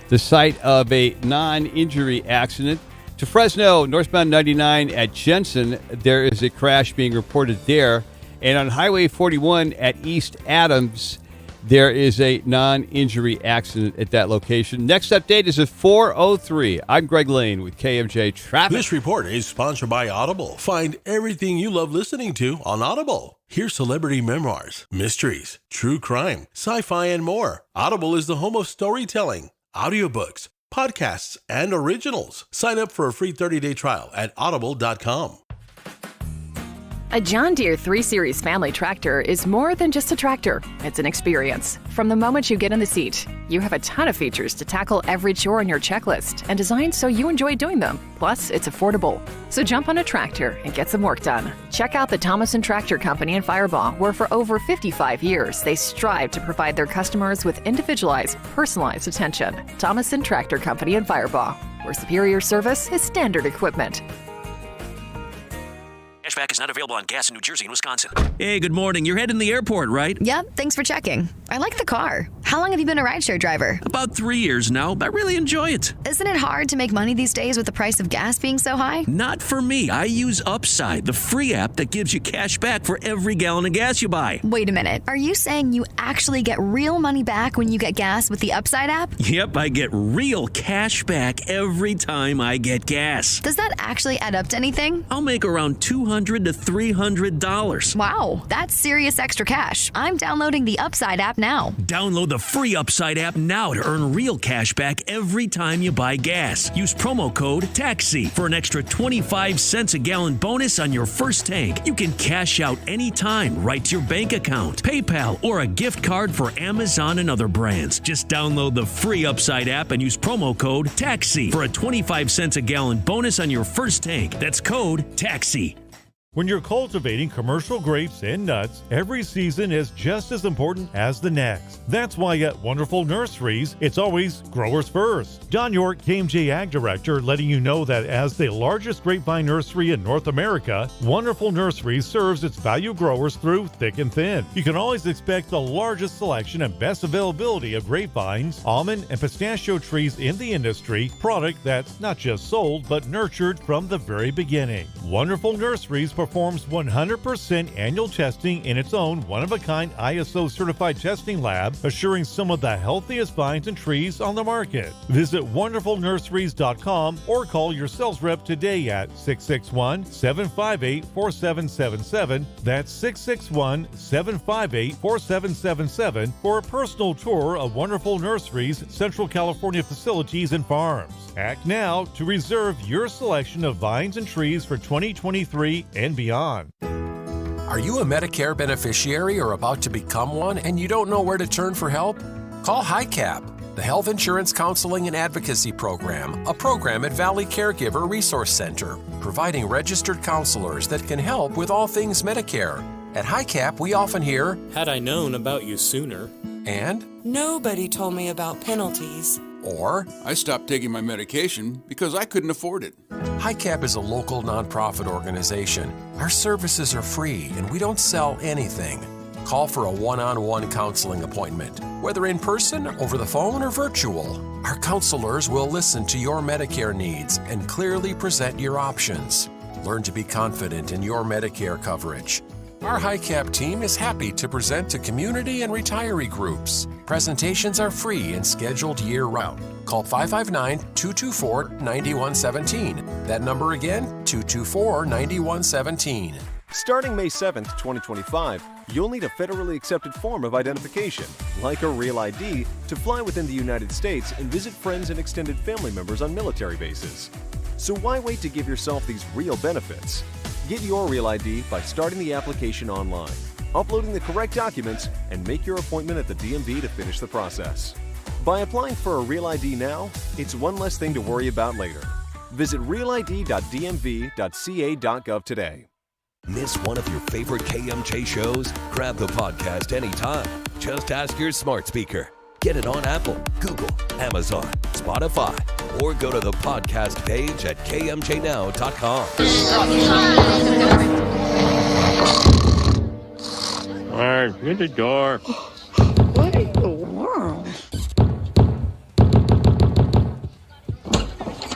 the site of a non-injury accident. To Fresno, northbound 99 at Jensen, there is a crash being reported there. And on Highway 41 at East Adams, there is a non-injury accident at that location. Next update is at 4:03. I'm Greg Lane with KMJ Traffic. This report is sponsored by Audible. Find everything you love listening to on Audible. Hear celebrity memoirs, mysteries, true crime, sci-fi, and more. Audible is the home of storytelling, audiobooks, podcasts, and originals. Sign up for a free 30-day trial at audible.com. A John Deere 3 Series family tractor is more than just a tractor. It's an experience. From the moment you get in the seat, you have a ton of features to tackle every chore on your checklist and designed so you enjoy doing them. Plus, it's affordable. So jump on a tractor and get some work done. Check out the Thomason Tractor Company in Firebaugh, where for over 55 years, they strive to provide their customers with individualized, personalized attention. Thomason Tractor Company in Firebaugh, where superior service is standard equipment. Cashback is not available on gas in New Jersey and Wisconsin. Hey, good morning. You're heading the airport, right? Yep, thanks for checking. I like the car. How long have you been a rideshare driver? About 3 years now. I really enjoy it. Isn't it hard to make money these days with the price of gas being so high? Not for me. I use Upside, the free app that gives you cash back for every gallon of gas you buy. Wait a minute. Are you saying you actually get real money back when you get gas with the Upside app? Yep, I get real cash back every time I get gas. Does that actually add up to anything? I'll make around $200 to $300. Wow, that's serious extra cash. I'm downloading the Upside app now. Download the free Upside app now to earn real cash back every time you buy gas. Use promo code TAXI for an extra 25 cents a gallon bonus on your first tank. You can cash out anytime right to your bank account, PayPal, or a gift card for Amazon and other brands. Just download the free Upside app and use promo code TAXI for a 25 cents a gallon bonus on your first tank. That's code TAXI. When you're cultivating commercial grapes and nuts, every season is just as important as the next. That's why at Wonderful Nurseries, it's always growers first. Don York, KMJ Ag Director, letting you know that as the largest grapevine nursery in North America, Wonderful Nurseries serves its value growers through thick and thin. You can always expect the largest selection and best availability of grapevines, almond, and pistachio trees in the industry, product that's not just sold, but nurtured from the very beginning. Wonderful Nurseries performs 100% annual testing in its own one-of-a-kind ISO certified testing lab, assuring some of the healthiest vines and trees on the market. Visit wonderfulnurseries.com or call your sales rep today at 661-758-4777. That's 661-758-4777 for a personal tour of Wonderful Nurseries' Central California facilities and farms. Act now to reserve your selection of vines and trees for 2023 and beyond. Are you a Medicare beneficiary or about to become one and you don't know where to turn for help? Call HICAP, the Health Insurance Counseling and Advocacy Program, a program at Valley Caregiver Resource Center, providing registered counselors that can help with all things Medicare. At HICAP, we often hear, "Had I known about you sooner," and "Nobody told me about penalties," or "I stopped taking my medication because I couldn't afford it." HICAP is a local nonprofit organization. Our services are free and we don't sell anything. Call for a one-on-one counseling appointment, whether in person, over the phone, or virtual. Our counselors will listen to your Medicare needs and clearly present your options. Learn to be confident in your Medicare coverage. Our HICAP team is happy to present to community and retiree groups. Presentations are free and scheduled year-round. Call 559-224-9117. That number again, 224-9117. Starting May 7th, 2025, you'll need a federally accepted form of identification, like a Real ID, to fly within the United States and visit friends and extended family members on military bases. So why wait to give yourself these real benefits? Get your Real ID by starting the application online, uploading the correct documents, and make your appointment at the DMV to finish the process. By applying for a Real ID now, it's one less thing to worry about later. Visit realid.dmv.ca.gov today. Miss one of your favorite KMJ shows? Grab the podcast anytime. Just ask your smart speaker. Get it on Apple, Google, Amazon, Spotify, or go to the podcast page at kmjnow.com. All right, hit the door. What in the world?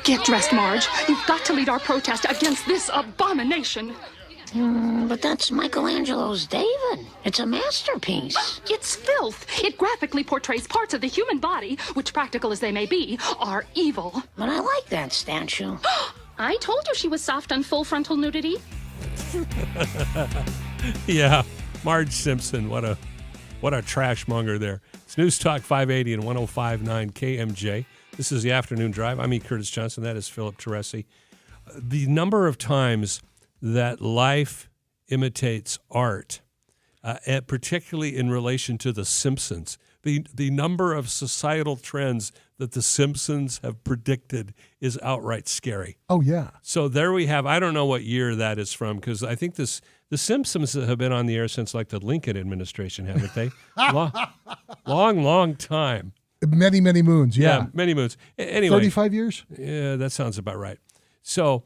Get dressed, Marge. You've got to lead our protest against this abomination. But that's Michelangelo's David. It's a masterpiece. It's filth. It graphically portrays parts of the human body, which, practical as they may be, are evil. But I like that statue. I told you she was soft on full frontal nudity. Yeah, Marge Simpson. What a trash monger there. It's News Talk 580 and 105.9 KMJ. This is the Afternoon Drive. I'm E. Curtis Johnson. That is Philip Teresi. The number of times that life imitates art, and particularly in relation to The Simpsons. The number of societal trends that The Simpsons have predicted is outright scary. Oh, yeah. So there we have, I don't know what year that is from, because I think The Simpsons have been on the air since like the Lincoln administration, haven't they? long time. Many moons, yeah. Many moons. Anyway. 35 years? Yeah, that sounds about right. So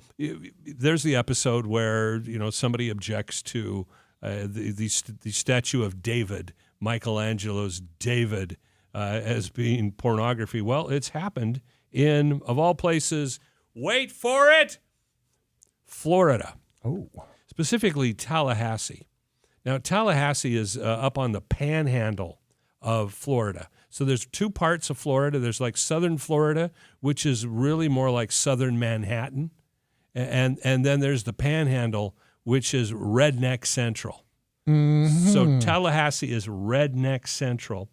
there's the episode where, somebody objects to the statue of David, Michelangelo's David, as being pornography. Well, it's happened in, of all places, wait for it, Florida. Oh. Specifically Tallahassee. Now, Tallahassee is up on the panhandle of Florida. So there's two parts of Florida. There's like southern Florida, which is really more like southern Manhattan. And then there's the panhandle, which is redneck central. Mm-hmm. So Tallahassee is redneck central.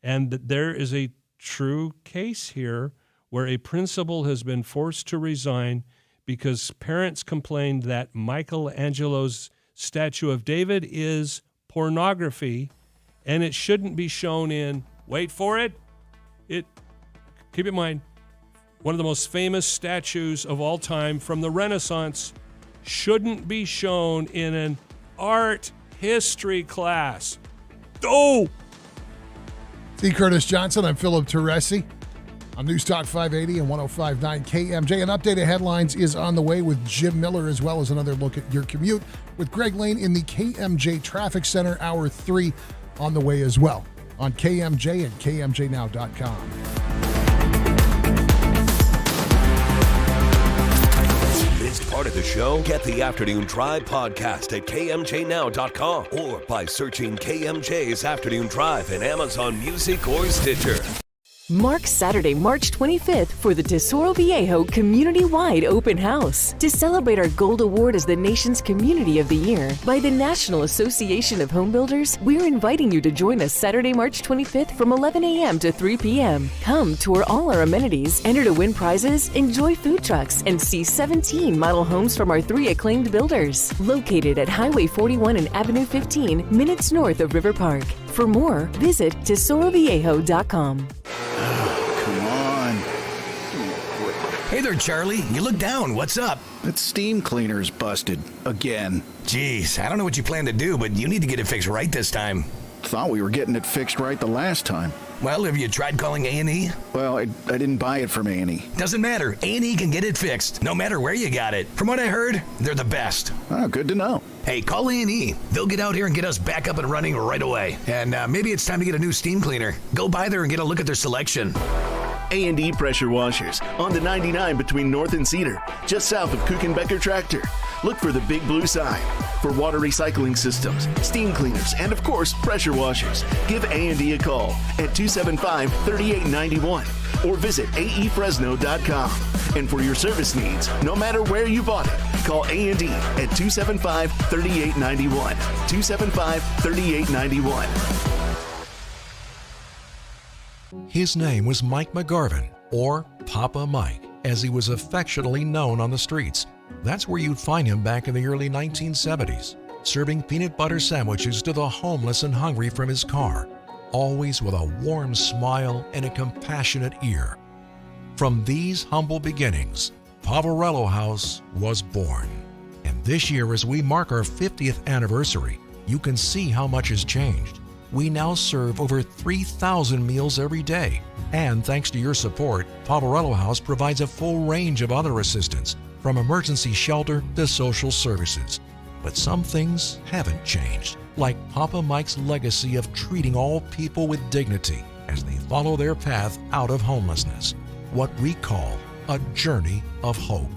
And there is a true case here where a principal has been forced to resign because parents complained that Michelangelo's statue of David is pornography and it shouldn't be shown in, wait for it, keep in mind, one of the most famous statues of all time from the Renaissance shouldn't be shown in an art history class. Oh! C. Curtis Johnson, I'm Philip Teresi on News Talk 580 and 105.9 KMJ. An update of headlines is on the way with Jim Miller, as well as another look at your commute with Greg Lane in the KMJ Traffic Center. Hour 3 on the way as well on KMJ and KMJNow.com. Missed part of the show? Get the Afternoon Drive podcast at KMJNow.com or by searching KMJ's Afternoon Drive in Amazon Music or Stitcher. Mark Saturday, March 25th for the Tesoro Viejo Community-Wide Open House. To celebrate our Gold Award as the nation's Community of the Year by the National Association of Home Builders, we're inviting you to join us Saturday, March 25th from 11 a.m. to 3 p.m. Come tour all our amenities, enter to win prizes, enjoy food trucks, and see 17 model homes from our 3 acclaimed builders. Located at Highway 41 and Avenue 15, minutes north of River Park. For more, visit TesoroViejo.com. Come on. Hey there, Charlie. You look down. What's up? That steam cleaner's busted. Again. Jeez, I don't know what you plan to do, but you need to get it fixed right this time. Thought we were getting it fixed right the last time. Well, have you tried calling A&E? Well, I didn't buy it from A&E. Doesn't matter. A&E can get it fixed, no matter where you got it. From what I heard, they're the best. Oh, good to know. Hey, call A&E. They'll get out here and get us back up and running right away. And maybe it's time to get a new steam cleaner. Go by there and get a look at their selection. A&E Pressure Washers on the 99 between North and Cedar, just south of Kuchenbecker Tractor. Look for the big blue sign. For water recycling systems, steam cleaners, and of course, pressure washers, give A&E a call at 275-3891 or visit aefresno.com. And for your service needs, no matter where you bought it, call A&E at 275-3891. 275-3891. His name was Mike McGarvin, or Papa Mike, as he was affectionately known on the streets. That's where you'd find him back in the early 1970s, serving peanut butter sandwiches to the homeless and hungry from his car, always with a warm smile and a compassionate ear. From these humble beginnings, Poverello House was born. And this year, as we mark our 50th anniversary, you can see how much has changed. We now serve over 3,000 meals every day. And thanks to your support, Poverello House provides a full range of other assistance, from emergency shelter to social services. But some things haven't changed, like Papa Mike's legacy of treating all people with dignity as they follow their path out of homelessness, what we call a journey of hope.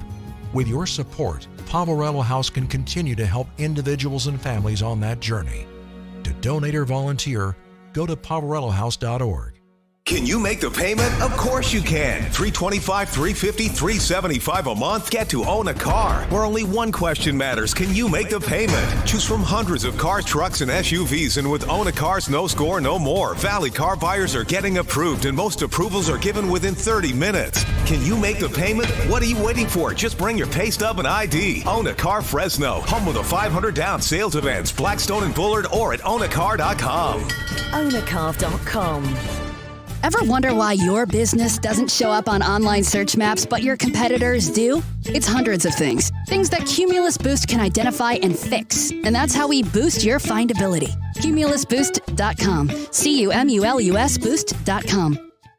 With your support, Poverello House can continue to help individuals and families on that journey. To donate or volunteer, go to poverellohouse.org. Can you make the payment? Of course you can. $325, $350, $375 a month. Get to own a car, where only one question matters. Can you make the payment? Choose from hundreds of cars, trucks, and SUVs. And with Own a Car's no score, no more. Valley car buyers are getting approved, and most approvals are given within 30 minutes. Can you make the payment? What are you waiting for? Just bring your pay stub and ID. Own a Car Fresno. Home with a 500 down sales events. Blackstone and Bullard, or at ownacar.com. Ownacar.com. Ever wonder why your business doesn't show up on online search maps, but your competitors do? It's hundreds of things. Things that Cumulus Boost can identify and fix. And that's how we boost your findability. CumulusBoost.com. CUMULUS Boost.com.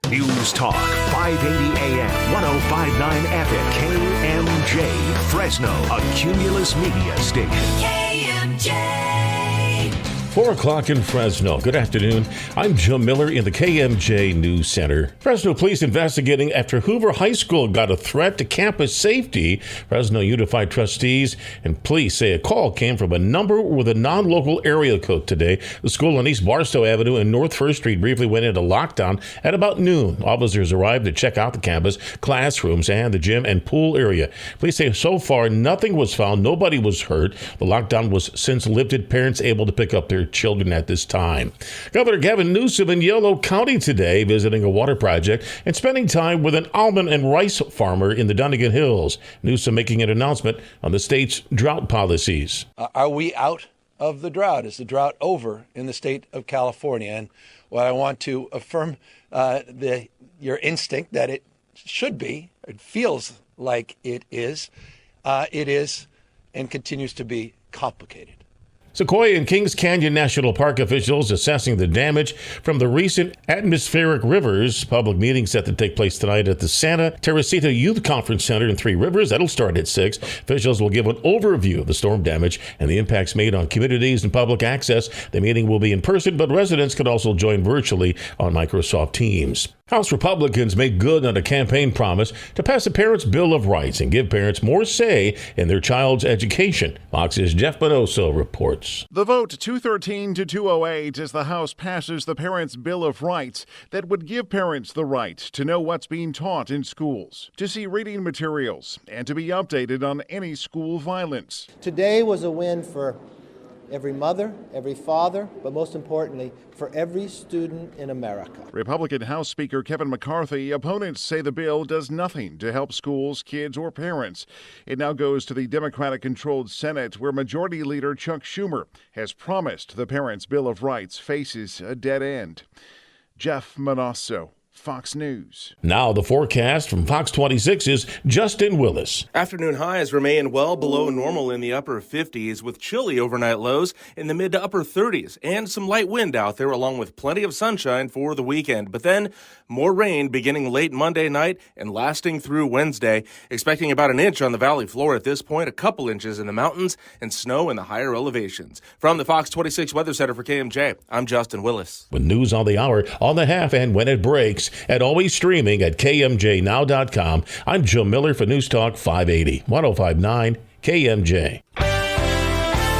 News Talk 580 AM, 1059 FM, KMJ, Fresno, a Cumulus Media station. KMJ. 4 o'clock in Fresno. Good afternoon. I'm Joe Miller in the KMJ News Center. Fresno police investigating after Hoover High School got a threat to campus safety. Fresno Unified trustees and police say a call came from a number with a non-local area code today. The school on East Barstow Avenue and North 1st Street briefly went into lockdown at about noon. Officers arrived to check out the campus, classrooms, and the gym and pool area. Police say so far nothing was found. Nobody was hurt. The lockdown was since lifted. Parents able to pick up their children at this time. Governor Gavin Newsom in Yolo County today visiting a water project and spending time with an almond and rice farmer in the Dunnigan Hills. Newsom making an announcement on the state's drought policies. Are we out of the drought? Is the drought over in the state of California? And what I want to affirm your instinct that it should be, it feels like it is and continues to be complicated. Sequoia and Kings Canyon National Park officials assessing the damage from the recent atmospheric rivers. Public meeting set to take place tonight at the Santa Teresita Youth Conference Center in Three Rivers. That'll start at 6. Officials will give an overview of the storm damage and the impacts made on communities and public access. The meeting will be in person, but residents can also join virtually on Microsoft Teams. House Republicans made good on a campaign promise to pass a Parents' Bill of Rights and give parents more say in their child's education. Fox's Jeff Bonoso reports. The vote 213 to 208 as the House passes the Parents' Bill of Rights that would give parents the right to know what's being taught in schools, to see reading materials, and to be updated on any school violence. Today was a win for every mother, every father, but most importantly, for every student in America. Republican House Speaker Kevin McCarthy, opponents say the bill does nothing to help schools, kids, or parents. It now goes to the Democratic-controlled Senate, where Majority Leader Chuck Schumer has promised the Parents' Bill of Rights faces a dead end. Jeff Manasso, Fox News. Now the forecast from Fox 26 is Justin Willis. Afternoon highs remain well below normal in the upper 50s with chilly overnight lows in the mid to upper 30s and some light wind out there along with plenty of sunshine for the weekend. But then more rain beginning late Monday night and lasting through Wednesday. Expecting about an inch on the valley floor at this point, a couple inches in the mountains and snow in the higher elevations. From the Fox 26 Weather Center for KMJ, I'm Justin Willis. With news on the hour, on the half, and when it breaks, and always streaming at KMJNow.com. I'm Joe Miller for News Talk 580, 1059 KMJ.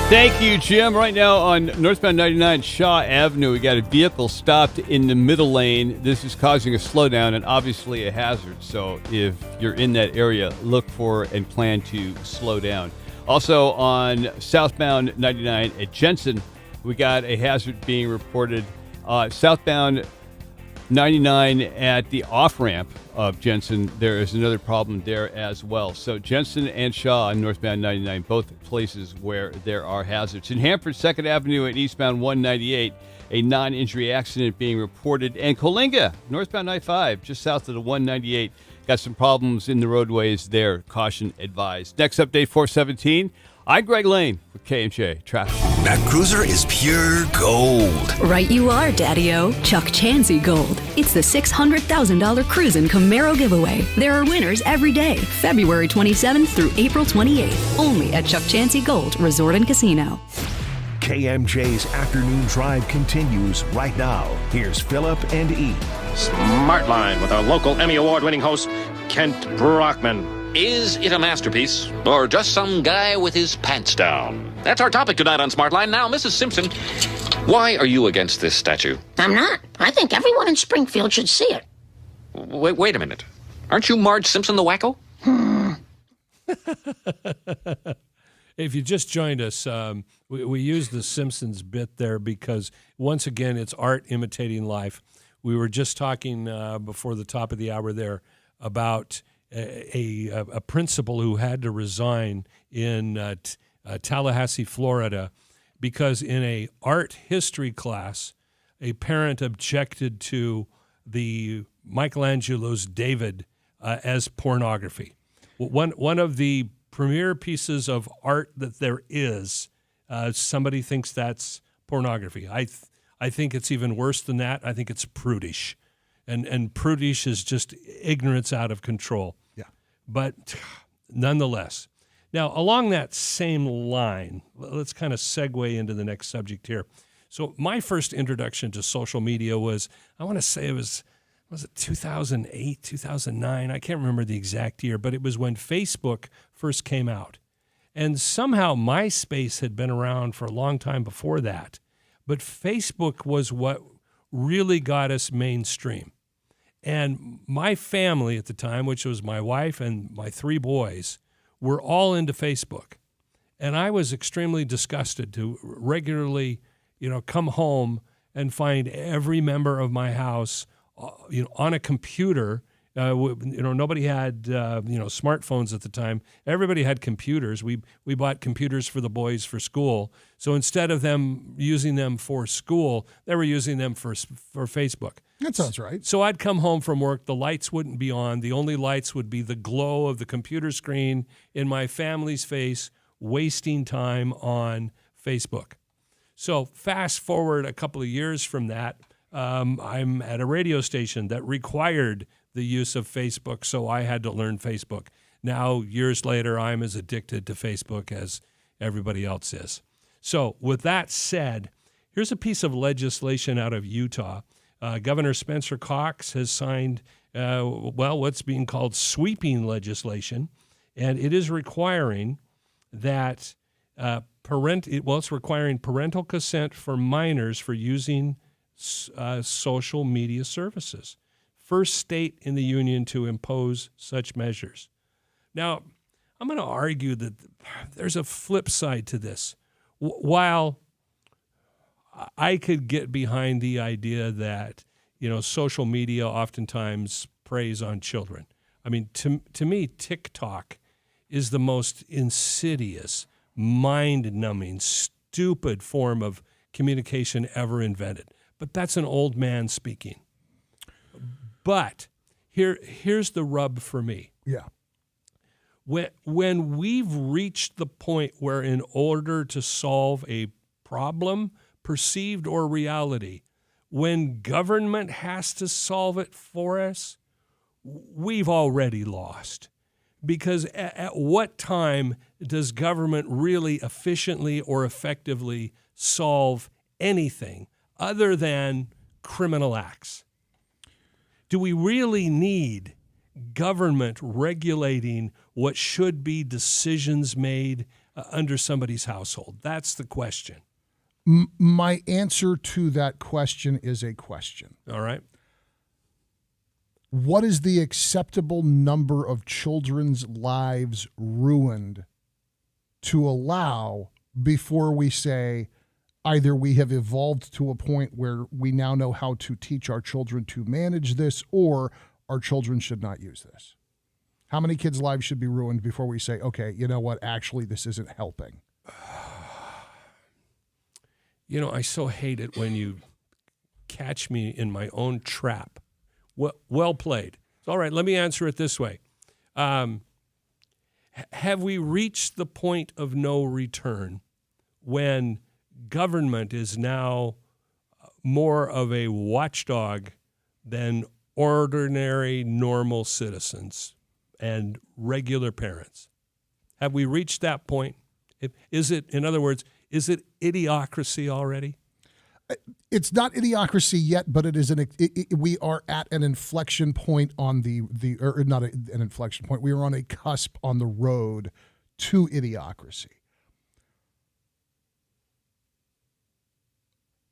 Thank you, Jim. Right now on northbound 99 Shaw Avenue, we got a vehicle stopped in the middle lane. This is causing a slowdown and obviously a hazard. So if you're in that area, look for and plan to slow down. Also on southbound 99 at Jensen, we got a hazard being reported. Southbound 99 at the off-ramp of Jensen, there is another problem there as well. So Jensen and Shaw on northbound 99, both places where there are hazards. In Hanford, 2nd Avenue and eastbound 198, a non-injury accident being reported. And Coalinga, northbound 95, just south of the 198, got some problems in the roadways there. Caution advised. Next update, 417. I'm Greg Lane with KMJ Traffic. That cruiser is pure gold. Right you are, Daddy-O. Chuck Chansey Gold. It's the $600,000 Cruisin' Camaro giveaway. There are winners every day, February 27th through April 28th. Only at Chuck Chansey Gold Resort and Casino. KMJ's afternoon drive continues right now. Here's Philip and E. Smart Line with our local Emmy Award-winning host, Kent Brockman. Is it a masterpiece or just some guy with his pants down? That's our topic tonight on Smartline. Now, Mrs. Simpson, why are you against this statue? I'm not. I think everyone in Springfield should see it. Wait a minute. Aren't you Marge Simpson the wacko? If you just joined us, we used the Simpsons bit there because, once again, it's art imitating life. We were just talking before the top of the hour there about a principal who had to resign in Tallahassee, Florida, because in a art history class, a parent objected to the Michelangelo's David as pornography. One of the premier pieces of art that there is, somebody thinks that's pornography. I think it's even worse than that. I think it's prudish. and prudish is just ignorance out of control. Yeah. But nonetheless. Now, along that same line, let's kind of segue into the next subject here. So my first introduction to social media was, I want to say was it 2008, 2009? I can't remember the exact year, but it was when Facebook first came out. And somehow MySpace had been around for a long time before that. But Facebook was what really got us mainstream. And my family at the time, which was my wife and my 3 boys, were all into Facebook. And I was extremely disgusted to regularly, come home and find every member of my house, on a computer. Nobody had, smartphones at the time. Everybody had computers. We bought computers for the boys for school. So instead of them using them for school, they were using them for Facebook. That sounds right. So I'd come home from work. The lights wouldn't be on. The only lights would be the glow of the computer screen in my family's face, wasting time on Facebook. So fast forward a couple of years from that, I'm at a radio station that required the use of Facebook, so I had to learn Facebook. Now, years later, I'm as addicted to Facebook as everybody else is. So with that said, here's a piece of legislation out of Utah. Governor Spencer Cox has signed, what's being called sweeping legislation, and it is requiring that it's requiring parental consent for minors for using social media services. First state in the union to impose such measures. Now, I'm going to argue that there's a flip side to this. While I could get behind the idea that, social media oftentimes preys on children. I mean, to me, TikTok is the most insidious, mind-numbing, stupid form of communication ever invented. But that's an old man speaking. But here's the rub for me. Yeah. When we've reached the point where in order to solve a problem, perceived or reality, when government has to solve it for us, we've already lost. Because at what time does government really efficiently or effectively solve anything other than criminal acts? Do we really need government regulating what should be decisions made under somebody's household? That's the question. My answer to that question is a question. All right. What is the acceptable number of children's lives ruined to allow before we say either we have evolved to a point where we now know how to teach our children to manage this, or our children should not use this? How many kids' lives should be ruined before we say, okay, you know what, actually this isn't helping? I so hate it when you catch me in my own trap. Well played. All right, let me answer it this way. Have we reached the point of no return when government is now more of a watchdog than ordinary, normal citizens and regular parents? Have we reached that point? In other words, is it idiocracy already? It's not idiocracy yet, but it is we are at an inflection point on or not an inflection point. We are on a cusp on the road to idiocracy.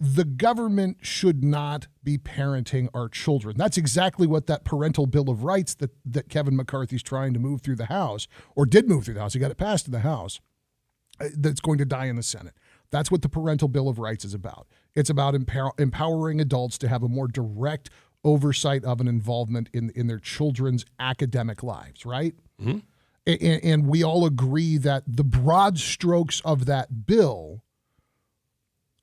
The government should not be parenting our children. That's exactly what that parental bill of rights that Kevin McCarthy's trying to move through the House, or did move through the House. He got it passed in the House. That's going to die in the Senate. That's what the parental bill of rights is about. It's about empowering adults to have a more direct oversight of an involvement in their children's academic lives, right? Mm-hmm. And we all agree that the broad strokes of that bill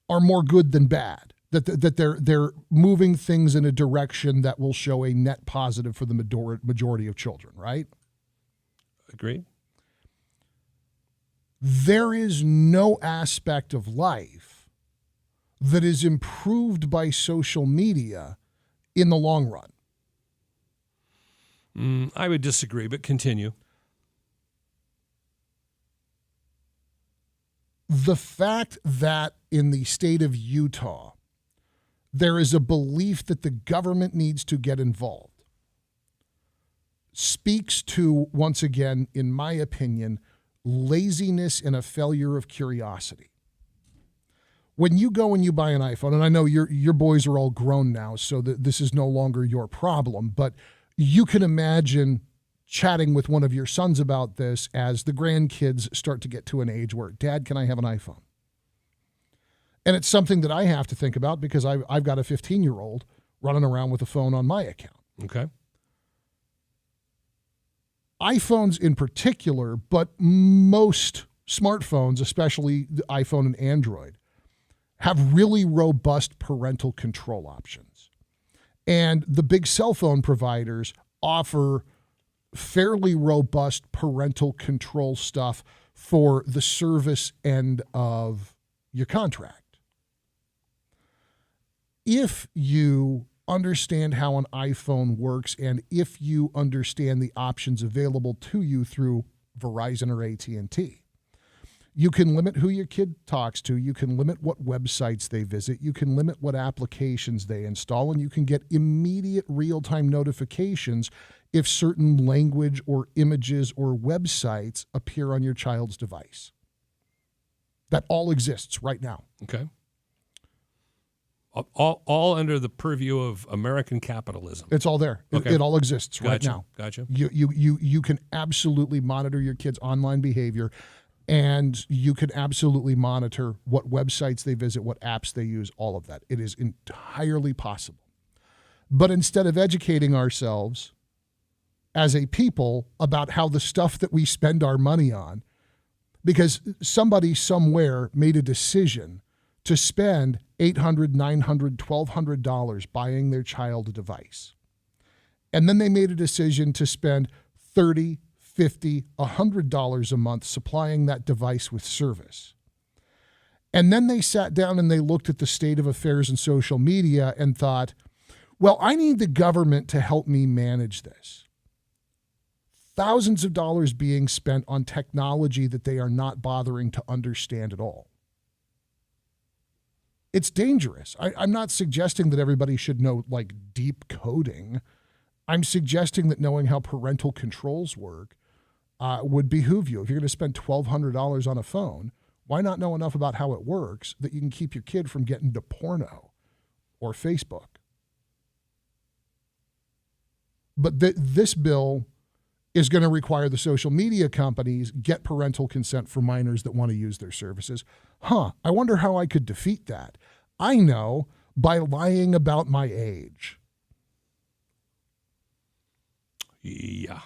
are more good than bad, that they're moving things in a direction that will show a net positive for the majority of children, right? Agreed. There is no aspect of life that is improved by social media in the long run. I would disagree, but continue. The fact that in the state of Utah, there is a belief that the government needs to get involved speaks to, once again, in my opinion, laziness and a failure of curiosity. When you go and you buy an iPhone, and I know your boys are all grown now, so that this is no longer your problem, but you can imagine chatting with one of your sons about this as the grandkids start to get to an age where, Dad, can I have an iPhone? And it's something that I have to think about because I've got a 15-year-old running around with a phone on my account. Okay. iPhones in particular, but most smartphones, especially the iPhone and Android, have really robust parental control options. And the big cell phone providers offer fairly robust parental control stuff for the service end of your contract. If you understand how an iPhone works and if you understand the options available to you through Verizon or AT&T, you can limit who your kid talks to, you can limit what websites they visit, you can limit what applications they install, and you can get immediate real-time notifications if certain language or images or websites appear on your child's device. That all exists right now. Okay. All under the purview of American capitalism. It's all there. Okay. It all exists right now. Gotcha. You can absolutely monitor your kids' online behavior, and you can absolutely monitor what websites they visit, what apps they use, all of that. It is entirely possible. But instead of educating ourselves as a people about how the stuff that we spend our money on, because somebody somewhere made a decision to spend $800, $900, $1,200 buying their child a device. And then they made a decision to spend $30, $50, $100 a month supplying that device with service. And then they sat down and they looked at the state of affairs in social media and thought, well, I need the government to help me manage this. Thousands of dollars being spent on technology that they are not bothering to understand at all. It's dangerous. I'm not suggesting that everybody should know like deep coding. I'm suggesting that knowing how parental controls work would behoove you. If you're going to spend $1,200 on a phone, why not know enough about how it works that you can keep your kid from getting to porno or Facebook? But this bill is going to require the social media companies get parental consent for minors that want to use their services. I wonder how I could defeat that. I know, by lying about my age. Yeah.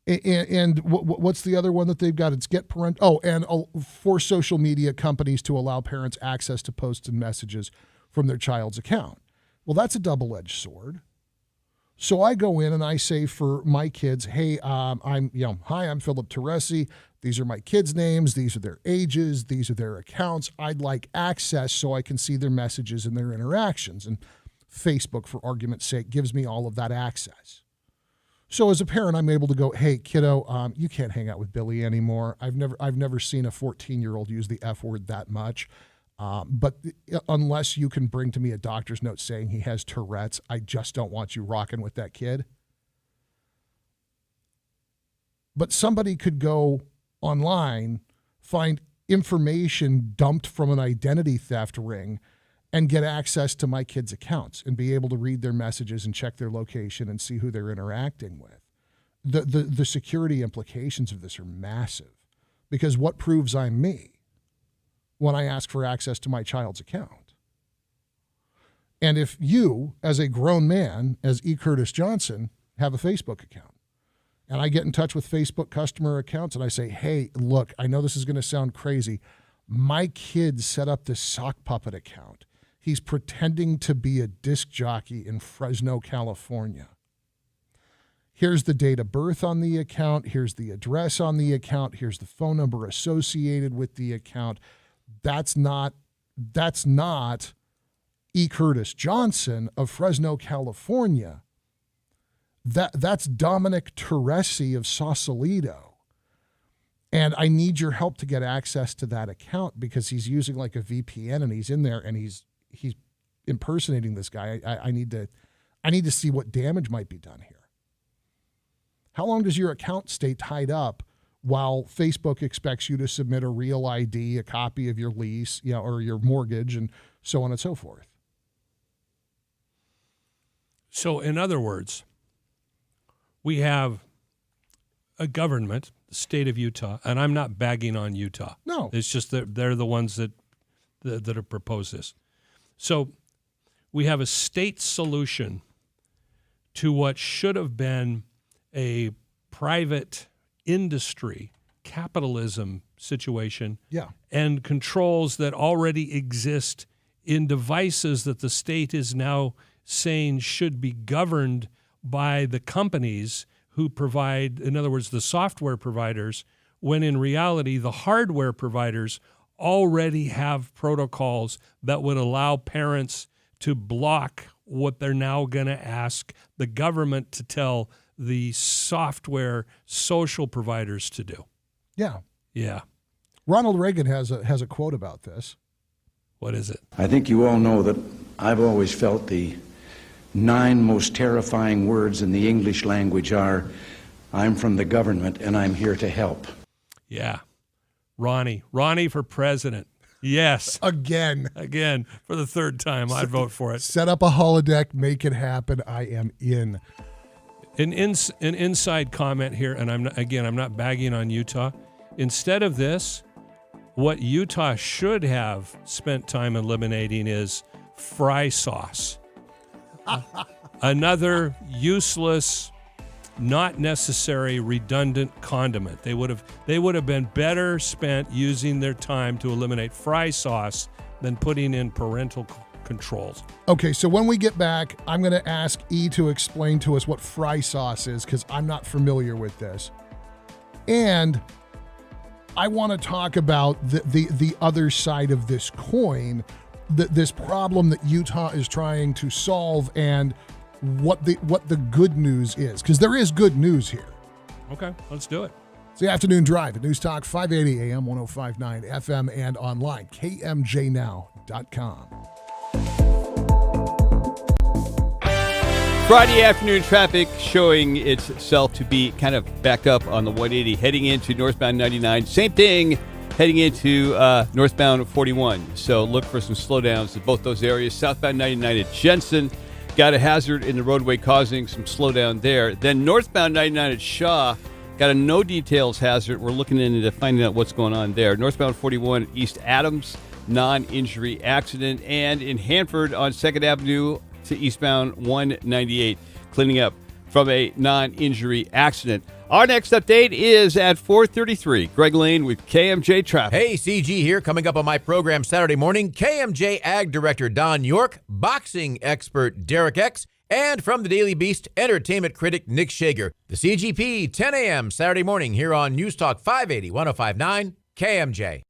And what's the other one that they've got? It's get parent. Oh, and for social media companies to allow parents access to posts and messages from their child's account. Well, that's a double-edged sword. So I go in and I say for my kids, hey, hi, I'm Philip Teresi. These are my kids' names. These are their ages. These are their accounts. I'd like access so I can see their messages and their interactions. And Facebook, for argument's sake, gives me all of that access. So as a parent, I'm able to go, hey, kiddo, you can't hang out with Billy anymore. I've never seen a 14-year-old use the F word that much. But unless you can bring to me a doctor's note saying he has Tourette's, I just don't want you rocking with that kid. But somebody could go online, find information dumped from an identity theft ring, and get access to my kids' accounts and be able to read their messages and check their location and see who they're interacting with. The security implications of this are massive, because what proves I'm me when I ask for access to my child's account? And if you, as a grown man, as E. Curtis Johnson, have a Facebook account, and I get in touch with Facebook customer accounts and I say, hey, look, I know this is going to sound crazy. My kid set up this sock puppet account. He's pretending to be a disc jockey in Fresno, California. Here's the date of birth on the account. Here's the address on the account. Here's the phone number associated with the account. That's not E. Curtis Johnson of Fresno, California. That's Dominic Teresi of Sausalito. And I need your help to get access to that account because he's using like a VPN and he's in there and he's impersonating this guy. I need to see what damage might be done here. How long does your account stay tied up while Facebook expects you to submit a real ID, a copy of your lease, or your mortgage, and so on and so forth? So, in other words, we have a government, the state of Utah, and I'm not bagging on Utah. No. It's just that they're the ones that have proposed this. So we have a state solution to what should have been a private industry, capitalism situation, and controls that already exist in devices that the state is now saying should be governed by the companies who provide, in other words, the software providers, when in reality, the hardware providers already have protocols that would allow parents to block what they're now going to ask the government to tell the software social providers to do. Yeah. Yeah. Ronald Reagan has a quote about this. What is it? I think you all know that I've always felt the 9 most terrifying words in the English language are, I'm from the government and I'm here to help. Yeah. Ronnie for president. Yes. Again, for the third time, I'd vote for it. Set up a holodeck, make it happen. I am in. An inside comment here, and I'm not bagging on Utah. Instead of this, what Utah should have spent time eliminating is fry sauce. Another useless, not necessary, redundant condiment. They would have been better spent using their time to eliminate fry sauce than putting in parental controls. Okay, so when we get back, I'm going to ask E to explain to us what fry sauce is because I'm not familiar with this. And I want to talk about the other side of this coin, this problem that Utah is trying to solve and what the good news is, because there is good news here. Okay, let's do it. It's the Afternoon Drive at News Talk 580 AM, 105.9 FM, and online, kmjnow.com. Friday afternoon traffic showing itself to be kind of backed up on the 180 heading into northbound 99. Same thing heading into northbound 41. So look for some slowdowns in both those areas. Southbound 99 at Jensen. Got a hazard in the roadway causing some slowdown there. Then northbound 99 at Shaw. Got a no details hazard. We're looking into finding out what's going on there. Northbound 41 at East Adams. Non-injury accident. And in Hanford on 2nd Avenue to eastbound 198, cleaning up from a non-injury accident. Our next update is at 4:33. Greg Lane with KMJ Traffic. Hey, CG here. Coming up on my program Saturday morning, KMJ Ag Director Don York, boxing expert Derek X, and from the Daily Beast, entertainment critic Nick Shager. The CGP, 10 a.m. Saturday morning here on News Talk 580, 105.9 KMJ.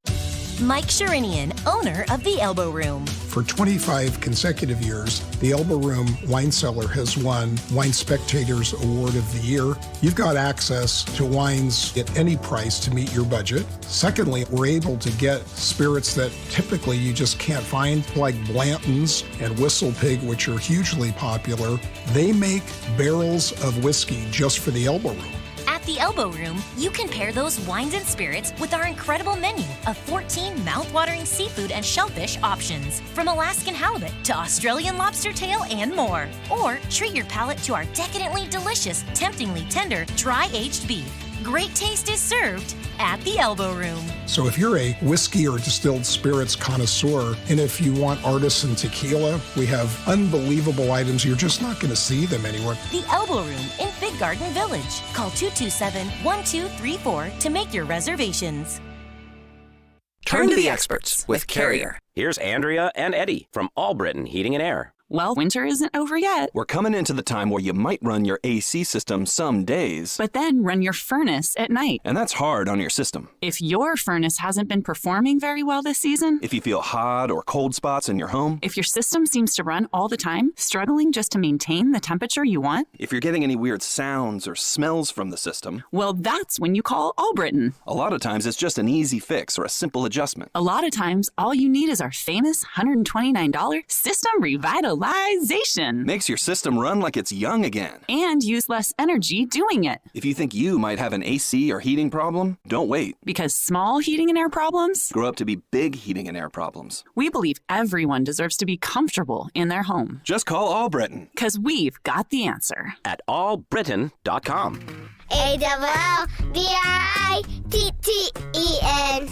Mike Sherinian, owner of The Elbow Room. For 25 consecutive years, The Elbow Room Wine Cellar has won Wine Spectator's Award of the Year. You've got access to wines at any price to meet your budget. Secondly, we're able to get spirits that typically you just can't find, like Blanton's and Whistle Pig, which are hugely popular. They make barrels of whiskey just for The Elbow Room. At The Elbow Room, you can pair those wines and spirits with our incredible menu of 14 mouthwatering seafood and shellfish options, from Alaskan halibut to Australian lobster tail and more. Or treat your palate to our decadently delicious, temptingly tender, dry-aged beef. Great taste is served at The Elbow Room. So if you're a whiskey or distilled spirits connoisseur, and if you want artisan tequila, we have unbelievable items. You're just not going to see them anywhere. The Elbow Room in Big Garden Village. Call 227-1234 to make your reservations. Turn to the experts with Carrier. Here's Andrea and Eddie from All Britain Heating and Air. Well, winter isn't over yet. We're coming into the time where you might run your AC system some days. But then run your furnace at night. And that's hard on your system. If your furnace hasn't been performing very well this season. If you feel hot or cold spots in your home. If your system seems to run all the time, struggling just to maintain the temperature you want. If you're getting any weird sounds or smells from the system. Well, that's when you call Allbritton. A lot of times it's just an easy fix or a simple adjustment. A lot of times, all you need is our famous $129 System Revitalization. Makes your system run like it's young again. And use less energy doing it. If you think you might have an AC or heating problem, don't wait. Because small heating and air problems grow up to be big heating and air problems. We believe everyone deserves to be comfortable in their home. Just call Allbritton. Because we've got the answer. At allbritton.com. ALLBRITTEN.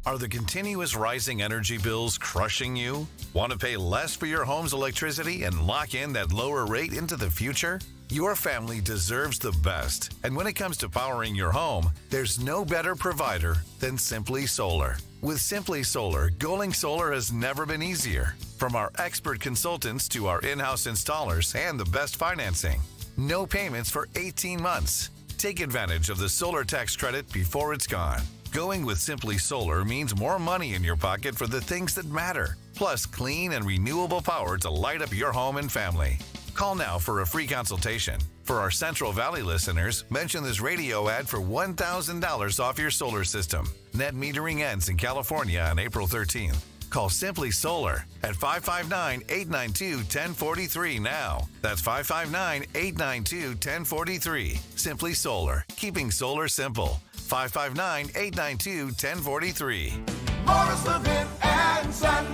Are the continuous rising energy bills crushing you? Want to pay less for your home's electricity and lock in that lower rate into the future? Your family deserves the best. And when it comes to powering your home, there's no better provider than Simply Solar. With Simply Solar, going solar has never been easier. From our expert consultants to our in-house installers and the best financing. No payments for 18 months. Take advantage of the solar tax credit before it's gone. Going with Simply Solar means more money in your pocket for the things that matter, plus clean and renewable power to light up your home and family. Call now for a free consultation. For our Central Valley listeners, mention this radio ad for $1,000 off your solar system. Net metering ends in California on April 13th. Call Simply Solar at 559-892-1043 now. That's 559-892-1043. Simply Solar, keeping solar simple. 559-892-1043. Morris Levin and Son.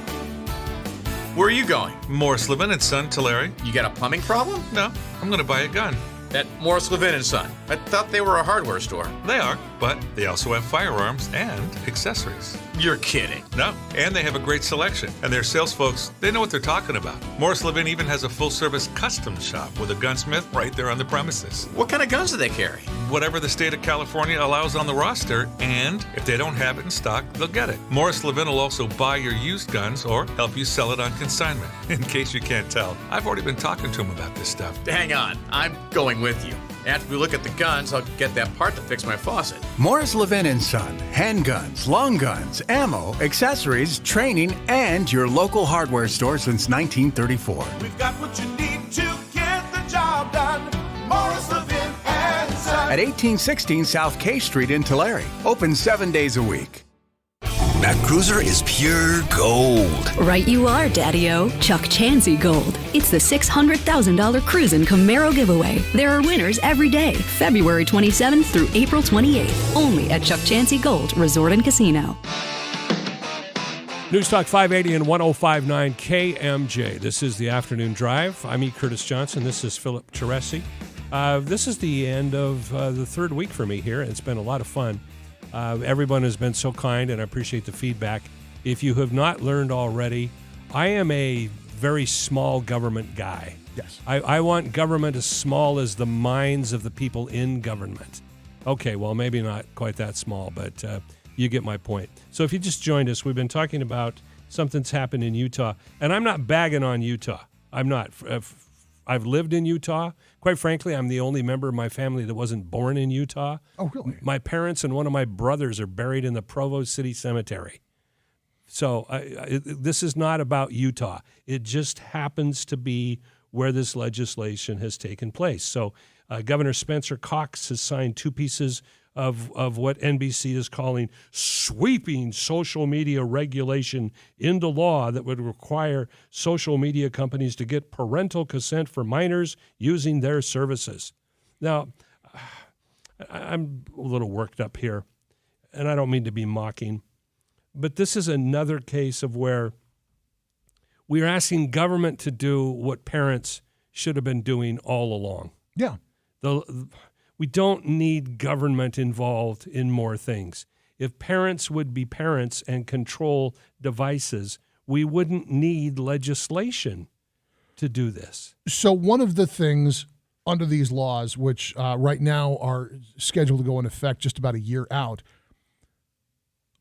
Where are you going? Morris Levin and Son, Tulare. You got a plumbing problem? No, I'm going to buy a gun. At Morris Levin and Son. I thought they were a hardware store. They are, but they also have firearms and accessories. You're kidding. No, and they have a great selection. And their sales folks, they know what they're talking about. Morris Levin even has a full-service custom shop with a gunsmith right there on the premises. What kind of guns do they carry? Whatever the state of California allows on the roster, and if they don't have it in stock, they'll get it. Morris Levin will also buy your used guns or help you sell it on consignment. In case you can't tell, I've already been talking to him about this stuff. Hang on, I'm going with you. After we look at the guns, I'll get that part to fix my faucet. Morris Levin and Son. Handguns, long guns, ammo, accessories, training, and your local hardware store since 1934. We've got what you need to get the job done. Morris Levin and Son. At 1816 South K Street in Tulare. Open 7 days a week. That cruiser is pure gold. Right you are, Daddy-O. Chuck Chansey Gold. It's the $600,000 Cruisin' Camaro giveaway. There are winners every day, February 27th through April 28th. Only at Chuck Chansey Gold Resort and Casino. News Talk 580 and 105.9 KMJ. This is the Afternoon Drive. I'm E. Curtis Johnson. This is Philip Teresi. This is the end of the third week for me here. It's been a lot of fun. Everyone has been so kind, and I appreciate the feedback. If you have not learned already, I am a very small government guy. Yes. I want government as small as the minds of the people in government. Okay, well, maybe not quite that small, but you get my point. So if you just joined us, we've been talking about something's happened in Utah, and I'm not bagging on Utah. I'm not. I've lived in Utah. Quite frankly, I'm the only member of my family that wasn't born in Utah. Oh, really? My parents and one of my brothers are buried in the Provo City Cemetery. So this is not about Utah. It just happens to be where this legislation has taken place. So Governor Spencer Cox has signed two pieces of what NBC is calling sweeping social media regulation into law that would require social media companies to get parental consent for minors using their services. Now, I'm a little worked up here, and I don't mean to be mocking, but this is another case of where we're asking government to do what parents should have been doing all along. Yeah. We don't need government involved in more things. If parents would be parents and control devices, we wouldn't need legislation to do this. So one of the things under these laws, which right now are scheduled to go into effect just about a year out,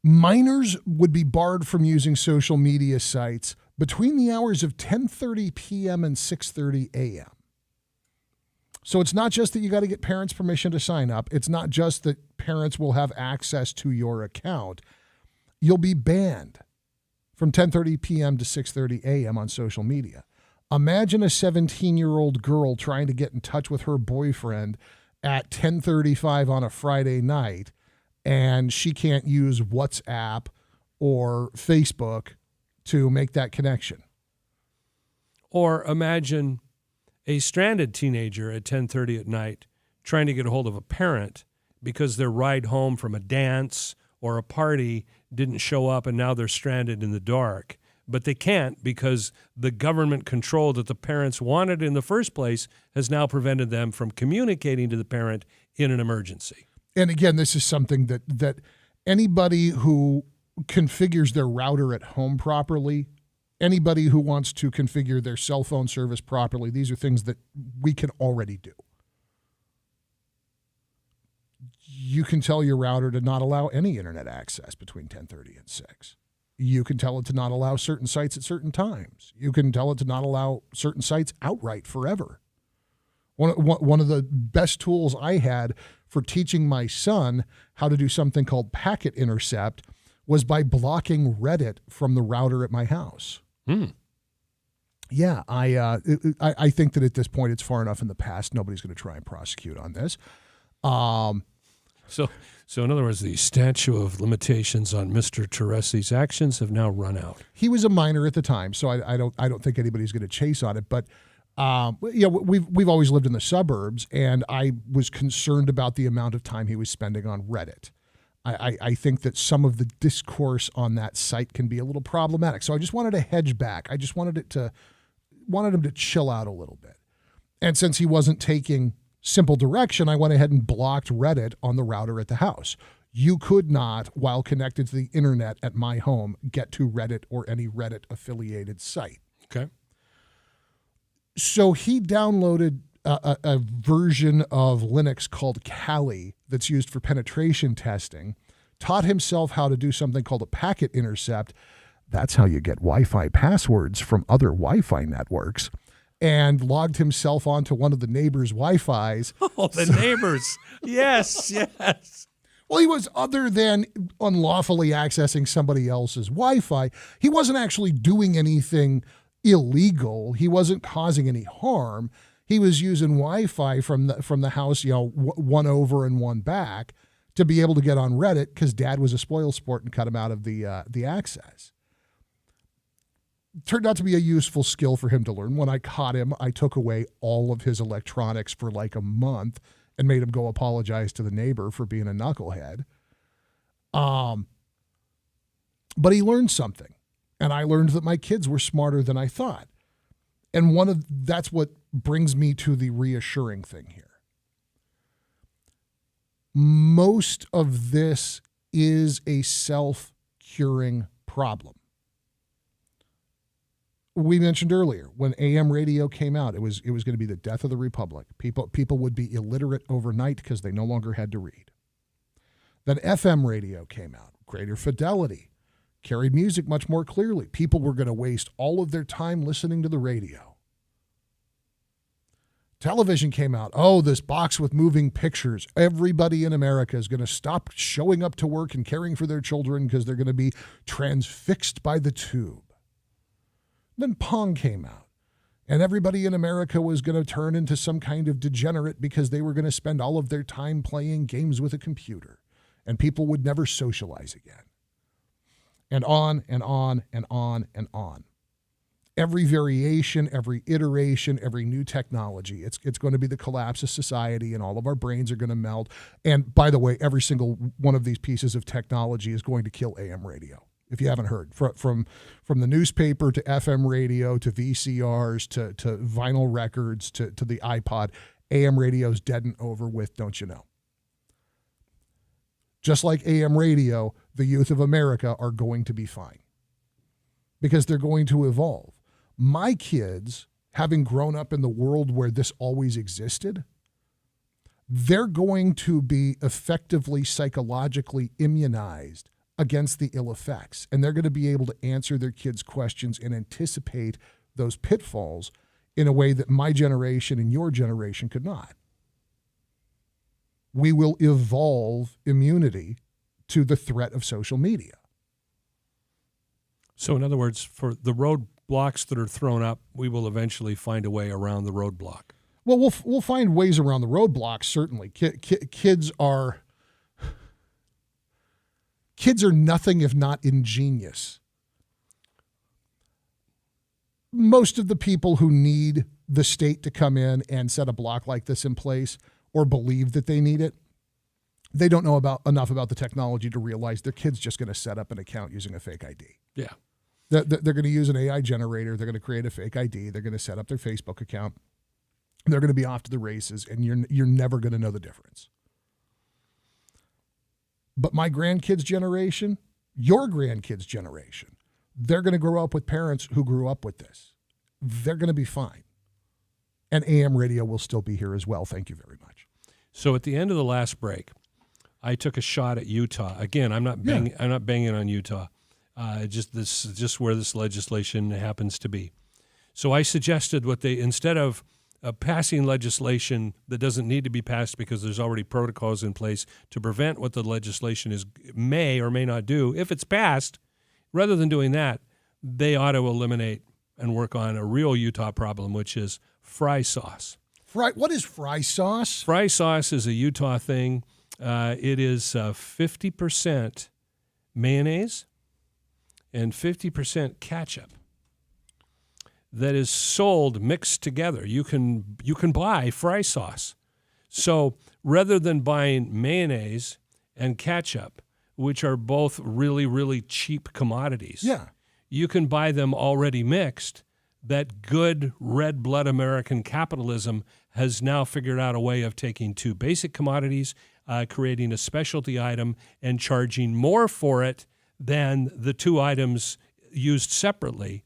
minors would be barred from using social media sites between the hours of 10:30 p.m. and 6:30 a.m. So it's not just that you got to get parents' permission to sign up. It's not just that parents will have access to your account. You'll be banned from 10:30 p.m. to 6:30 a.m. on social media. Imagine a 17-year-old girl trying to get in touch with her boyfriend at 10:35 on a Friday night, and she can't use WhatsApp or Facebook to make that connection. Or imagine a stranded teenager at 10:30 at night trying to get a hold of a parent because their ride home from a dance or a party didn't show up and now they're stranded in the dark. But they can't because the government control that the parents wanted in the first place has now prevented them from communicating to the parent in an emergency. And again, this is something that anybody who configures their router at home properly, anybody who wants to configure their cell phone service properly, these are things that we can already do. You can tell your router to not allow any internet access between 10:30 and 6. You can tell it to not allow certain sites at certain times. You can tell it to not allow certain sites outright forever. One of the best tools I had for teaching my son how to do something called packet intercept was by blocking Reddit from the router at my house. Yeah, I think that at this point it's far enough in the past. Nobody's going to try and prosecute on this. So in other words, the statute of limitations on Mr. Teresi's actions have now run out. He was a minor at the time, so I don't think anybody's going to chase on it. But we've always lived in the suburbs, and I was concerned about the amount of time he was spending on Reddit. I think that some of the discourse on that site can be a little problematic. So I just wanted to hedge back. I just wanted him to chill out a little bit. And since he wasn't taking simple direction, I went ahead and blocked Reddit on the router at the house. You could not, while connected to the internet at my home, get to Reddit or any Reddit affiliated site. Okay. So he downloaded a version of Linux called Kali that's used for penetration testing, taught himself how to do something called a packet intercept. That's how you get Wi-Fi passwords from other Wi-Fi networks. And logged himself onto one of the neighbors' Wi-Fis. Oh, the neighbors. Yes. Well, he was, other than unlawfully accessing somebody else's Wi-Fi, he wasn't actually doing anything illegal. He wasn't causing any harm. He was using Wi-Fi from the house, one over and one back, to be able to get on Reddit because Dad was a spoil sport and cut him out of the access. Turned out to be a useful skill for him to learn. When I caught him, I took away all of his electronics for like a month and made him go apologize to the neighbor for being a knucklehead. But he learned something, and I learned that my kids were smarter than I thought. And that's what brings me to the reassuring thing here. Most of this is a self-curing problem. We mentioned earlier, when AM radio came out, it was going to be the death of the republic. People would be illiterate overnight because they no longer had to read. Then FM radio came out, greater fidelity, carried music much more clearly. People were going to waste all of their time listening to the radio. Television came out. Oh, this box with moving pictures. Everybody in America is going to stop showing up to work and caring for their children because they're going to be transfixed by the tube. Then Pong came out, and everybody in America was going to turn into some kind of degenerate because they were going to spend all of their time playing games with a computer, and people would never socialize again. And on and on and on and on. Every variation, every iteration, every new technology, it's going to be the collapse of society, and all of our brains are going to melt. And by the way, every single one of these pieces of technology is going to kill AM radio. If you haven't heard, from the newspaper to FM radio to VCRs to vinyl records to the iPod, AM radio's dead and over with, don't you know? Just like AM radio, the youth of America are going to be fine because they're going to evolve. My kids, having grown up in the world where this always existed, they're going to be effectively psychologically immunized against the ill effects. And they're going to be able to answer their kids' questions and anticipate those pitfalls in a way that my generation and your generation could not. We will evolve immunity to the threat of social media. So in other words, for the roadblocks that are thrown up, we will eventually find a way around the roadblock. Well, we'll find ways around the roadblocks, certainly. Kids are nothing if not ingenious. Most of the people who need the state to come in and set a block like this in place or believe that they need it, they don't know enough about the technology to realize their kid's just going to set up an account using a fake ID. Yeah. They're going to use an AI generator. They're going to create a fake ID. They're going to set up their Facebook account. They're going to be off to the races, and you're never going to know the difference. But my grandkids' generation, your grandkids' generation, they're going to grow up with parents who grew up with this. They're going to be fine. And AM radio will still be here as well. Thank you very much. So at the end of the last break, I took a shot at Utah. Again, I'm not banging on Utah. Just where this legislation happens to be. So I suggested instead of passing legislation that doesn't need to be passed because there's already protocols in place to prevent what the legislation may or may not do, if it's passed, rather than doing that, they ought to eliminate and work on a real Utah problem, which is fry sauce. What is fry sauce? Fry sauce is a Utah thing. It is 50% mayonnaise and 50% ketchup that is sold mixed together. You can buy fry sauce. So rather than buying mayonnaise and ketchup, which are both really, really cheap commodities, you can buy them already mixed. That good red blood American capitalism has now figured out a way of taking two basic commodities, creating a specialty item, and charging more for it than the two items used separately.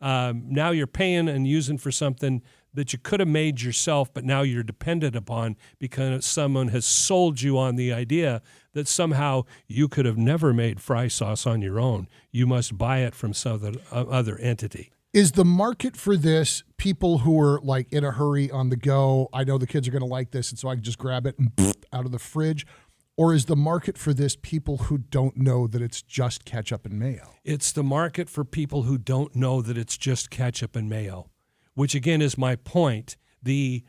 Now you're paying and using for something that you could have made yourself, but now you're dependent upon because someone has sold you on the idea that somehow you could have never made fry sauce on your own. You must buy it from some other entity. Is the market for this people who are like in a hurry on the go, I know the kids are going to like this, and so I can just grab it and out of the fridge? Or is the market for this people who don't know that it's just ketchup and mayo? It's the market for people who don't know that it's just ketchup and mayo, which again is my point. We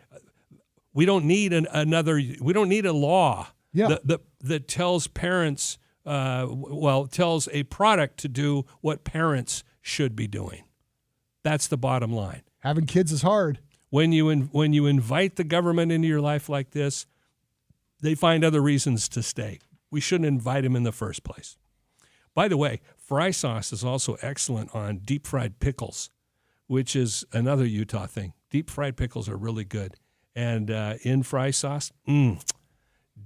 don't need we don't need a law that tells parents, tells a product to do what parents should be doing. That's the bottom line. Having kids is hard. When you invite the government into your life like this, they find other reasons to stay. We shouldn't invite them in the first place. By the way, fry sauce is also excellent on deep fried pickles, which is another Utah thing. Deep fried pickles are really good. And in fry sauce,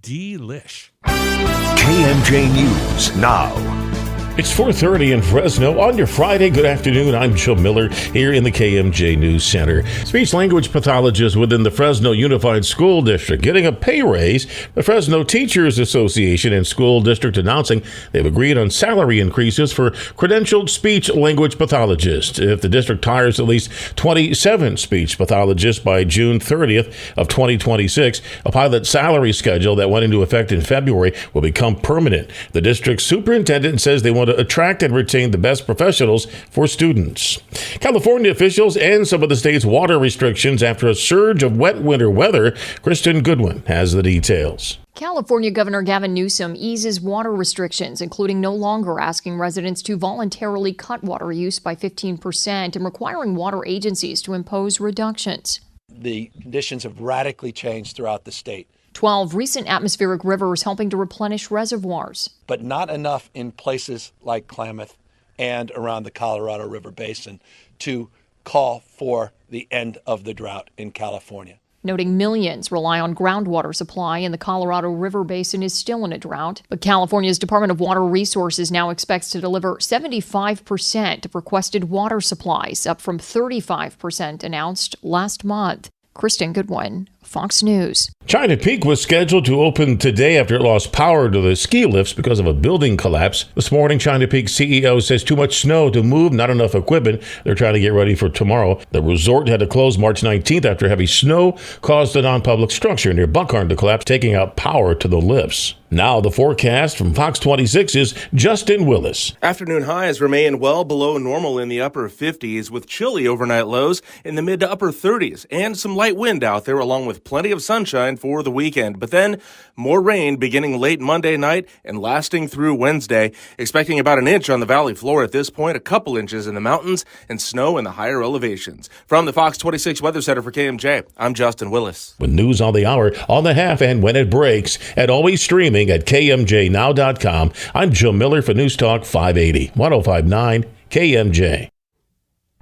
delish. KMJ News now. It's 4:30 in Fresno on your Friday. Good afternoon. I'm Joe Miller here in the KMJ News Center. Speech-language pathologists within the Fresno Unified School District getting a pay raise. The Fresno Teachers Association and School District announcing they've agreed on salary increases for credentialed speech-language pathologists. If the district hires at least 27 speech pathologists by June 30th of 2026, a pilot salary schedule that went into effect in February will become permanent. The district superintendent says they want to attract and retain the best professionals for students. California officials end some of the state's water restrictions after a surge of wet winter weather. Kristen Goodwin has the details. California Governor Gavin Newsom eases water restrictions, including no longer asking residents to voluntarily cut water use by 15% and requiring water agencies to impose reductions. The conditions have radically changed throughout the state. 12 recent atmospheric rivers helping to replenish reservoirs. But not enough in places like Klamath and around the Colorado River Basin to call for the end of the drought in California. Noting millions rely on groundwater supply and the Colorado River Basin is still in a drought. But California's Department of Water Resources now expects to deliver 75% of requested water supplies, up from 35% announced last month. Kristen Goodwin, Fox News. China Peak was scheduled to open today after it lost power to the ski lifts because of a building collapse. This morning, China Peak CEO says too much snow to move, not enough equipment. They're trying to get ready for tomorrow. The resort had to close March 19th after heavy snow caused a non-public structure near Buckhorn to collapse, taking out power to the lifts. Now the forecast from Fox 26 is Justin Willis. Afternoon highs remain well below normal in the upper 50s with chilly overnight lows in the mid to upper 30s and some light wind out there along with plenty of sunshine for the weekend. But then more rain beginning late Monday night and lasting through Wednesday. Expecting about an inch on the valley floor at this point, a couple inches in the mountains and snow in the higher elevations. From the Fox 26 Weather Center for KMJ, I'm Justin Willis. With news on the hour, on the half, and when it breaks, and always streaming at KMJNow.com. I'm Joe Miller for News Talk 580, 105.9 KMJ.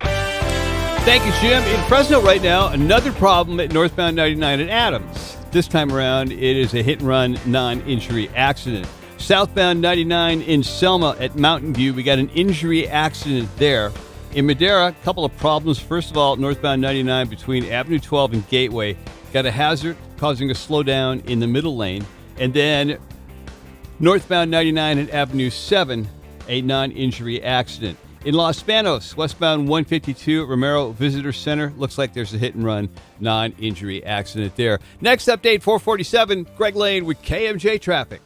Thank you, Jim. In Fresno right now, another problem at northbound 99 at Adams. This time around, it is a hit-and-run non-injury accident. Southbound 99 in Selma at Mountain View, we got an injury accident there. In Madera, a couple of problems. First of all, northbound 99 between Avenue 12 and Gateway, got a hazard causing a slowdown in the middle lane. And then northbound 99 at Avenue 7, a non-injury accident. In Los Banos, westbound 152 at Romero Visitor Center, looks like there's a hit-and-run non-injury accident there. Next update, 447, Greg Lane with KMJ Traffic.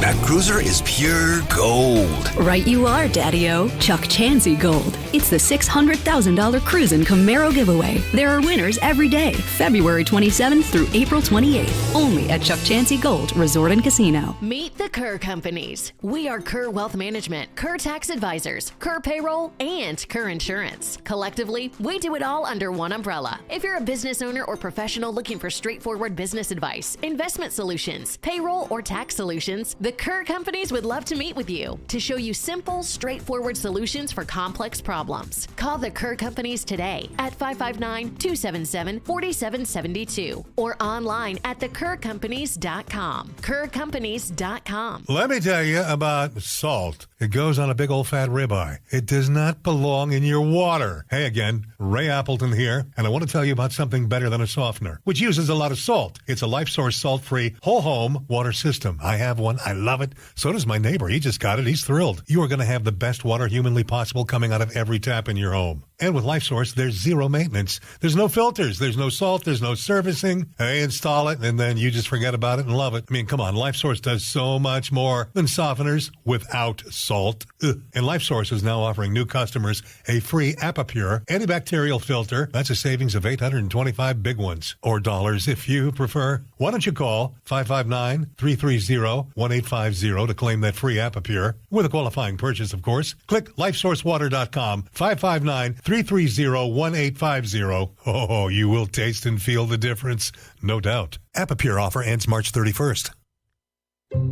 That cruiser is pure gold. Right you are, Daddy-O. Chuck Chansey Gold. It's the $600,000 Cruisin' Camaro giveaway. There are winners every day, February 27th through April 28th. Only at Chuck Chansey Gold Resort and Casino. Meet the Kerr Companies. We are Kerr Wealth Management, Kerr Tax Advisors, Kerr Payroll, and Kerr Insurance. Collectively, we do it all under one umbrella. If you're a business owner or professional looking for straightforward business advice, investment solutions, payroll, or tax solutions, the Kerr Companies would love to meet with you to show you simple, straightforward solutions for complex problems. Call the Kerr Companies today at 559-277-4772 or online at thekerrcompanies.com. KerrCompanies.com. Let me tell you about salt. It goes on a big old fat ribeye. It does not belong in your water. Hey again, Ray Appleton here, and I want to tell you about something better than a softener, which uses a lot of salt. It's a LifeSource salt-free whole home water system. I have one. I love it. So does my neighbor. He just got it. He's thrilled. You are going to have the best water humanly possible coming out of every tap in your home. And with LifeSource, there's zero maintenance. There's no filters. There's no salt. There's no servicing. They install it, and then you just forget about it and love it. I mean, come on. LifeSource does so much more than softeners without salt. Ugh. And LifeSource is now offering new customers a free Apapure antibacterial filter. That's a savings of $825 big ones, or dollars if you prefer. Why don't you call 559-330-1850 to claim that free Apapure with a qualifying purchase, of course. Click lifesourcewater.com, 559-330-1850. Oh, you will taste and feel the difference, no doubt. Apapure offer ends March 31st.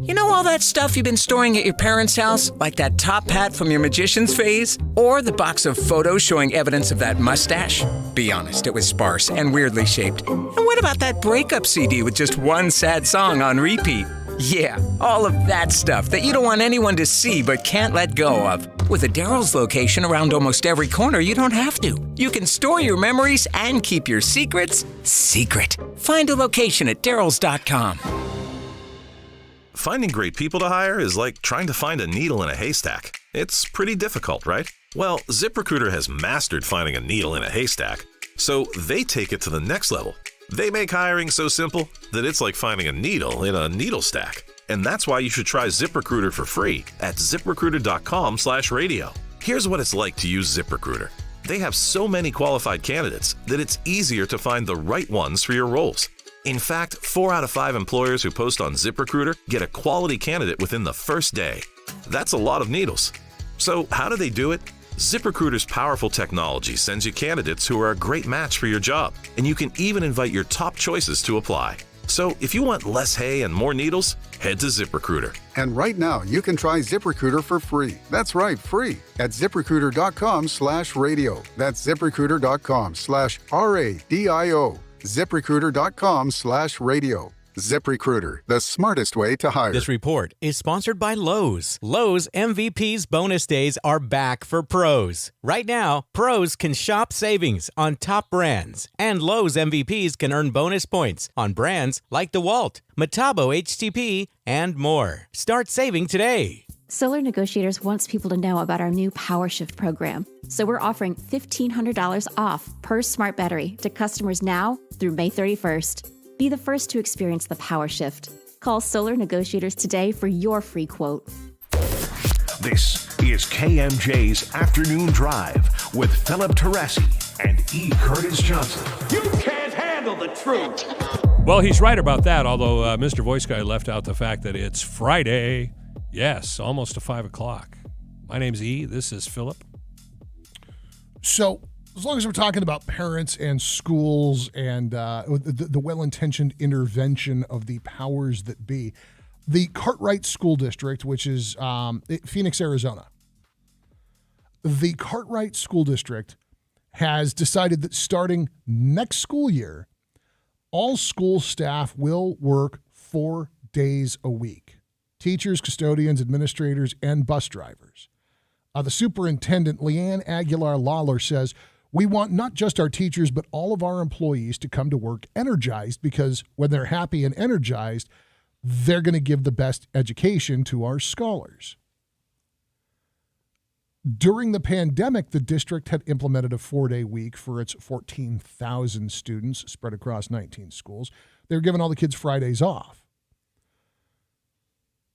You know all that stuff you've been storing at your parents' house? Like that top hat from your magician's phase? Or the box of photos showing evidence of that mustache? Be honest, it was sparse and weirdly shaped. And what about that breakup CD with just one sad song on repeat? Yeah, all of that stuff that you don't want anyone to see but can't let go of. With a Daryl's location around almost every corner, you don't have to. You can store your memories and keep your secrets secret. Find a location at Daryls.com. Finding great people to hire is like trying to find a needle in a haystack. It's pretty difficult, right? Well, ZipRecruiter has mastered finding a needle in a haystack, so they take it to the next level. They make hiring so simple that it's like finding a needle in a needle stack. And that's why you should try ZipRecruiter for free at ZipRecruiter.com/radio. Here's what it's like to use ZipRecruiter. They have so many qualified candidates that it's easier to find the right ones for your roles. In fact, 4 out of 5 employers who post on ZipRecruiter get a quality candidate within the first day. That's a lot of needles. So how do they do it? ZipRecruiter's powerful technology sends you candidates who are a great match for your job, and you can even invite your top choices to apply. So if you want less hay and more needles, head to ZipRecruiter. And right now, you can try ZipRecruiter for free. That's right, free at ZipRecruiter.com/radio. That's ZipRecruiter.com/RADIO. ZipRecruiter.com/radio. ZipRecruiter, the smartest way to hire. This report is sponsored by Lowe's. Lowe's MVP's bonus days are back for pros. Right now, pros can shop savings on top brands, and Lowe's MVPs can earn bonus points on brands like DeWalt, Metabo HTP, and more. Start saving today. Solar Negotiators wants people to know about our new Power Shift program. So we're offering $1,500 off per smart battery to customers now through May 31st. Be the first to experience the Power Shift. Call Solar Negotiators today for your free quote. This is KMJ's Afternoon Drive with Philip Teresi and E. Curtis Johnson. You can't handle the truth. Well, he's right about that, although Mr. Voice Guy left out the fact that it's Friday. Yes, almost to 5 o'clock. My name's E. This is Philip. So, as long as we're talking about parents and schools and the well-intentioned intervention of the powers that be, the Cartwright School District, which is Phoenix, Arizona, the Cartwright School District has decided that starting next school year, all school staff will work 4 days a week. Teachers, custodians, administrators, and bus drivers. The superintendent, Leanne Aguilar-Lawler, says, "We want not just our teachers, but all of our employees to come to work energized, because when they're happy and energized, they're going to give the best education to our scholars." During the pandemic, the district had implemented a 4-day week for its 14,000 students spread across 19 schools. They were giving all the kids Fridays off.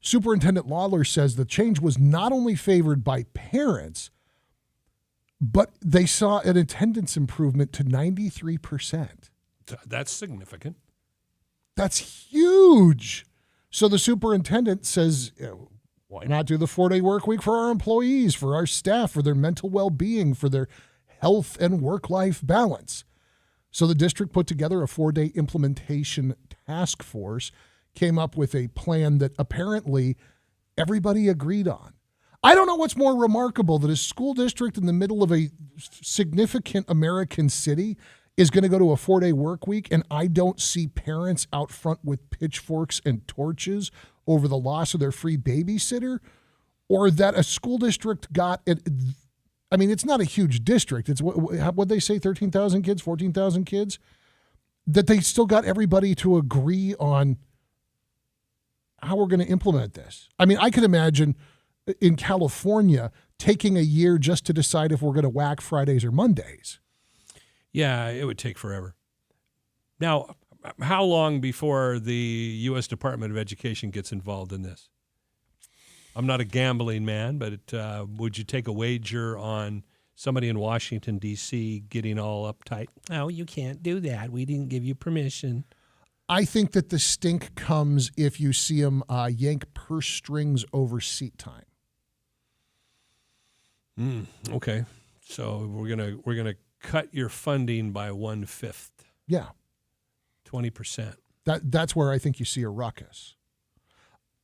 Superintendent Lawler says the change was not only favored by parents, but they saw an attendance improvement to 93%. That's significant. That's huge. So the superintendent says, why not do the 4-day work week for our employees, for our staff, for their mental well-being, for their health and work-life balance? So the district put together a 4-day implementation task force, came up with a plan that apparently everybody agreed on. I don't know what's more remarkable, that a school district in the middle of a significant American city is going to go to a 4-day work week, and I don't see parents out front with pitchforks and torches over the loss of their free babysitter, or that a school district got it. I mean, it's not a huge district. It's what they say, 13,000 kids, 14,000 kids, that they still got everybody to agree on how we're going to implement this. I mean, I could imagine in California taking a year just to decide if we're going to whack Fridays or Mondays. Yeah, it would take forever. Now, how long before the U.S. Department of Education gets involved in this? I'm not a gambling man, but would you take a wager on somebody in Washington, D.C. getting all uptight? Oh, you can't do that. We didn't give you permission. I think that the stink comes if you see them yank purse strings over seat time. Okay, so we're gonna cut your funding by 1/5. Yeah, 20%. That's where I think you see a ruckus.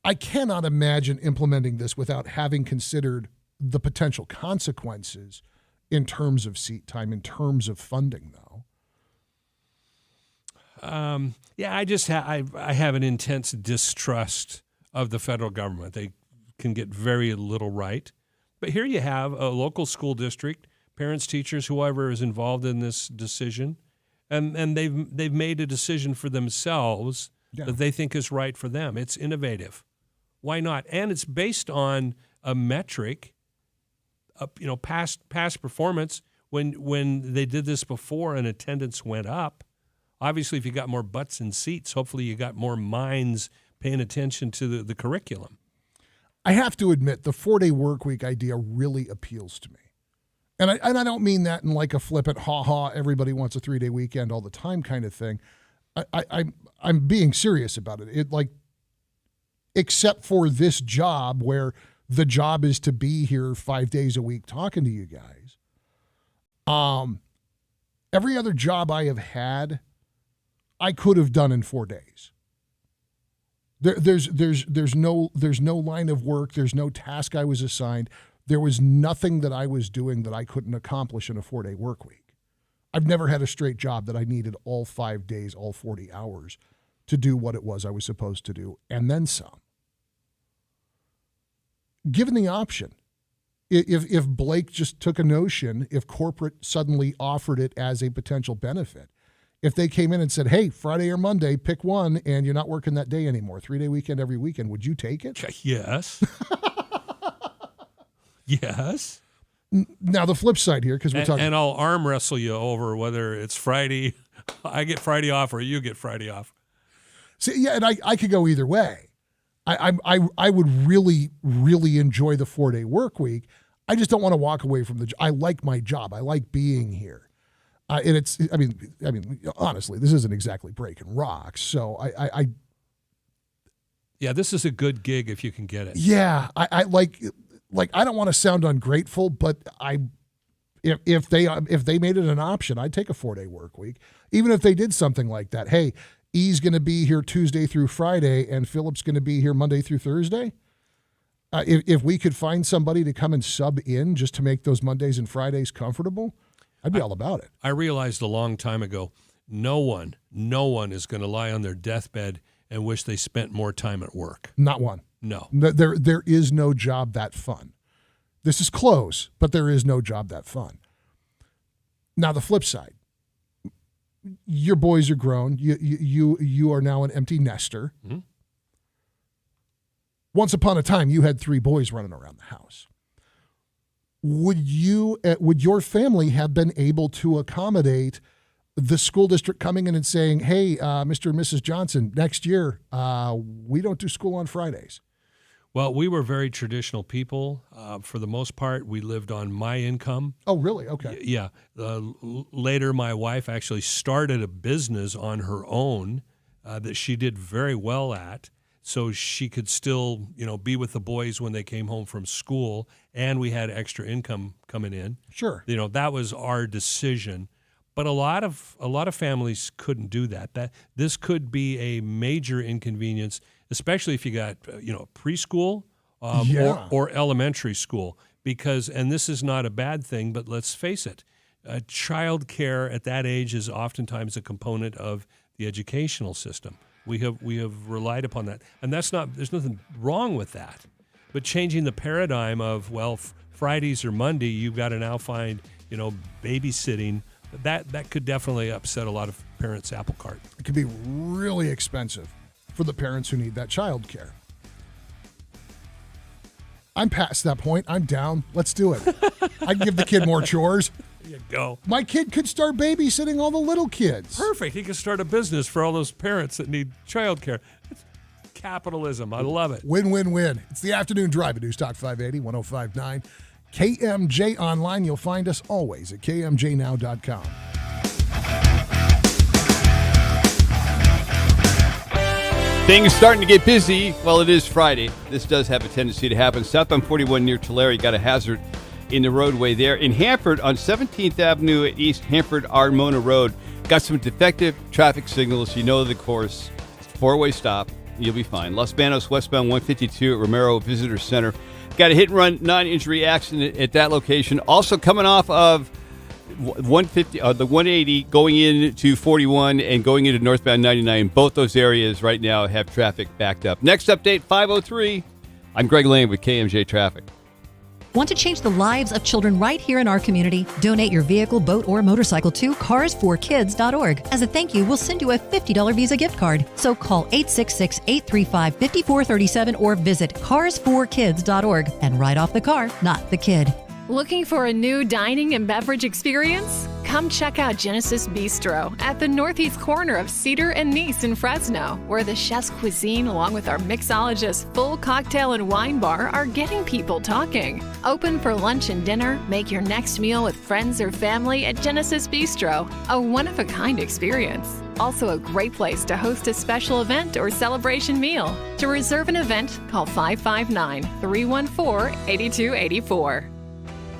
I cannot imagine implementing this without having considered the potential consequences in terms of seat time, in terms of funding, though. Yeah, I have an intense distrust of the federal government. They can get very little right. But here you have a local school district, parents, teachers, whoever is involved in this decision, and they've made a decision for themselves that they think is right for them. It's innovative. Why not? And it's based on a metric, past performance. When they did this before and attendance went up, obviously, if you got more butts in seats, hopefully you got more minds paying attention to the curriculum. I have to admit, the 4-day work week idea really appeals to me. And I don't mean that in like a flippant, ha-ha, everybody wants a 3-day weekend all the time kind of thing. I'm being serious about it. Except for this job, where the job is to be here 5 days a week talking to you guys. Every other job I have had, I could have done in 4 days. There's no line of work. There's no task I was assigned. There was nothing that I was doing that I couldn't accomplish in a 4-day work week. I've never had a straight job that I needed all 5 days, all 40 hours to do what it was I was supposed to do, and then some. Given the option, if Blake just took a notion, if corporate suddenly offered it as a potential benefit, if they came in and said, hey, Friday or Monday, pick one, and you're not working that day anymore, 3-day weekend every weekend, would you take it? Yes. Yes. Now, the flip side here, because we're talking... And I'll arm wrestle you over whether it's Friday, I get Friday off, or you get Friday off. See, yeah, and I could go either way. I would really, really enjoy the 4-day work week. I just don't want to walk away from the job. I like my job. I like being here. And it's, I mean, honestly, this isn't exactly breaking rocks. So yeah, this is a good gig if you can get it. Yeah, I like I don't want to sound ungrateful, but if they made it an option, I'd take a 4-day work week, even if they did something like that. Hey, E's going to be here Tuesday through Friday, and Philip's going to be here Monday through Thursday. If we could find somebody to come and sub in just to make those Mondays and Fridays comfortable, I'd be all about it. I realized a long time ago, no one is going to lie on their deathbed and wish they spent more time at work. Not one. No. There is no job that fun. This is close, but there is no job that fun. Now, the flip side, your boys are grown. You are now an empty nester. Mm-hmm. Once upon a time, you had 3 boys running around the house. Would your family have been able to accommodate the school district coming in and saying, hey, Mr. and Mrs. Johnson, next year, we don't do school on Fridays? Well, we were very traditional people. For the most part, we lived on my income. Oh, really? Okay. Yeah. Later, my wife actually started a business on her own that she did very well at, so she could still, be with the boys when they came home from school, and we had extra income coming in. Sure. That was our decision. But a lot of families couldn't do that. This could be a major inconvenience, especially if you got preschool or elementary school, and this is not a bad thing, but let's face it, child care at that age is oftentimes a component of the educational system. We have relied upon that, and there's nothing wrong with that. But changing the paradigm of Fridays or Monday, you've got to now find babysitting. That could definitely upset a lot of parents' apple cart. It could be really expensive for the parents who need that child care. I'm past that point. I'm down. Let's do it. I can give the kid more chores. There you go. My kid could start babysitting all the little kids. Perfect. He could start a business for all those parents that need child care. It's capitalism. I love it. Win, win, win. It's the afternoon drive at News Talk 580, 105.9. KMJ online. You'll find us always at kmjnow.com. Things starting to get busy. Well, it is Friday. This does have a tendency to happen. Southbound 41 near Tulare got a hazard in the roadway there. In Hanford on 17th Avenue at East Hanford-Armona Road, got some defective traffic signals. You know the course. Four-way stop. You'll be fine. Los Banos westbound 152 at Romero Visitor Center. Got a hit-and-run non-injury accident at that location. Also coming off of 150, the 180 going into 41 and going into northbound 99. Both those areas right now have traffic backed up. Next update, 5:03. I'm Greg Lane with KMJ Traffic. Want to change the lives of children right here in our community? Donate your vehicle, boat, or motorcycle to carsforkids.org. As a thank you, we'll send you a $50 Visa gift card. So call 866-835-5437 or visit carsforkids.org and write off the car, not the kid. Looking for a new dining and beverage experience? Come check out Genesis Bistro at the northeast corner of Cedar and Nice in Fresno, where the chef's cuisine along with our mixologist's full cocktail and wine bar are getting people talking. Open for lunch and dinner, make your next meal with friends or family at Genesis Bistro, a one-of-a-kind experience. Also a great place to host a special event or celebration meal. To reserve an event, call 559-314-8284.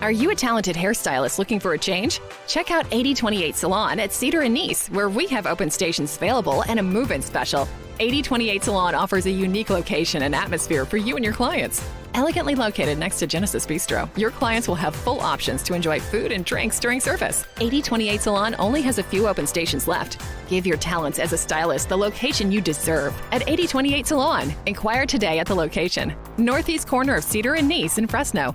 Are you a talented hairstylist looking for a change? Check out 8028 Salon at Cedar and Nice, where we have open stations available and a move-in special. 8028 Salon offers a unique location and atmosphere for you and your clients. Elegantly located next to Genesis Bistro, your clients will have full options to enjoy food and drinks during service. 8028 Salon only has a few open stations left. Give your talents as a stylist the location you deserve at 8028 Salon. Inquire today at the location, northeast corner of Cedar and Nice in Fresno.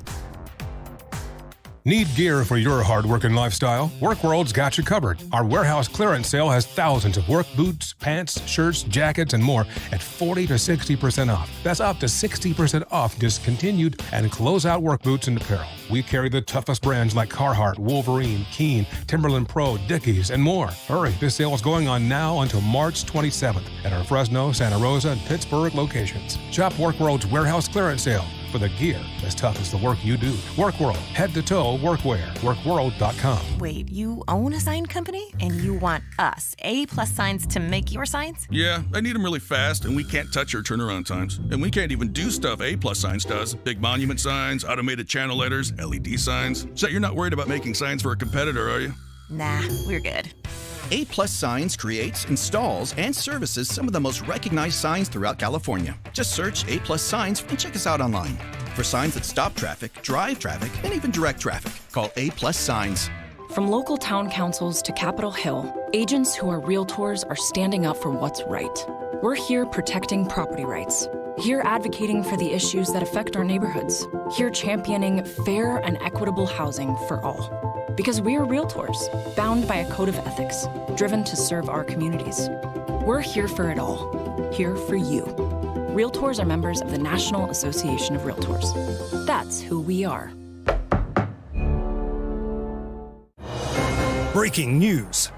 Need gear for your hard-working lifestyle? WorkWorld's got you covered. Our warehouse clearance sale has thousands of work boots, pants, shirts, jackets, and more at 40 to 60% off. That's up to 60% off discontinued and closeout work boots and apparel. We carry the toughest brands like Carhartt, Wolverine, Keen, Timberland Pro, Dickies, and more. Hurry, this sale is going on now until March 27th at our Fresno, Santa Rosa, and Pittsburgh locations. Shop WorkWorld's warehouse clearance sale for the gear as tough as the work you do. WorkWorld, head-to-toe workwear. WorkWorld.com. Wait, you own a sign company? And you want us, A-plus signs, to make your signs? Yeah, I need them really fast, and we can't touch our turnaround times. And we can't even do stuff A-plus signs does. Big monument signs, automated channel letters, LED signs. So you're not worried about making signs for a competitor, are you? Nah, we're good. A-Plus Signs creates, installs, and services some of the most recognized signs throughout California. Just search A-Plus Signs and check us out online. For signs that stop traffic, drive traffic, and even direct traffic, call A-Plus Signs. From local town councils to Capitol Hill, agents who are realtors are standing up for what's right. We're here protecting property rights. Here advocating for the issues that affect our neighborhoods. Here championing fair and equitable housing for all. Because we are realtors, bound by a code of ethics, driven to serve our communities. We're here for it all, here for you. Realtors are members of the National Association of Realtors. That's who we are. Breaking news.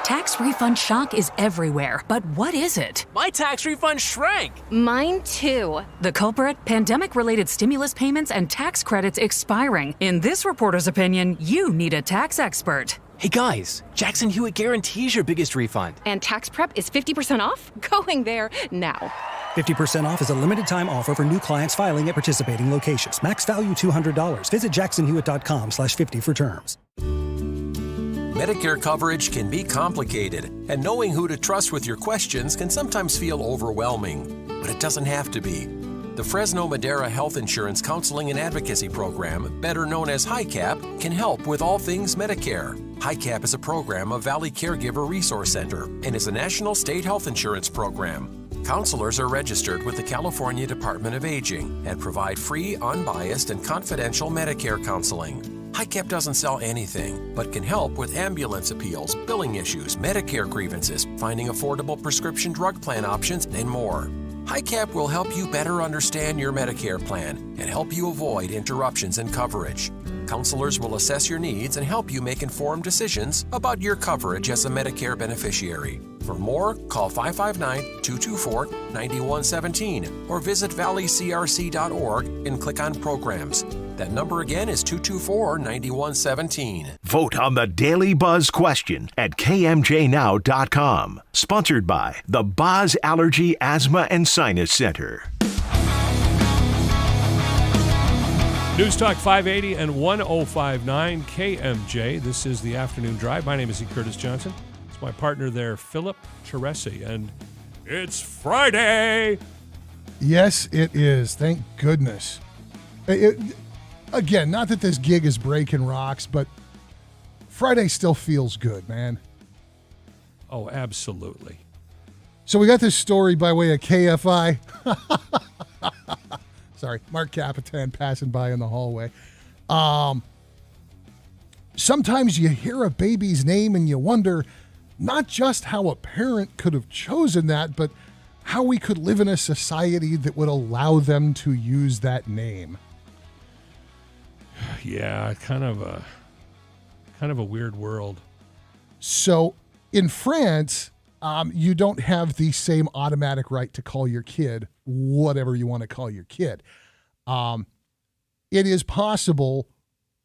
Tax refund shock is everywhere, but what is it? My tax refund shrank. Mine too. The culprit? Pandemic-related stimulus payments and tax credits expiring. In this reporter's opinion, you need a tax expert. Hey guys, Jackson Hewitt guarantees your biggest refund. And tax prep is 50% off? Going there now. 50% off is a limited-time offer for new clients filing at participating locations. Max value $200. Visit jacksonhewitt.com/50 for terms. Medicare coverage can be complicated, and knowing who to trust with your questions can sometimes feel overwhelming, but it doesn't have to be. The Fresno Madera Health Insurance Counseling and Advocacy Program, better known as HICAP, can help with all things Medicare. HICAP is a program of Valley Caregiver Resource Center and is a national state health insurance program. Counselors are registered with the California Department of Aging and provide free, unbiased, and confidential Medicare counseling. HICAP doesn't sell anything, but can help with ambulance appeals, billing issues, Medicare grievances, finding affordable prescription drug plan options, and more. HICAP will help you better understand your Medicare plan and help you avoid interruptions in coverage. Counselors will assess your needs and help you make informed decisions about your coverage as a Medicare beneficiary. For more, call 559-224-9117 or visit valleycrc.org and click on Programs. That number again is 224-9117. Vote on the Daily Buzz question at KMJNow.com. Sponsored by the Boz Allergy, Asthma, and Sinus Center. News Talk 580 and 1059 KMJ. This is the Afternoon Drive. My name is E. Curtis Johnson. It's my partner there, Philip Teresi, and it's Friday. Yes, it is. Thank goodness. Again, not that this gig is breaking rocks, but Friday still feels good, man. Oh, absolutely. So we got this story by way of KFI. Sorry, Mark Capitan passing by in the hallway. Sometimes you hear a baby's name and you wonder not just how a parent could have chosen that, but how we could live in a society that would allow them to use that name. Yeah, kind of a weird world. So in France, you don't have the same automatic right to call your kid whatever you want to call your kid. It is possible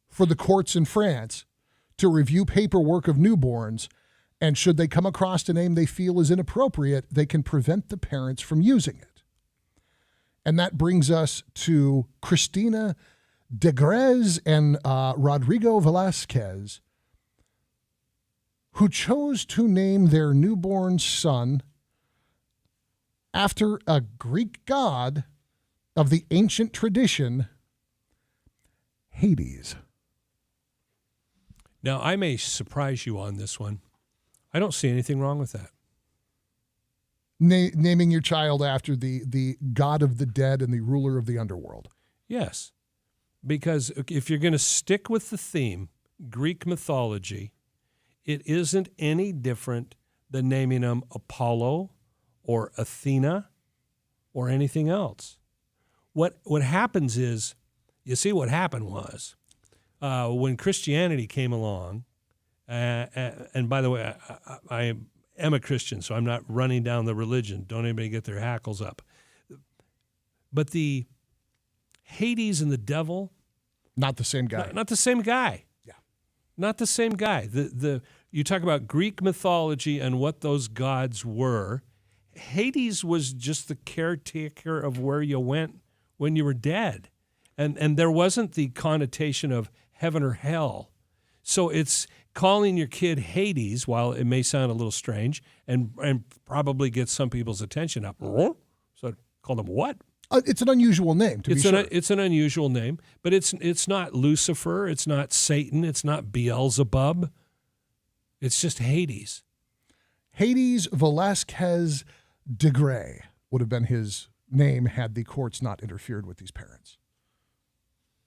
for the courts in France to review paperwork of newborns, and should they come across a name they feel is inappropriate, they can prevent the parents from using it. And that brings us to Christina Degrez and Rodrigo Velasquez, who chose to name their newborn son after a Greek god of the ancient tradition, Hades. Now, I may surprise you on this one. I don't see anything wrong with that. Naming your child after the god of the dead and the ruler of the underworld. Yes, because if you're going to stick with the theme, Greek mythology, it isn't any different than naming them Apollo or Athena or anything else. What happens is, you see, what happened was when Christianity came along, and by the way, I am a Christian, so I'm not running down the religion. Don't anybody get their hackles up. But the Hades and the devil, not the same guy. Not the same guy. Yeah, not the same guy. You talk about Greek mythology and what those gods were. Hades was just the caretaker of where you went when you were dead, and there wasn't the connotation of heaven or hell. So it's calling your kid Hades, while it may sound a little strange and probably get some people's attention up. So call them what? It's an unusual name, to be sure. It's an unusual name, but it's not Lucifer, it's not Satan, it's not Beelzebub. It's just Hades. Hades Velasquez de Grey would have been his name had the courts not interfered with these parents.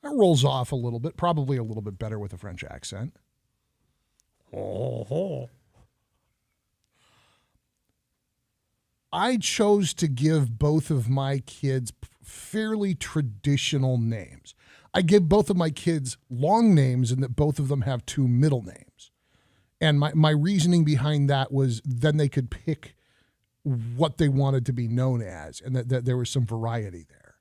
That rolls off a little bit, probably a little bit better with a French accent. Oh. I chose to give both of my kids fairly traditional names. I give both of my kids long names in that both of them have two middle names. And my reasoning behind that was then they could pick what they wanted to be known as, and that there was some variety there.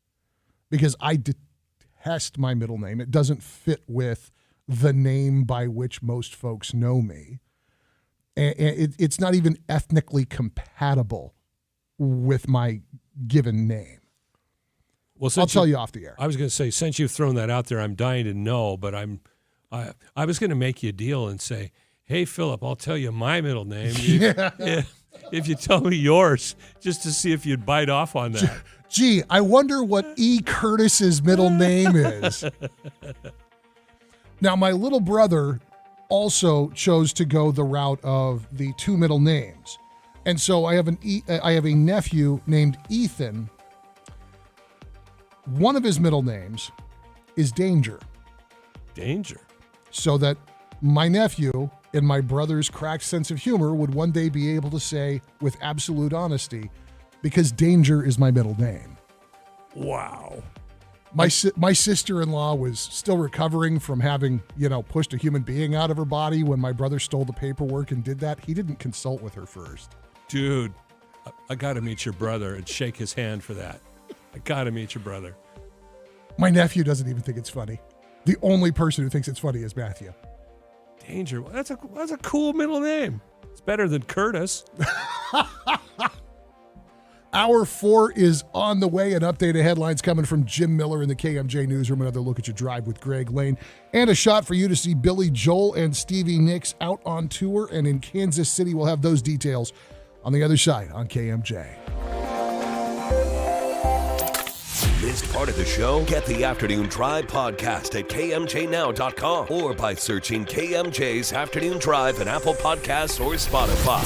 Because I detest my middle name. It doesn't fit with the name by which most folks know me. And it's not even ethnically compatible with my given name. Well, I'll tell you off the air. I was going to say, since you've thrown that out there, I'm dying to know, but I was going to make you a deal and say, hey, Philip, I'll tell you my middle name if you tell me yours, just to see if you'd bite off on that. Gee, I wonder what E. Curtis's middle name is. Now, my little brother also chose to go the route of the two middle names. And so I have a nephew named Ethan. One of his middle names is Danger. Danger. So that my nephew, in my brother's cracked sense of humor, would one day be able to say with absolute honesty, because Danger is my middle name. Wow. My sister-in-law was still recovering from having, pushed a human being out of her body when my brother stole the paperwork and did that. He didn't consult with her first. Dude, I got to meet your brother and shake his hand for that. I got to meet your brother. My nephew doesn't even think it's funny. The only person who thinks it's funny is Matthew. Danger. That's a cool middle name. It's better than Curtis. Hour 4 is on the way. An update of headlines coming from Jim Miller in the KMJ newsroom. Another look at your drive with Greg Lane. And a shot for you to see Billy Joel and Stevie Nicks out on tour. And in Kansas City, we'll have those details on the other side on KMJ. Missed part of the show? Get the Afternoon Drive podcast at KMJNow.com or by searching KMJ's Afternoon Drive in Apple Podcasts or Spotify.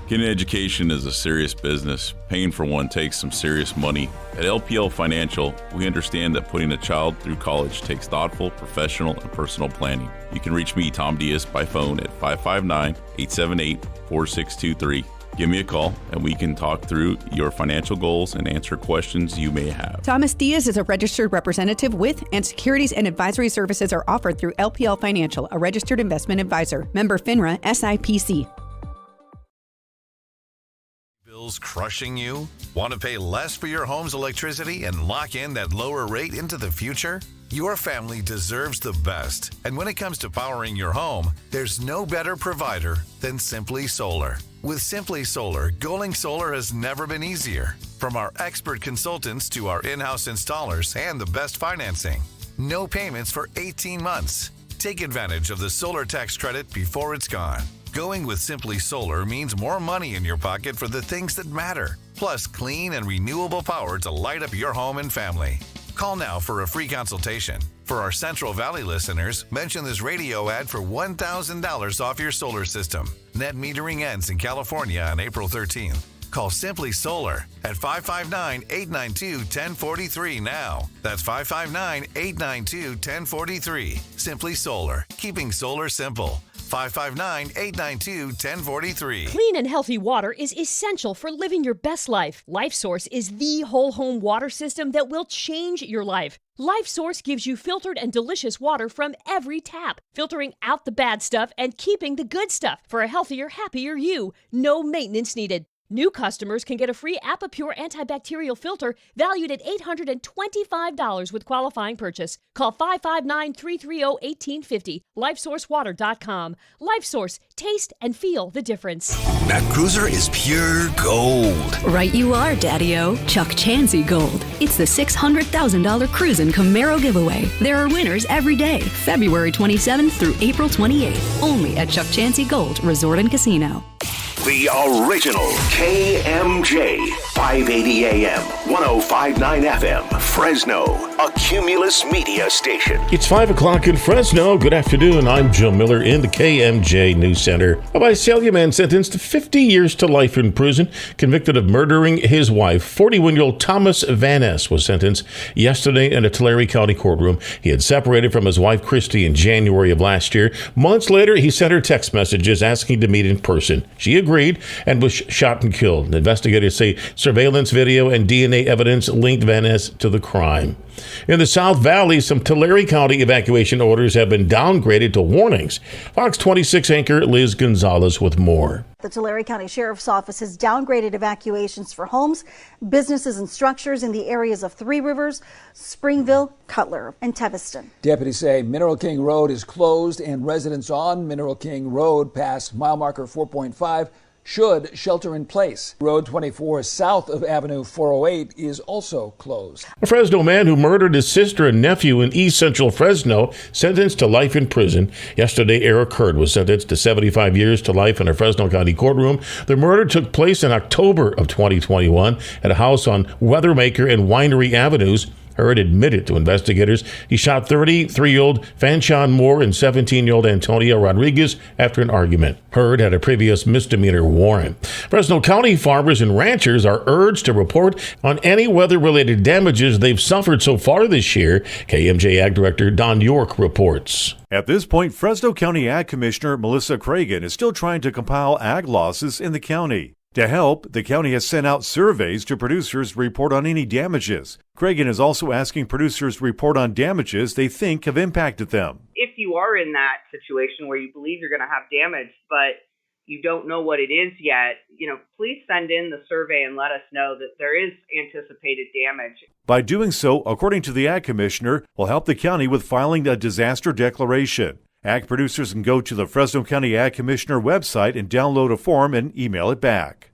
Getting an education is a serious business. Paying for one takes some serious money. At LPL Financial, we understand that putting a child through college takes thoughtful, professional, and personal planning. You can reach me, Tom Diaz, by phone at 559-878-4623. Give me a call, and we can talk through your financial goals and answer questions you may have. Thomas Diaz is a registered representative with, and securities and advisory services are offered through LPL Financial, a registered investment advisor. Member FINRA, SIPC. Bills crushing you? Want to pay less for your home's electricity and lock in that lower rate into the future? Your family deserves the best. And when it comes to powering your home, there's no better provider than Simply Solar. With Simply Solar, going solar has never been easier. From our expert consultants to our in-house installers and the best financing. No payments for 18 months. Take advantage of the solar tax credit before it's gone. Going with Simply Solar means more money in your pocket for the things that matter. plus clean and renewable power to light up your home and family. Call now for a free consultation. For our Central Valley listeners, mention this radio ad for $1,000 off your solar system. Net metering ends in California on April 13th. Call Simply Solar at 559-892-1043 now. That's 559-892-1043. Simply Solar, keeping solar simple. 559-892-1043. Clean and healthy water is essential for living your best life. LifeSource is the whole home water system that will change your life. LifeSource gives you filtered and delicious water from every tap, filtering out the bad stuff and keeping the good stuff for a healthier, happier you. No maintenance needed. New customers can get a free ApiPure antibacterial filter valued at $825 with qualifying purchase. Call 559-330-1850. LifeSourceWater.com. LifeSource. Taste and feel the difference. That cruiser is pure gold. Right you are, Daddy-O. Chuck Chansey Gold. It's the $600,000 Cruisin' Camaro giveaway. There are winners every day, February 27th through April 28th. Only at Chuck Chansey Gold Resort and Casino. The original KMJ, 580 AM, 105.9 FM, Fresno, a Cumulus media station. It's 5 o'clock in Fresno. Good afternoon. I'm Joe Miller in the KMJ News Center. A Visalia man sentenced to 50 years to life in prison, convicted of murdering his wife. 41-year-old Thomas Van Ness was sentenced yesterday in a Tulare County courtroom. He had separated from his wife, Christy, in January of last year. Months later, he sent her text messages asking to meet in person. She agreed and was shot and killed. Investigators say surveillance video and DNA evidence linked Van Ness to the crime. In the South Valley, some Tulare County evacuation orders have been downgraded to warnings. Fox 26 anchor Liz Gonzalez with more. The Tulare County Sheriff's Office has downgraded evacuations for homes, businesses, and structures in the areas of Three Rivers, Springville, Cutler, and Teviston. Deputies say Mineral King Road is closed and residents on Mineral King Road past mile marker 4.5 should shelter in place. Road 24 south of Avenue 408 is also closed. A Fresno man who murdered his sister and nephew in East Central Fresno sentenced to life in prison. Yesterday, Eric Hurd was sentenced to 75 years to life in a Fresno County courtroom. The murder took place in October of 2021 at a house on Weathermaker and Winery Avenues. Hurd admitted to investigators he shot 33-year-old Fanchon Moore and 17-year-old Antonio Rodriguez after an argument. Hurd had a previous misdemeanor warrant. Fresno County farmers and ranchers are urged to report on any weather-related damages they've suffered so far this year. KMJ Ag Director Don York reports. At this point, Fresno County Ag Commissioner Melissa Cragen is still trying to compile ag losses in the county. To help, the county has sent out surveys to producers to report on any damages. Cragen is also asking producers to report on damages they think have impacted them. If you are in that situation where you believe you're going to have damage, but you don't know what it is yet, please send in the survey and let us know that there is anticipated damage. By doing so, according to the Ag Commissioner, will help the county with filing a disaster declaration. Ag producers can go to the Fresno County Ag Commissioner website and download a form and email it back.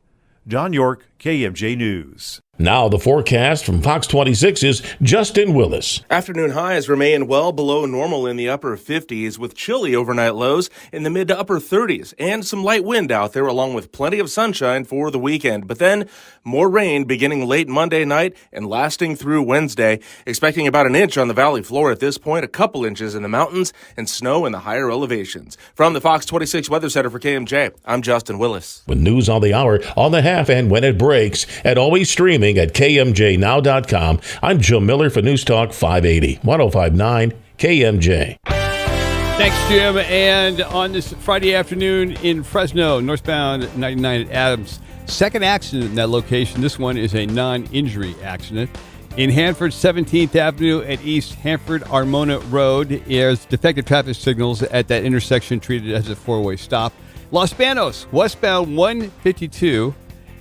Don York, KMJ News. Now the forecast from Fox 26's Justin Willis. Afternoon highs remain well below normal in the upper 50s with chilly overnight lows in the mid to upper 30s and some light wind out there along with plenty of sunshine for the weekend. But then more rain beginning late Monday night and lasting through Wednesday. Expecting about an inch on the valley floor at this point, a couple inches in the mountains and snow in the higher elevations. From the Fox 26 Weather Center for KMJ, I'm Justin Willis. With news on the hour, on the half, and when it breaks, and always streaming at KMJNow.com. I'm Joe Miller for News Talk 580, 105.9 KMJ. Thanks, Jim. And on this Friday afternoon in Fresno, northbound 99 at Adams, second accident in that location. This one is a non-injury accident. In Hanford, 17th Avenue at East Hanford-Armona Road, there's defective traffic signals at that intersection treated as a four-way stop. Los Banos, westbound 152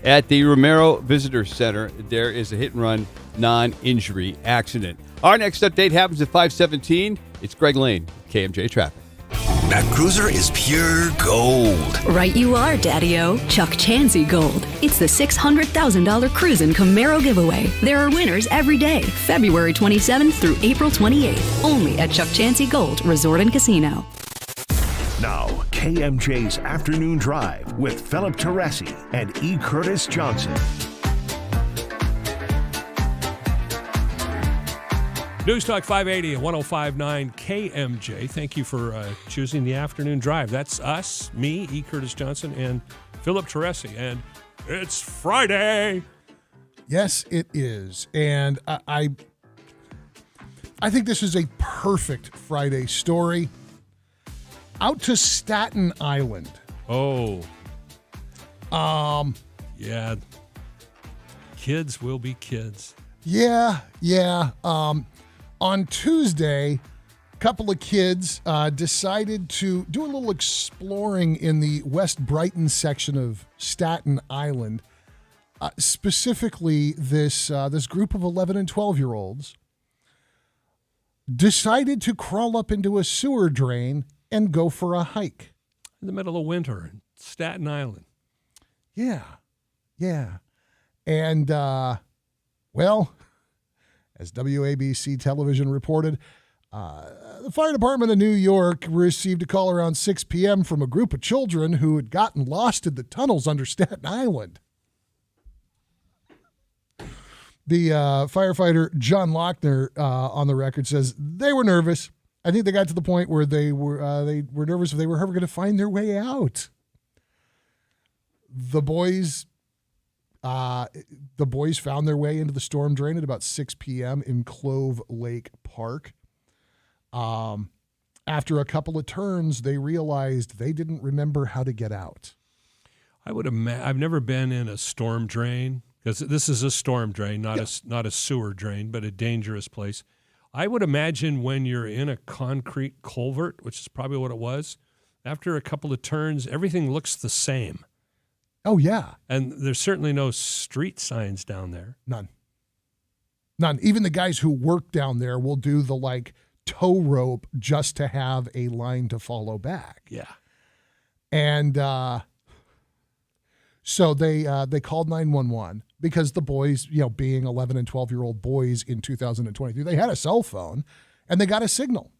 at the Romero Visitor Center. There is a hit-and-run non-injury accident. Our next update happens at 5:17. It's Greg Lane, KMJ Traffic. That cruiser is pure gold. Right you are, Daddy-O. Chuck Chansey Gold. It's the $600,000 Cruisin' Camaro giveaway. There are winners every day, February 27th through April 28th. Only at Chuck Chansey Gold Resort and Casino. Now, KMJ's Afternoon Drive with Philip Teresi and E. Curtis Johnson. News Talk 580 and 105.9 KMJ. Thank you for choosing the afternoon drive. That's us, me, E. Curtis Johnson, and Philip Teresi. And it's Friday. Yes, it is. And I think this is a perfect Friday story. Out to Staten Island. Oh. Yeah. Kids will be kids. Yeah. On Tuesday, a couple of kids decided to do a little exploring in the West Brighton section of Staten Island. Specifically, this group of 11 and 12-year-olds decided to crawl up into a sewer drain and go for a hike. In the middle of winter in Staten Island. Yeah. And, well, as WABC television reported, the fire department of New York received a call around 6 p.m. from a group of children who had gotten lost in the tunnels under Staten Island. The firefighter, John Lochner, on the record says they were nervous. I think they got to the point where they were nervous if they were ever going to find their way out. The boys found their way into the storm drain at about 6 p.m. in Clove Lake Park. After a couple of turns, they realized they didn't remember how to get out. I've never been in a storm drain, because this is a storm drain, not a sewer drain, but a dangerous place. I would imagine when you're in a concrete culvert, which is probably what it was, after a couple of turns, everything looks the same. Oh, yeah. And there's certainly no street signs down there. None. Even the guys who work down there will do the, tow rope just to have a line to follow back. Yeah. And so they called 911 because the boys, being 11 and 12-year-old boys in 2023, they had a cell phone and they got a signal.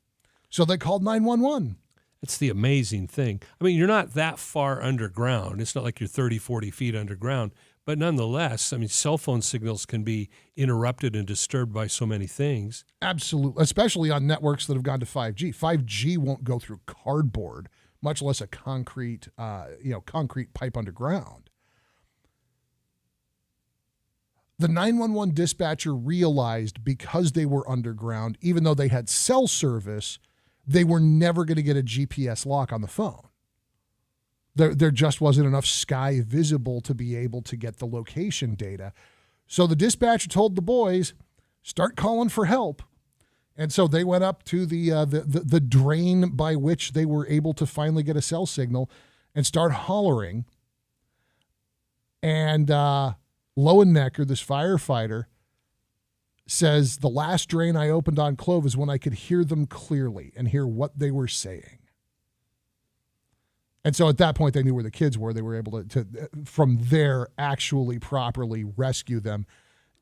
So they called 911. It's the amazing thing. I mean, you're not that far underground. It's not like you're 30, 40 feet underground. But nonetheless, cell phone signals can be interrupted and disturbed by so many things. Absolutely, especially on networks that have gone to 5G. 5G won't go through cardboard, much less a concrete pipe underground. The 911 dispatcher realized because they were underground, even though they had cell service, they were never going to get a GPS lock on the phone. There just wasn't enough sky visible to be able to get the location data. So the dispatcher told the boys, start calling for help. And so they went up to the drain by which they were able to finally get a cell signal and start hollering. And Lowennecker, this firefighter, says the last drain I opened on Clove is when I could hear them clearly and hear what they were saying. And so at that point, they knew where the kids were. They were able to from there, actually properly rescue them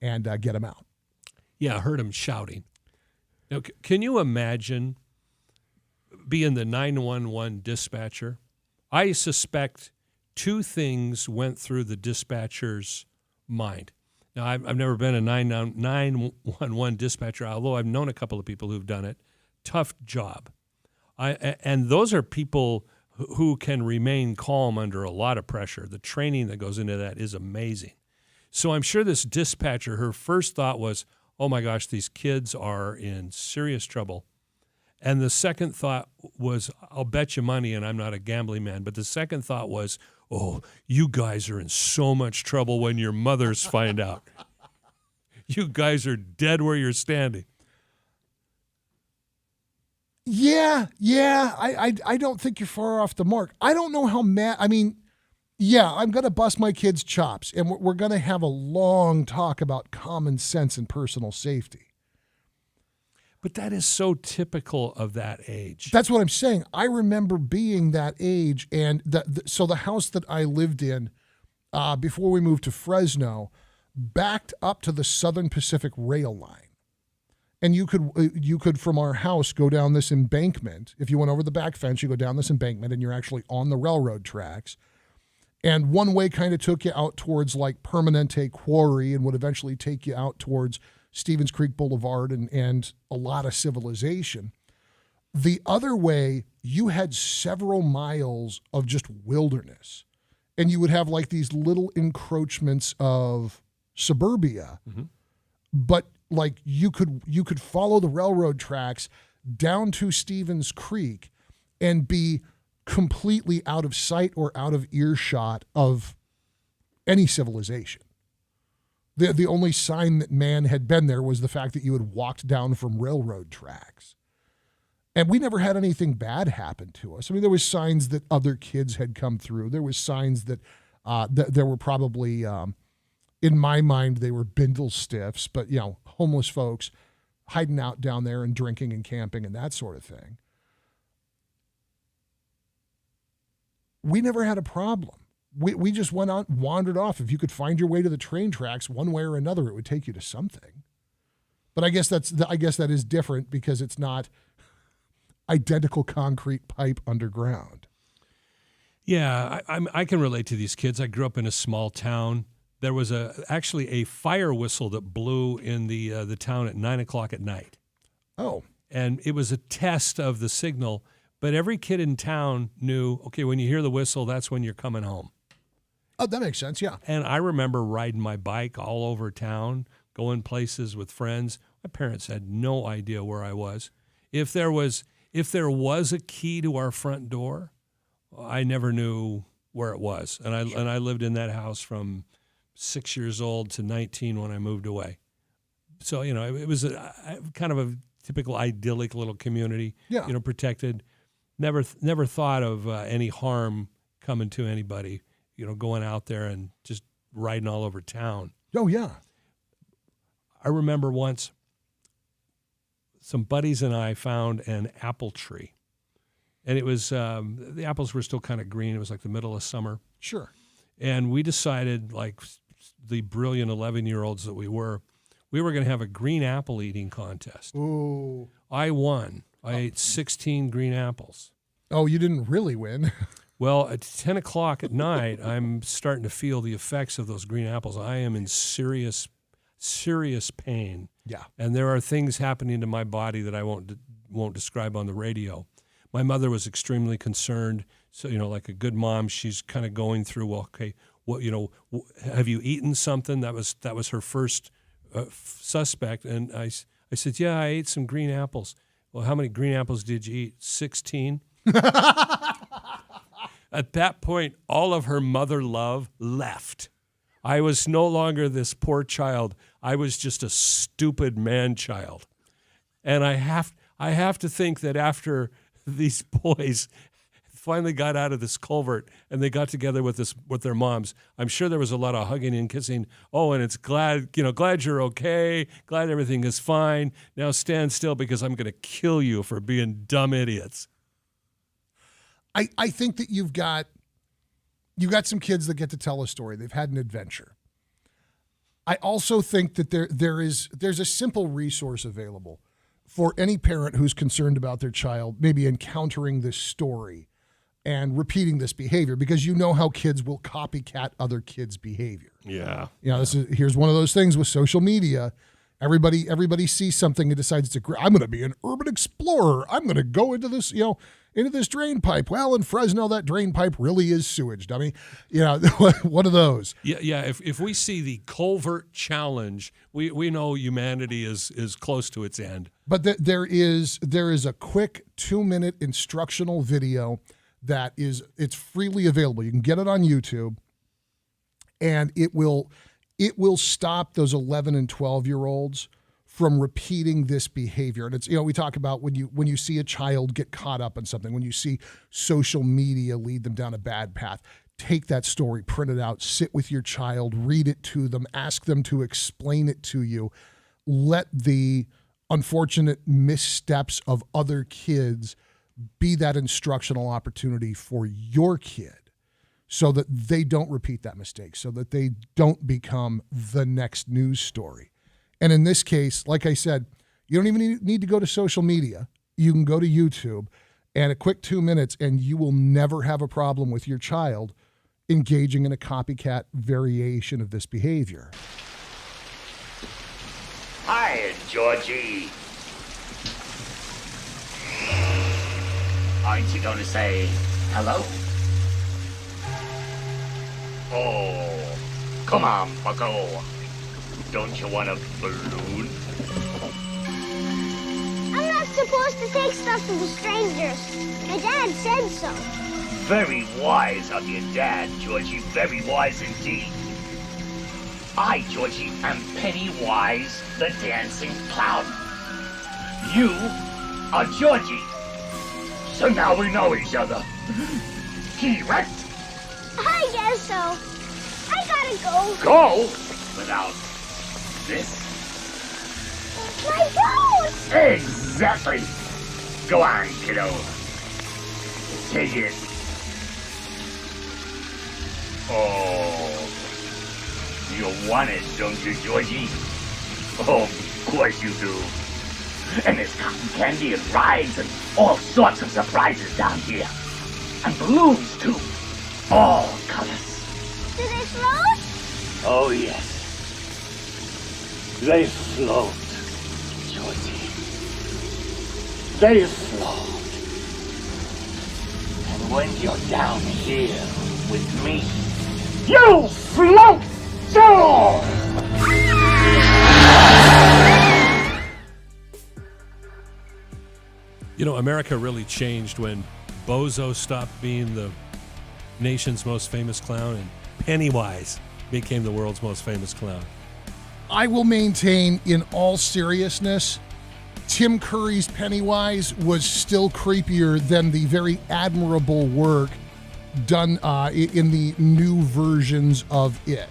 and get them out. Yeah, I heard them shouting. Now, can you imagine being the 911 dispatcher? I suspect two things went through the dispatcher's mind. Now, I've never been a 911 dispatcher, although I've known a couple of people who've done it. Tough job. And those are people who can remain calm under a lot of pressure. The training that goes into that is amazing. So I'm sure this dispatcher, her first thought was, oh my gosh, these kids are in serious trouble. And the second thought was, I'll bet you money, and I'm not a gambling man, but the second thought was, oh, you guys are in so much trouble when your mothers find out. You guys are dead where you're standing. Yeah. I don't think you're far off the mark. I don't know how mad. I mean, yeah, I'm going to bust my kids' chops, and we're going to have a long talk about common sense and personal safety. But that is so typical of that age. That's what I'm saying. I remember being that age, and so the house that I lived in before we moved to Fresno backed up to the Southern Pacific rail line. And you could from our house go down this embankment. If you went over the back fence, you go down this embankment and you're actually on the railroad tracks. And one way kind of took you out towards like Permanente Quarry and would eventually take you out towards Stevens Creek Boulevard and a lot of civilization. The other way, you had several miles of just wilderness, and you would have like these little encroachments of suburbia, but like you could follow the railroad tracks down to Stevens Creek and be completely out of sight or out of earshot of any civilization. The only sign that man had been there was the fact that you had walked down from railroad tracks. And we never had anything bad happen to us. I mean, there was signs that other kids had come through. There was signs that there were probably, in my mind, they were bindle stiffs, but, you know, homeless folks hiding out down there and drinking and camping and that sort of thing. We never had a problem. We just went out and wandered off. If you could find your way to the train tracks one way or another, it would take you to something. But I guess that is different because it's not identical concrete pipe underground. Yeah, I can relate to these kids. I grew up in a small town. There was actually a fire whistle that blew in the town at 9:00 at night. Oh. And it was a test of the signal, but every kid in town knew, okay, when you hear the whistle, that's when you're coming home. Oh, that makes sense, yeah. And I remember riding my bike all over town, going places with friends. My parents had no idea where I was. If there was a key to our front door, I never knew where it was. And I lived in that house from 6 years old to 19 when I moved away. So, you know, it was kind of a typical idyllic little community, yeah. You know, protected. Never thought of any harm coming to anybody, you know, going out there and just riding all over town. Oh, yeah. I remember once some buddies and I found an apple tree. And it was, the apples were still kind of green. It was like the middle of summer. Sure. And we decided, like the brilliant 11-year-olds that we were going to have a green apple eating contest. Ooh. I won. I ate 16 green apples. Oh, you didn't really win. Well, at 10 o'clock at night, I'm starting to feel the effects of those green apples. I am in serious pain. Yeah. And there are things happening to my body that I won't describe on the radio. My mother was extremely concerned. So, you know, like a good mom, she's kind of going through, well, okay, what, you know, have you eaten something? That was her first suspect. And I said, yeah, I ate some green apples. Well, how many green apples did you eat? 16. At that point, all of her mother love left. I was no longer this poor child. I was just a stupid man-child. And I have to think that after these boys finally got out of this culvert and they got together with their moms, I'm sure there was a lot of hugging and kissing. Oh, and it's glad you're okay, glad everything is fine. Now stand still because I'm going to kill you for being dumb idiots. I think that you've got some kids that get to tell a story. They've had an adventure. I also think that there's a simple resource available for any parent who's concerned about their child maybe encountering this story and repeating this behavior, because you know how kids will copycat other kids' behavior. Yeah. You know, here's one of those things with social media. Everybody sees something and decides I'm going to be an urban explorer. I'm going to go into this, into this drain pipe. Well, in Fresno, that drain pipe really is sewage, dummy. One of those. Yeah. If we see the culvert challenge, we know humanity is close to its end. But there is a quick 2-minute instructional video it's freely available. You can get it on YouTube, and it will stop those 11 and 12-year-olds from repeating this behavior. And it's, we talk about when you see a child get caught up in something, when you see social media lead them down a bad path, take that story, print it out, sit with your child, read it to them, ask them to explain it to you. Let the unfortunate missteps of other kids be that instructional opportunity for your kid, so that they don't repeat that mistake, so that they don't become the next news story. And in this case, like I said, you don't even need to go to social media. You can go to YouTube, and a quick 2 minutes, and you will never have a problem with your child engaging in a copycat variation of this behavior. Hi, Georgie. Aren't you going to say hello? Oh, come on, bucko. Don't you want a balloon? I'm not supposed to take stuff from strangers. My dad said so. Very wise of your dad, Georgie. Very wise indeed. I, Georgie, am Pennywise the Dancing Clown. You are Georgie. So now we know each other. Correct? I guess so. I gotta go. Go? Without this? My ghost! Exactly. Go on, kiddo. Take it. Oh. You want it, don't you, Georgie? Oh, of course you do. And there's cotton candy and rides and all sorts of surprises down here. And balloons, too. All colors. Do they float? Oh, yes. They float, Georgie. They float. And when you're down here with me, you float too! You know, America really changed when Bozo stopped being the nation's most famous clown and Pennywise became the world's most famous clown. I will maintain, in all seriousness, Tim Curry's Pennywise was still creepier than the very admirable work done in the new versions of it.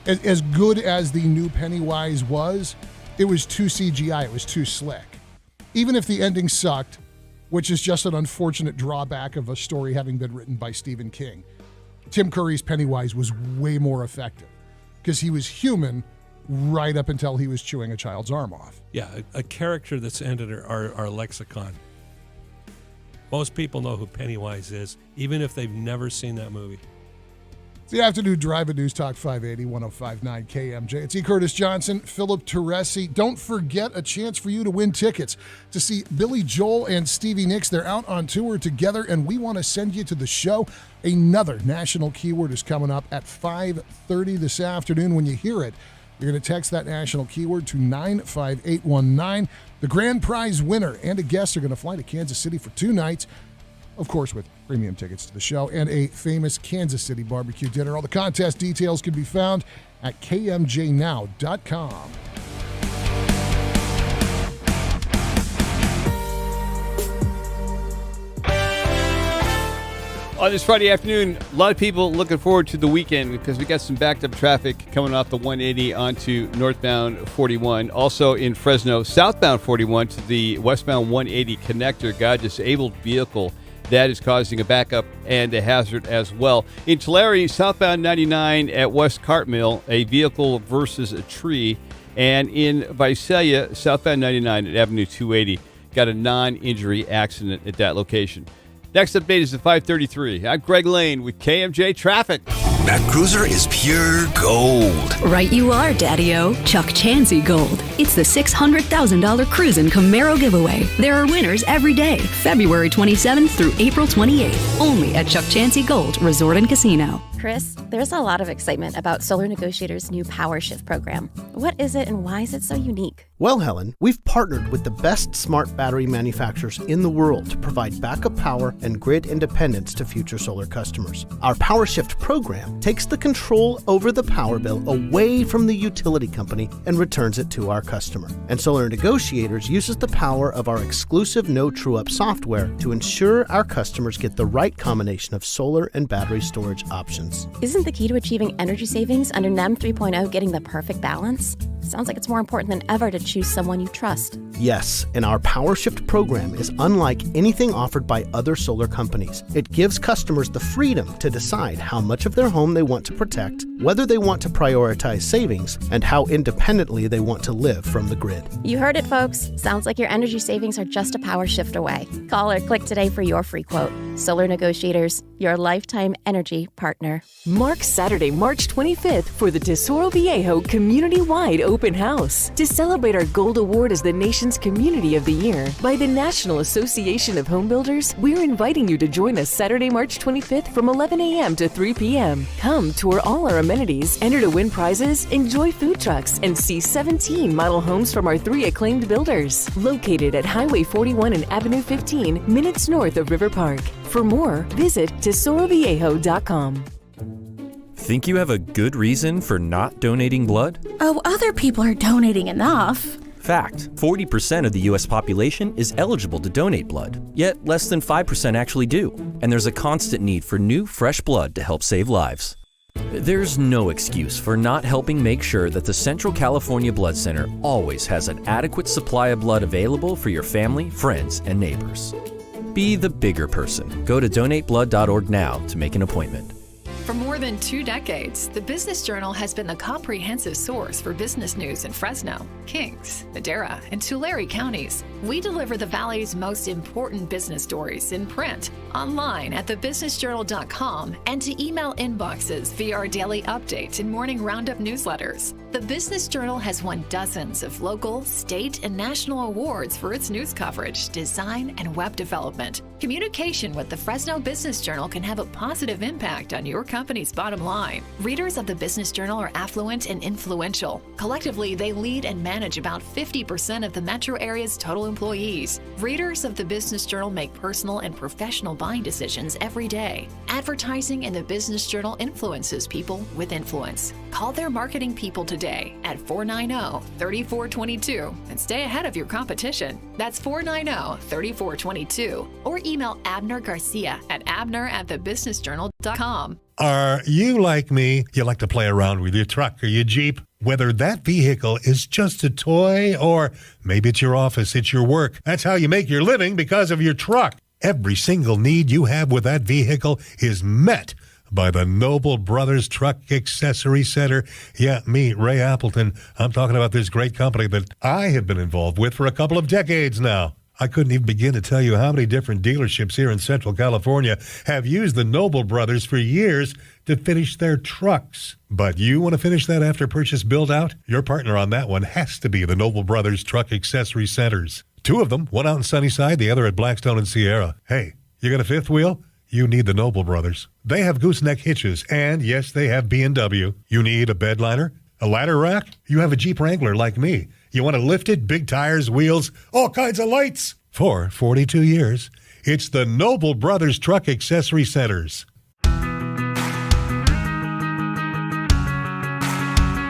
As good as the new Pennywise was, it was too CGI, it was too slick. Even if the ending sucked, which is just an unfortunate drawback of a story having been written by Stephen King, Tim Curry's Pennywise was way more effective because he was human right up until he was chewing a child's arm off. Yeah, a character that's entered our lexicon. Most people know who Pennywise is, even if they've never seen that movie. It's the Afternoon Drive at News Talk 580, 105.9 KMJ. It's E. Curtis Johnson, Philip Teresi. Don't forget a chance for you to win tickets to see Billy Joel and Stevie Nicks. They're out on tour together, and we want to send you to the show. Another national keyword is coming up at 5:30 this afternoon. When you hear it, you're going to text that national keyword to 95819. The grand prize winner and a guest are going to fly to Kansas City for 2 nights, of course, with premium tickets to the show and a famous Kansas City barbecue dinner. All the contest details can be found at KMJNow.com. On this Friday afternoon, a lot of people looking forward to the weekend because we got some backed up traffic coming off the 180 onto northbound 41. Also in Fresno, southbound 41 to the westbound 180 connector. Got a disabled vehicle that is causing a backup and a hazard as well. In Tulare, southbound 99 at West Cartmill, a vehicle versus a tree. And in Visalia, southbound 99 at Avenue 280, got a non-injury accident at that location. Next update is at 5:33. I'm Greg Lane with KMJ Traffic. That cruiser is pure gold. Right you are, Daddy-O. Chuck Chansey Gold. It's the $600,000 Cruisin' Camaro giveaway. There are winners every day, February 27th through April 28th, only at Chuck Chansey Gold Resort and Casino. Chris, there's a lot of excitement about Solar Negotiators' new Power Shift program. What is it and why is it so unique? Well, Helen, we've partnered with the best smart battery manufacturers in the world to provide backup power and grid independence to future solar customers. Our Power Shift program takes the control over the power bill away from the utility company and returns it to our customer. And Solar Negotiators uses the power of our exclusive No True Up software to ensure our customers get the right combination of solar and battery storage options. Isn't the key to achieving energy savings under NEM 3.0 getting the perfect balance? Sounds like it's more important than ever to choose someone you trust. Yes, and our Power Shift program is unlike anything offered by other solar companies. It gives customers the freedom to decide how much of their home they want to protect, whether they want to prioritize savings, and how independently they want to live from the grid. You heard it, folks. Sounds like your energy savings are just a power shift away. Call or click today for your free quote. Solar Negotiators, your lifetime energy partner. Mark Saturday, March 25th for the Tesoro Viejo Community-Wide Open House to celebrate our Gold Award as the nation's Community of the Year by the National Association of Home Builders. We're inviting you to join us Saturday, March 25th from 11 a.m. to 3 p.m. Come tour all our amenities, enter to win prizes, enjoy food trucks, and see 17 model homes from our 3 acclaimed builders. Located at Highway 41 and Avenue 15, minutes north of River Park. For more, visit tesoroviejo.com. Think you have a good reason for not donating blood? Oh, other people are donating enough. Fact, 40% of the U.S. population is eligible to donate blood, yet less than 5% actually do. And there's a constant need for new, fresh blood to help save lives. There's no excuse for not helping make sure that the Central California Blood Center always has an adequate supply of blood available for your family, friends, and neighbors. Be the bigger person. Go to donateblood.org now to make an appointment. For more than 2 decades, the Business Journal has been the comprehensive source for business news in Fresno, Kings, Madera, and Tulare counties. We deliver the Valley's most important business stories in print, online at thebusinessjournal.com, and to email inboxes via our daily update and morning roundup newsletters. The Business Journal has won dozens of local, state, and national awards for its news coverage, design, and web development. Communication with the Fresno Business Journal can have a positive impact on your company's bottom line. Readers of the Business Journal are affluent and influential. Collectively, they lead and manage about 50% of the metro area's total employees. Readers of the Business Journal make personal and professional buying decisions every day. Advertising in the Business Journal influences people with influence. Call their marketing people today at 490-3422 and stay ahead of your competition. That's 490-3422. Or email Abner Garcia at abner@thebusinessjournal.com. Are you like me? You like to play around with your truck or your Jeep? Whether that vehicle is just a toy or maybe it's your office, it's your work. That's how you make your living because of your truck. Every single need you have with that vehicle is met by the Noble Brothers Truck Accessory Center. Yeah, me, Ray Appleton. I'm talking about this great company that I have been involved with for a couple of decades now. I couldn't even begin to tell you how many different dealerships here in Central California have used the Noble Brothers for years to finish their trucks. But you want to finish that after-purchase build-out? Your partner on that one has to be the Noble Brothers Truck Accessory Centers. 2 of them, one out in Sunnyside, the other at Blackstone and Sierra. Hey, you got a fifth wheel? You need the Noble Brothers. They have gooseneck hitches, and yes, they have B&W. You need a bed liner? A ladder rack? You have a Jeep Wrangler like me. You want to lift it, big tires, wheels, all kinds of lights. For 42 years, it's the Noble Brothers Truck Accessory Centers.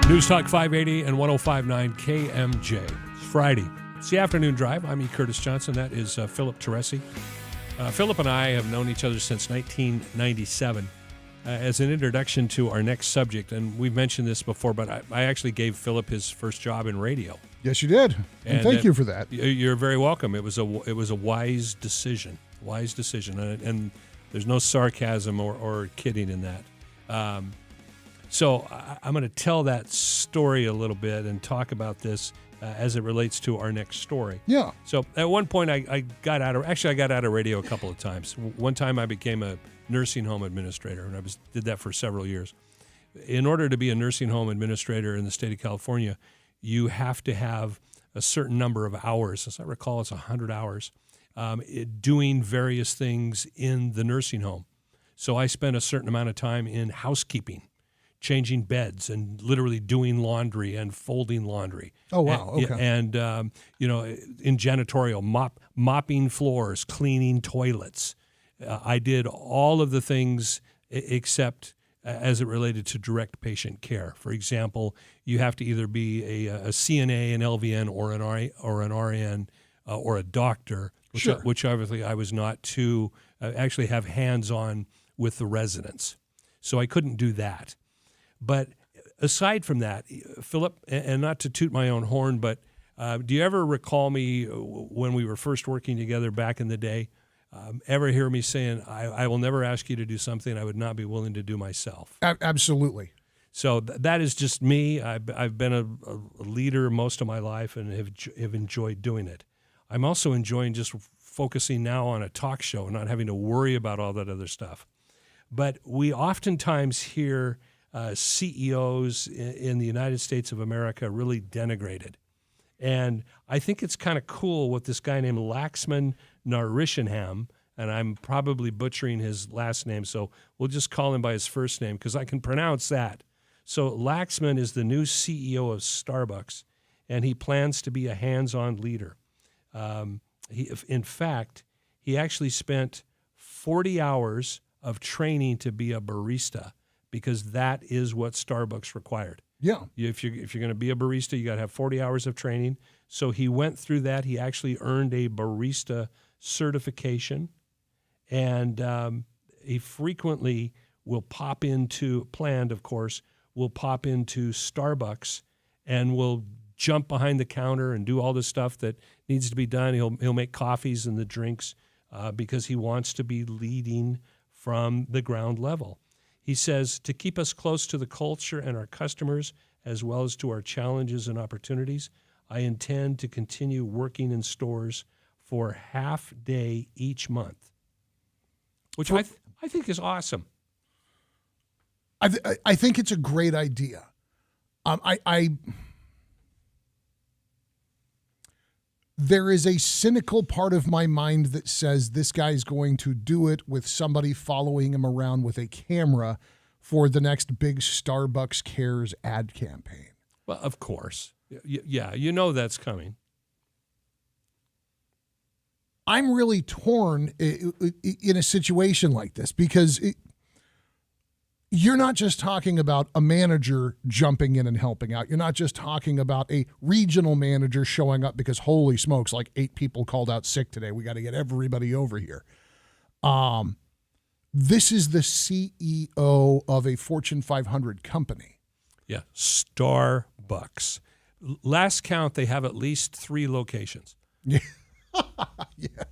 News Talk 580 and 105.9 KMJ. It's Friday. It's the afternoon drive. I'm E. Curtis Johnson. That is Philip Teresi. Philip and I have known each other since 1997. As an introduction to our next subject, and we've mentioned this before, but I actually gave Philip his first job in radio. Yes, you did, and thank you for that. You're very welcome. It was a wise decision, and there's no sarcasm or kidding in that. So I'm going to tell that story a little bit and talk about this as it relates to our next story. Yeah. So at one point I got out of radio a couple of times. One time I became a nursing home administrator, and did that for several years. In order to be a nursing home administrator in the state of California, you have to have a certain number of hours. As I recall, it's 100 hours doing various things in the nursing home. So I spent a certain amount of time in housekeeping, changing beds and literally doing laundry and folding laundry. Oh, wow. Okay. And in janitorial, mopping floors, cleaning toilets. I did all of the things except as it related to direct patient care. For example, you have to either be a CNA, an LVN, or an RN, or a doctor, which obviously I was not, to actually have hands-on with the residents. So I couldn't do that. But aside from that, Philip, and not to toot my own horn, but do you ever recall me when we were first working together back in the day, ever hear me saying, I will never ask you to do something I would not be willing to do myself? Absolutely. So that is just me. I've been a leader most of my life and have enjoyed doing it. I'm also enjoying just focusing now on a talk show, not having to worry about all that other stuff. But we oftentimes hear CEOs in the United States of America really denigrated. And I think it's kind of cool what this guy named Laxman Narishinham, and I'm probably butchering his last name, so we'll just call him by his first name because I can pronounce that. So Laxman is the new CEO of Starbucks, and he plans to be a hands-on leader. In fact, he actually spent 40 hours of training to be a barista because that is what Starbucks required. Yeah. If you're going to be a barista, you got to have 40 hours of training. So he went through that. He actually earned a barista certification, and he frequently will pop into Starbucks and will jump behind the counter and do all the stuff that needs to be done. He'll make coffees and the drinks because he wants to be leading from the ground level. He says, to keep us close to the culture and our customers, as well as to our challenges and opportunities, I intend to continue working in stores for half day each month, which I think is awesome. I think it's a great idea. There is a cynical part of my mind that says this guy's going to do it with somebody following him around with a camera for the next big Starbucks Cares ad campaign. Well, of course. Yeah, you know that's coming. I'm really torn in a situation like this because you're not just talking about a manager jumping in and helping out. You're not just talking about a regional manager showing up because, holy smokes, like 8 people called out sick today. We got to get everybody over here. This is the CEO of a Fortune 500 company. Yeah, Starbucks. Last count, they have at least 3 locations. Yeah. Yeah.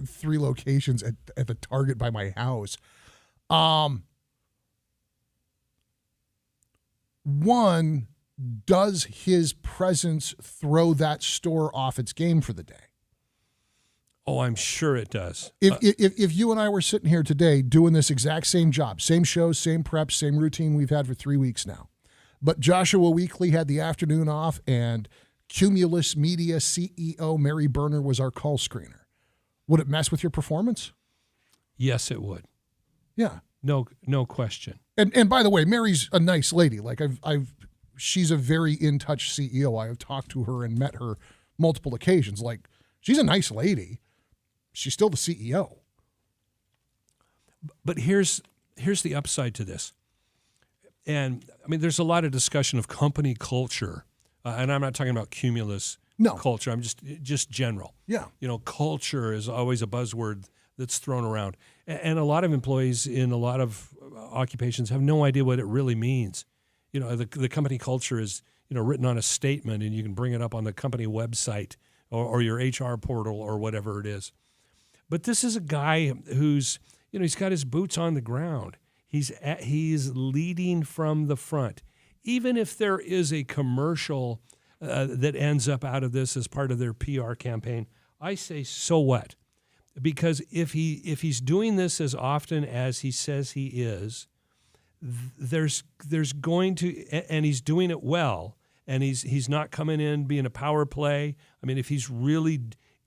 3 locations at the Target by my house. One, does his presence throw that store off its game for the day? Oh, I'm sure it does. If you and I were sitting here today doing this exact same job, same shows, same preps, same routine we've had for 3 weeks now, but Joshua Weekly had the afternoon off and Cumulus Media CEO Mary Berner was our call screener, would it mess with your performance? Yes, it would. Yeah. No question. And by the way, Mary's a nice lady. Like she's a very in touch CEO. I have talked to her and met her multiple occasions. Like, she's a nice lady. She's still the CEO. But here's the upside to this. And I mean, there's a lot of discussion of company culture, and I'm not talking about Cumulus culture. I'm just general. Yeah. Culture is always a buzzword that's thrown around. And a lot of employees in a lot of occupations have no idea what it really means. The company culture is, written on a statement, and you can bring it up on the company website or your HR portal or whatever it is. But this is a guy who's, he's got his boots on the ground. He's leading from the front. Even if there is a commercial that ends up out of this as part of their PR campaign, I say, so what? Because if he's doing this as often as he says he is, there's going to, and he's doing it well, and he's not coming in being a power play. I mean, if he's really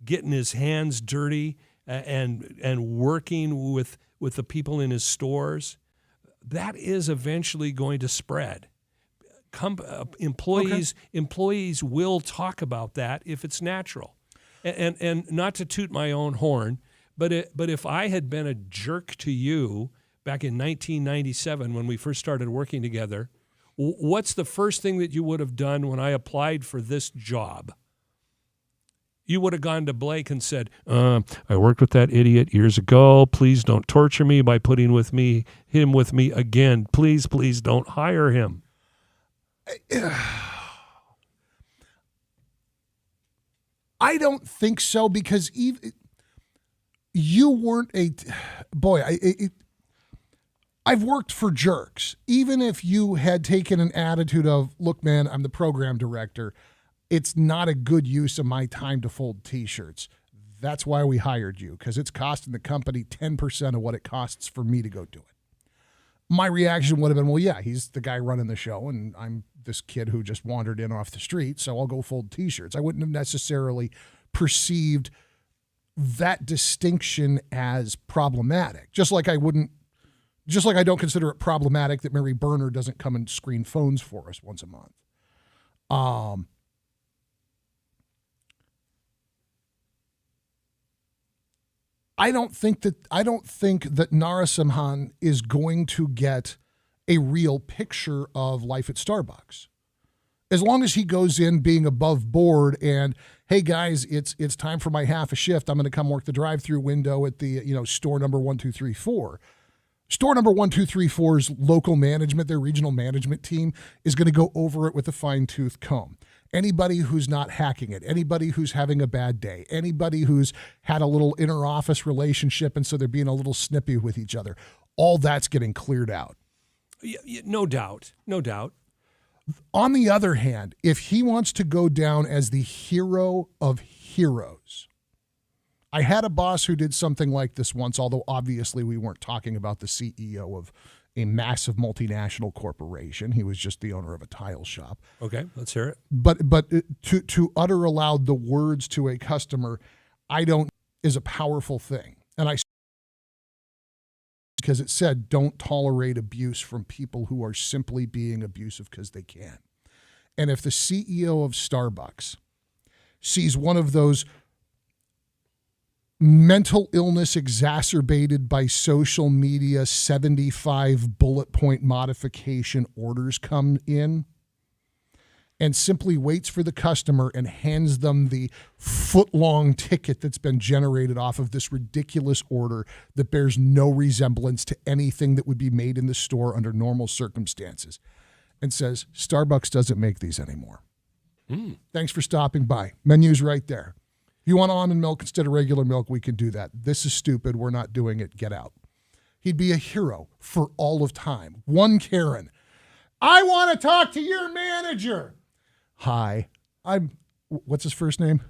getting his hands dirty and working with the people in his stores, that is eventually going to spread. Employees will talk about that if it's natural. And not to toot my own horn, but if I had been a jerk to you back in 1997 when we first started working together, what's the first thing that you would have done when I applied for this job? You would have gone to Blake and said, I worked with that idiot years ago. Please don't torture me by putting him with me again. Please don't hire him. I don't think so, because you weren't I've worked for jerks. Even if you had taken an attitude of, look, man, I'm the program director, it's not a good use of my time to fold T-shirts. That's why we hired you, because it's costing the company 10% of what it costs for me to go do it. My reaction would have been, well, yeah, he's the guy running the show, and I'm this kid who just wandered in off the street, so I'll go fold T-shirts. I wouldn't have necessarily perceived that distinction as problematic, just like I don't consider it problematic that Mary Berner doesn't come and screen phones for us once a month. I don't think that Narasimhan is going to get a real picture of life at Starbucks. As long as he goes in being above board and, hey guys, it's time for my half a shift. I'm going to come work the drive-through window at the store number 1234. Store number 1234's local management, their regional management team, is going to go over it with a fine-tooth comb. Anybody who's not hacking it, anybody who's having a bad day, anybody who's had a little inter-office relationship and so they're being a little snippy with each other, all that's getting cleared out. No doubt. On the other hand, if he wants to go down as the hero of heroes, I had a boss who did something like this once, although obviously we weren't talking about the CEO of a massive multinational corporation. He was just the owner of a tile shop. Okay, let's hear it. But to utter aloud the words to a customer, is a powerful thing. And because it said, don't tolerate abuse from people who are simply being abusive because they can. And if the CEO of Starbucks sees one of those mental illness exacerbated by social media 75 bullet point modification orders come in and simply waits for the customer and hands them the foot-long ticket that's been generated off of this ridiculous order that bears no resemblance to anything that would be made in the store under normal circumstances, and says, Starbucks doesn't make these anymore. Thanks for stopping by. Menu's right there. If you want almond milk instead of regular milk, we can do that. This is stupid. We're not doing it. Get out. He'd be a hero for all of time. One Karen. I want to talk to your manager. Hi, what's his first name?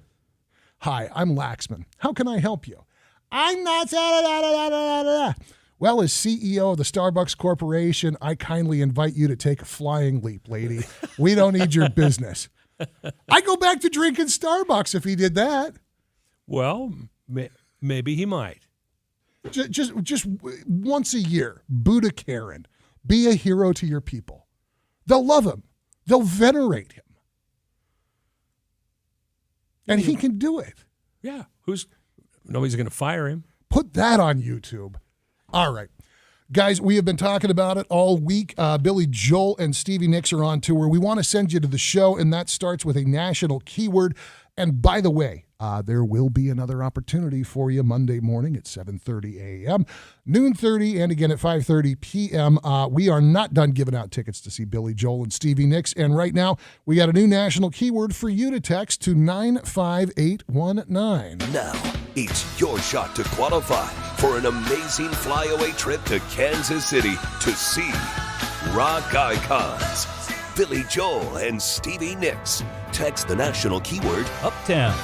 Hi, I'm Laxman. How can I help you? I'm not. Well, as CEO of the Starbucks Corporation, I kindly invite you to take a flying leap, lady. We don't need your business. I go back to drinking Starbucks if he did that. Well, maybe he might. Just once a year, Buddha Karen. Be a hero to your people. They'll love him. They'll venerate him. And he can do it. Yeah. Nobody's going to fire him. Put that on YouTube. All right. Guys, we have been talking about it all week. Billy Joel and Stevie Nicks are on tour. We want to send you to the show, and that starts with a national keyword. And by the way, there will be another opportunity for you Monday morning at 7:30 a.m., noon 30, and again at 5:30 p.m. We are not done giving out tickets to see Billy Joel and Stevie Nicks. And right now, we got a new national keyword for you to text to 95819. Now, it's your shot to qualify for an amazing flyaway trip to Kansas City to see rock icons Billy Joel and Stevie Nicks. Text the national keyword Uptown,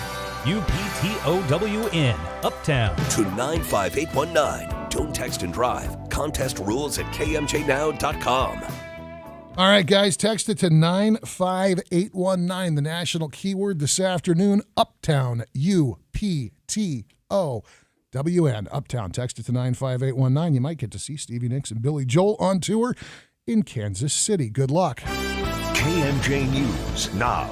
UPTOWN, Uptown, to 95819. Don't text and drive. Contest rules at KMJNow.com. All right, guys, text it to 95819. The national keyword this afternoon, Uptown, UPTOWN, Uptown. Text it to 95819. You might get to see Stevie Nicks and Billy Joel on tour in Kansas City. Good luck. KMJ News now.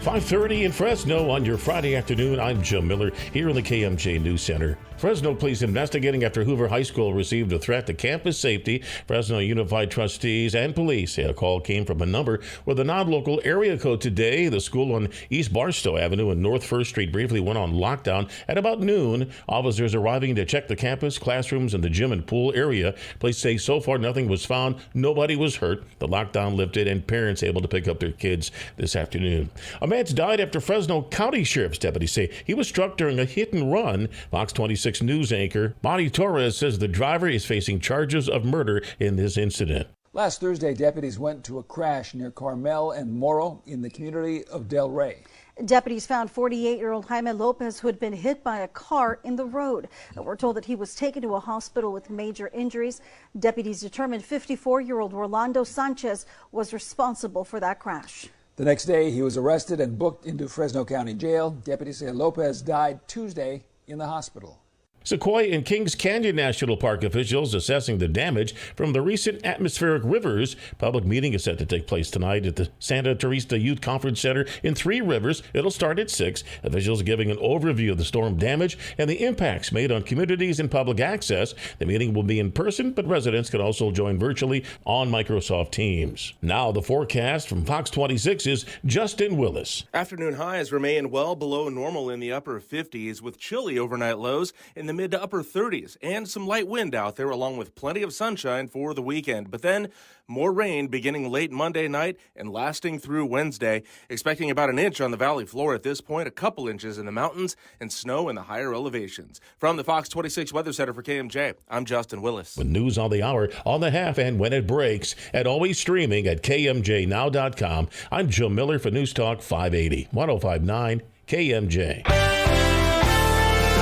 5:30 in Fresno on your Friday afternoon. I'm Jim Miller here in the KMJ News Center. Fresno police investigating after Hoover High School received a threat to campus safety. Fresno Unified trustees and police say a call came from a number with a non-local area code today. The school on East Barstow Avenue and North 1st Street briefly went on lockdown at about noon. Officers arriving to check the campus, classrooms, and the gym and pool area. Police say so far nothing was found. Nobody was hurt. The lockdown lifted and parents able to pick up their kids this afternoon. A man's died after Fresno County Sheriff's deputies say he was struck during a hit and run. Fox 26 News anchor Monty Torres says the driver is facing charges of murder in this incident. Last Thursday, deputies went to a crash near Carmel and Morrow in the community of Del Rey. Deputies found 48-year-old Jaime Lopez, who had been hit by a car in the road. We're told that he was taken to a hospital with major injuries. Deputies determined 54-year-old Rolando Sanchez was responsible for that crash. The next day, he was arrested and booked into Fresno County Jail. Deputies say Lopez died Tuesday in the hospital. Sequoia and Kings Canyon National Park officials assessing the damage from the recent atmospheric rivers. Public meeting is set to take place tonight at the Santa Teresa Youth Conference Center in Three Rivers. It'll start at 6. Officials giving an overview of the storm damage and the impacts made on communities and public access. The meeting will be in person, but residents can also join virtually on Microsoft Teams. Now the forecast from Fox 26 is Justin Willis. Afternoon highs remain well below normal in the upper 50s with chilly overnight lows in the mid to upper 30s and some light wind out there along with plenty of sunshine for the weekend. But then more rain beginning late Monday night and lasting through Wednesday. Expecting about an inch on the valley floor at this point, a couple inches in the mountains, and snow in the higher elevations. From the Fox 26 Weather Center for KMJ, I'm Justin Willis. With news on the hour, on the half, and when it breaks, and always streaming at KMJNow.com. I'm Joe Miller for News Talk 580, 105.9 KMJ.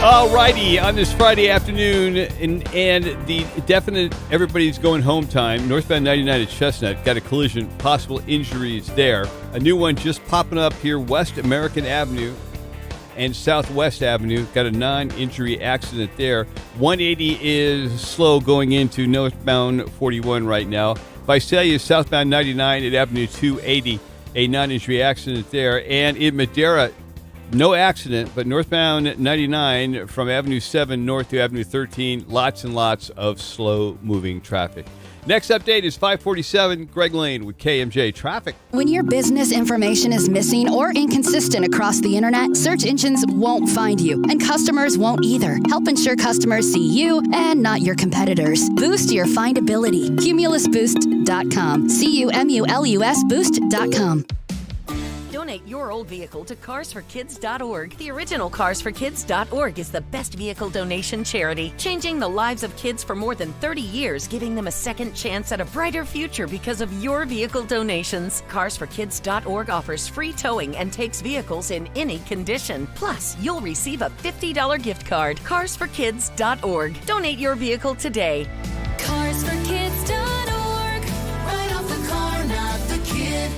All righty, on this Friday afternoon, and the definite everybody's going home time, northbound 99 at Chestnut, got a collision, possible injuries there. A new one just popping up here, West American Avenue and Southwest Avenue, got a non-injury accident there. 180 is slow going into northbound 41 right now. Visalia, southbound 99 at Avenue 280, a non-injury accident there. And in Madera, no accident, but northbound 99 from Avenue 7 north to Avenue 13, lots and lots of slow-moving traffic. Next update is 547, Greg Lane with KMJ Traffic. When your business information is missing or inconsistent across the internet, search engines won't find you, and customers won't either. Help ensure customers see you and not your competitors. Boost your findability. CumulusBoost.com. CUMULUS Boost.com. Donate your old vehicle to carsforkids.org. The original carsforkids.org is the best vehicle donation charity, changing the lives of kids for more than 30 years, giving them a second chance at a brighter future because of your vehicle donations. Carsforkids.org offers free towing and takes vehicles in any condition. Plus, you'll receive a $50 gift card. Carsforkids.org. Donate your vehicle today. Carsforkids.org. Right off the car, not the kid.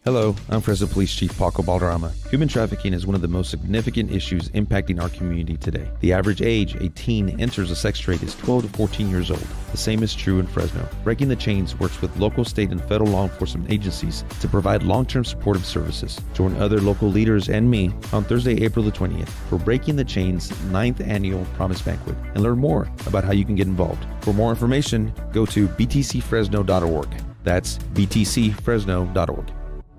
Hello, I'm Fresno Police Chief Paco Balderrama. Human trafficking is one of the most significant issues impacting our community today. The average age a teen enters a sex trade is 12 to 14 years old. The same is true in Fresno. Breaking the Chains works with local, state, and federal law enforcement agencies to provide long-term supportive services. Join other local leaders and me on Thursday, April the 20th for Breaking the Chains 9th Annual Promise Banquet and learn more about how you can get involved. For more information, go to btcfresno.org. That's btcfresno.org.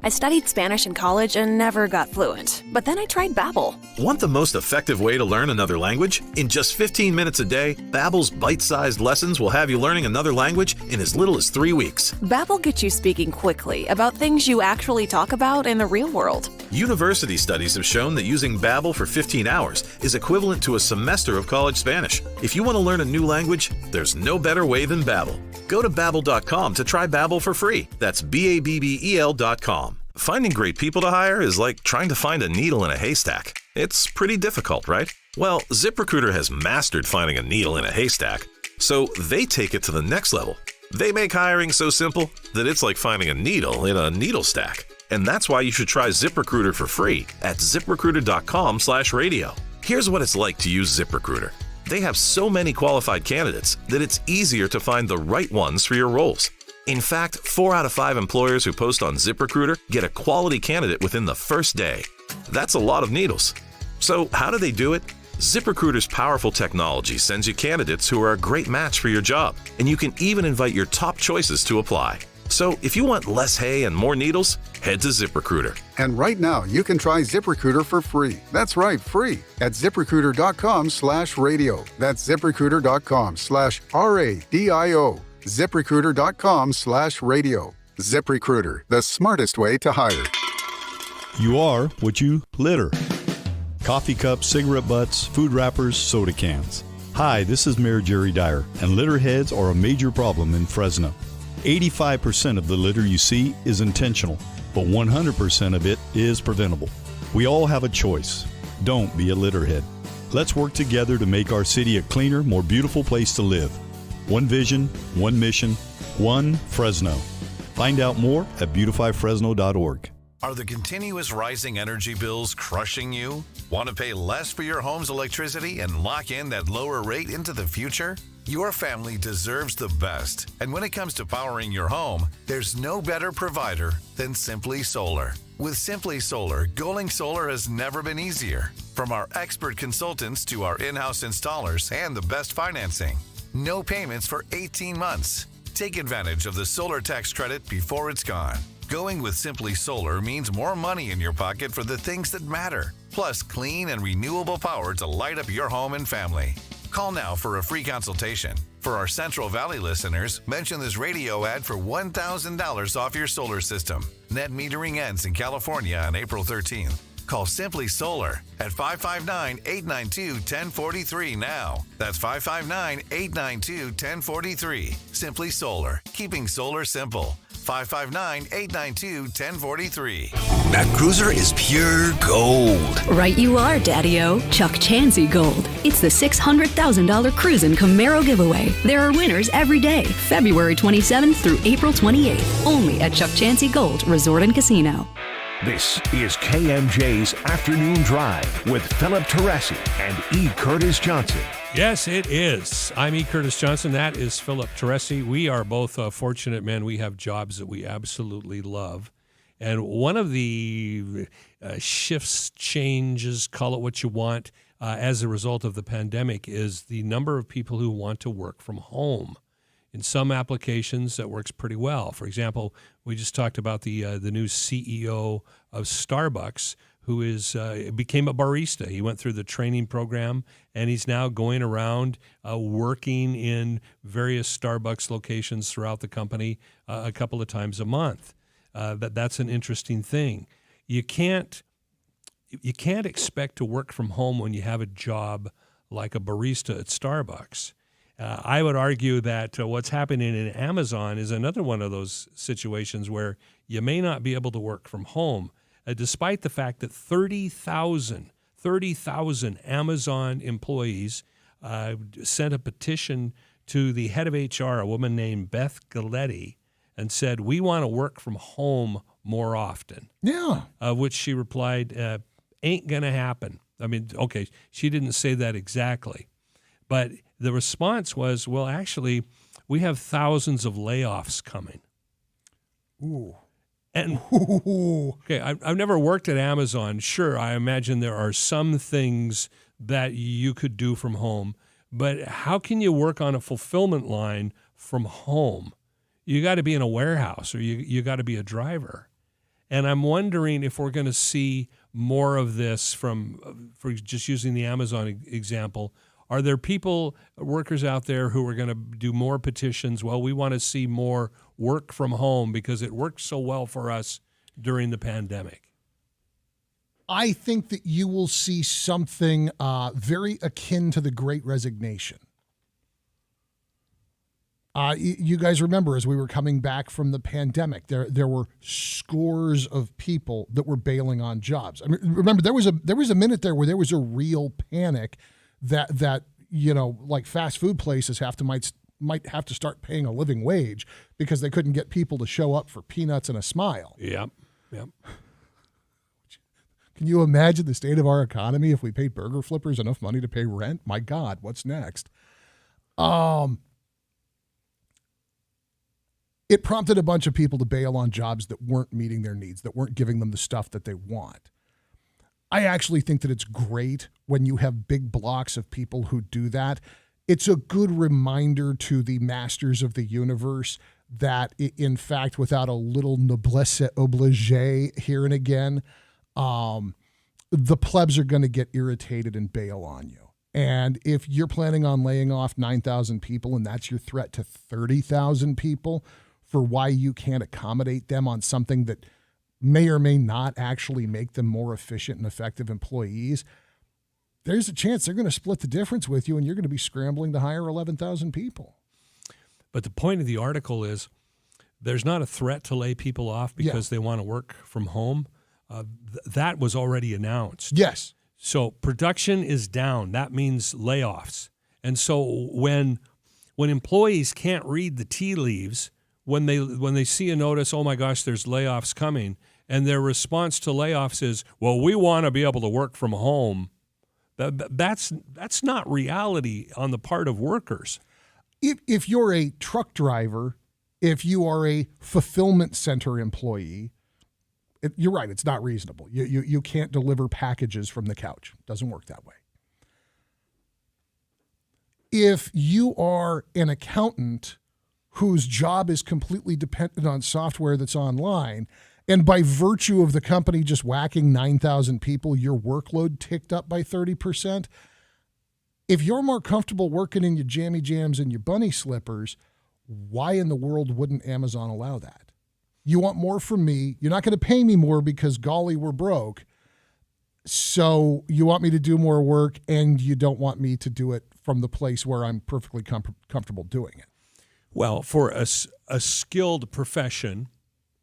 I studied Spanish in college and never got fluent. But then I tried Babbel. Want the most effective way to learn another language? In just 15 minutes a day, Babbel's bite-sized lessons will have you learning another language in as little as 3 weeks. Babbel gets you speaking quickly about things you actually talk about in the real world. University studies have shown that using Babbel for 15 hours is equivalent to a semester of college Spanish. If you want to learn a new language, there's no better way than Babbel. Go to Babbel.com to try Babbel for free. That's BABBEL.com. Finding great people to hire is like trying to find a needle in a haystack. It's pretty difficult, right? Well, ZipRecruiter has mastered finding a needle in a haystack, so they take it to the next level. They make hiring so simple that it's like finding a needle in a needle stack. And that's why you should try ZipRecruiter for free at ZipRecruiter.com/radio. Here's what it's like to use ZipRecruiter. They have so many qualified candidates that it's easier to find the right ones for your roles. In fact, 4 out of 5 employers who post on ZipRecruiter get a quality candidate within the first day. That's a lot of needles. So how do they do it? ZipRecruiter's powerful technology sends you candidates who are a great match for your job, and you can even invite your top choices to apply. So if you want less hay and more needles, head to ZipRecruiter. And right now, you can try ZipRecruiter for free. That's right, free at ZipRecruiter.com/radio. That's ZipRecruiter.com/RADIO. ZipRecruiter.com/radio. ZipRecruiter, the smartest way to hire. You are what you litter. Coffee cups, cigarette butts, food wrappers, soda cans. Hi, this is Mayor Jerry Dyer, and litter heads are a major problem in Fresno. 85% of the litter you see is intentional, but 100% of it is preventable. We all have a choice. Don't be a litterhead. Let's work together to make our city a cleaner, more beautiful place to live. One vision, one mission, one Fresno. Find out more at beautifyfresno.org. Are the continuous rising energy bills crushing you? Want to pay less for your home's electricity and lock in that lower rate into the future? Your family deserves the best. And when it comes to powering your home, there's no better provider than Simply Solar. With Simply Solar, going solar has never been easier. From our expert consultants to our in-house installers and the best financing. No payments for 18 months. Take advantage of the solar tax credit before it's gone. Going with Simply Solar means more money in your pocket for the things that matter, plus clean and renewable power to light up your home and family. Call now for a free consultation. For our Central Valley listeners, mention this radio ad for $1,000 off your solar system. Net metering ends in California on April 13th. Call Simply Solar at 559-892-1043 now. That's 559-892-1043. Simply Solar, keeping solar simple. 559-892-1043. That cruiser is pure gold. Right you are, Daddy-O. Chuck Chansey Gold. It's the $600,000 Cruisin' Camaro giveaway. There are winners every day, February 27th through April 28th, only at Chuck Chansey Gold Resort and Casino. This is KMJ's Afternoon Drive with Philip Teresi and E. Curtis Johnson. Yes, it is. I'm E. Curtis Johnson. That is Philip Teresi. We are both fortunate men. We have jobs that we absolutely love. And one of the shifts, changes, call it what you want, as a result of the pandemic is the number of people who want to work from home. In some applications, that works pretty well. For example, we just talked about the new CEO of Starbucks, who became a barista. He went through the training program, and he's now going around working in various Starbucks locations throughout the company a couple of times a month. That's an interesting thing. You can't expect to work from home when you have a job like a barista at Starbucks. I would argue that what's happening in Amazon is another one of those situations where you may not be able to work from home, despite the fact that 30,000 Amazon employees sent a petition to the head of HR, a woman named Beth Galletti, and said, we want to work from home more often. Yeah. Which she replied, ain't going to happen. I mean, okay, she didn't say that exactly. But the response was, well, actually, we have thousands of layoffs coming. Ooh. And okay, I've never worked at Amazon. Sure, I imagine there are some things that you could do from home, but how can you work on a fulfillment line from home? You got to be in a warehouse, or you got to be a driver. And I'm wondering if we're going to see more of this for just using the Amazon example. Are there workers out there who are going to do more petitions? Well, we want to see more work from home because it worked so well for us during the pandemic. I think that you will see something very akin to the Great Resignation. You guys remember, as we were coming back from the pandemic, there were scores of people that were bailing on jobs. I mean, remember, there was a minute there where there was a real panic that like fast food places might have to start paying a living wage because they couldn't get people to show up for peanuts and a smile. Yep. Can you imagine the state of our economy if we paid burger flippers enough money to pay rent? My God, what's next? It prompted a bunch of people to bail on jobs that weren't meeting their needs, that weren't giving them the stuff that they want. I actually think that it's great when you have big blocks of people who do that. It's a good reminder to the masters of the universe that, in fact, without a little noblesse oblige here and again, the plebs are going to get irritated and bail on you. And if you're planning on laying off 9,000 people and that's your threat to 30,000 people for why you can't accommodate them on something that may or may not actually make them more efficient and effective employees, there's a chance they're going to split the difference with you and you're going to be scrambling to hire 11,000 people. But the point of the article is there's not a threat to lay people off because they want to work from home. that was already announced. Yes. So production is down. That means layoffs. And so when employees can't read the tea leaves, when they see a notice, oh my gosh, there's layoffs coming, and their response to layoffs is, well, we want to be able to work from home. That's not reality on the part of workers. If you're a truck driver, if you are a fulfillment center employee, you're right, it's not reasonable. You can't deliver packages from the couch. It doesn't work that way. If you are an accountant whose job is completely dependent on software that's online, and by virtue of the company just whacking 9,000 people, your workload ticked up by 30%, if you're more comfortable working in your jammy jams and your bunny slippers, why in the world wouldn't Amazon allow that? You want more from me. You're not going to pay me more because, golly, we're broke. So you want me to do more work, and you don't want me to do it from the place where I'm perfectly comfortable doing it. Well, for a skilled profession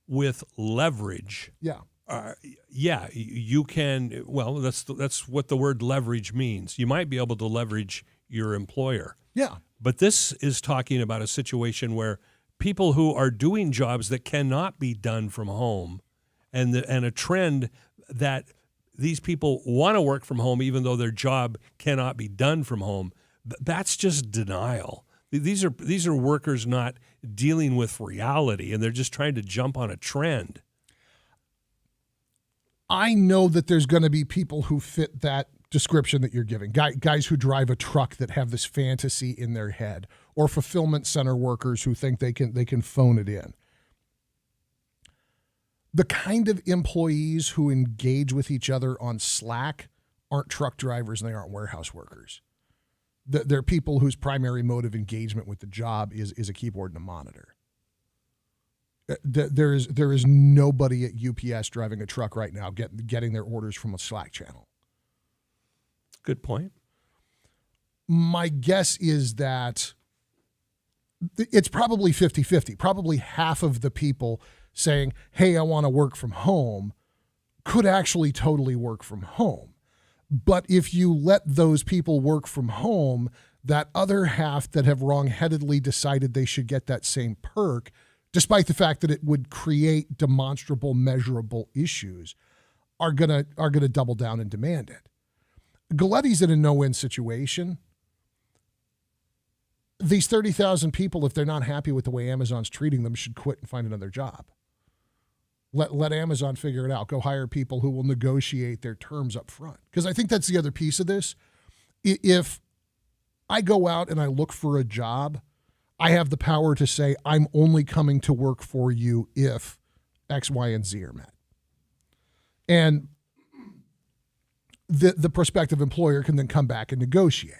with leverage, you can. Well, that's what the word leverage means. You might be able to leverage your employer. Yeah. But this is talking about a situation where people who are doing jobs that cannot be done from home, and a trend that these people want to work from home even though their job cannot be done from home, that's just denial. These are workers not dealing with reality, and they're just trying to jump on a trend. I know that there's going to be people who fit that description that you're giving, guys who drive a truck that have this fantasy in their head, or fulfillment center workers who think they can phone it in. The kind of employees who engage with each other on Slack aren't truck drivers and they aren't warehouse workers. They're people whose primary mode of engagement with the job is a keyboard and a monitor. There is nobody at UPS driving a truck right now getting their orders from a Slack channel. Good point. My guess is that it's probably 50-50. Probably half of the people saying, hey, I want to work from home, could actually totally work from home. But if you let those people work from home, that other half that have wrongheadedly decided they should get that same perk, despite the fact that it would create demonstrable, measurable issues, are gonna double down and demand it. Galetti's in a no-win situation. These 30,000 people, if they're not happy with the way Amazon's treating them, should quit and find another job. Let Amazon figure it out. Go hire people who will negotiate their terms up front. Because I think that's the other piece of this. If I go out and I look for a job, I have the power to say, I'm only coming to work for you if X, Y, and Z are met. And the prospective employer can then come back and negotiate.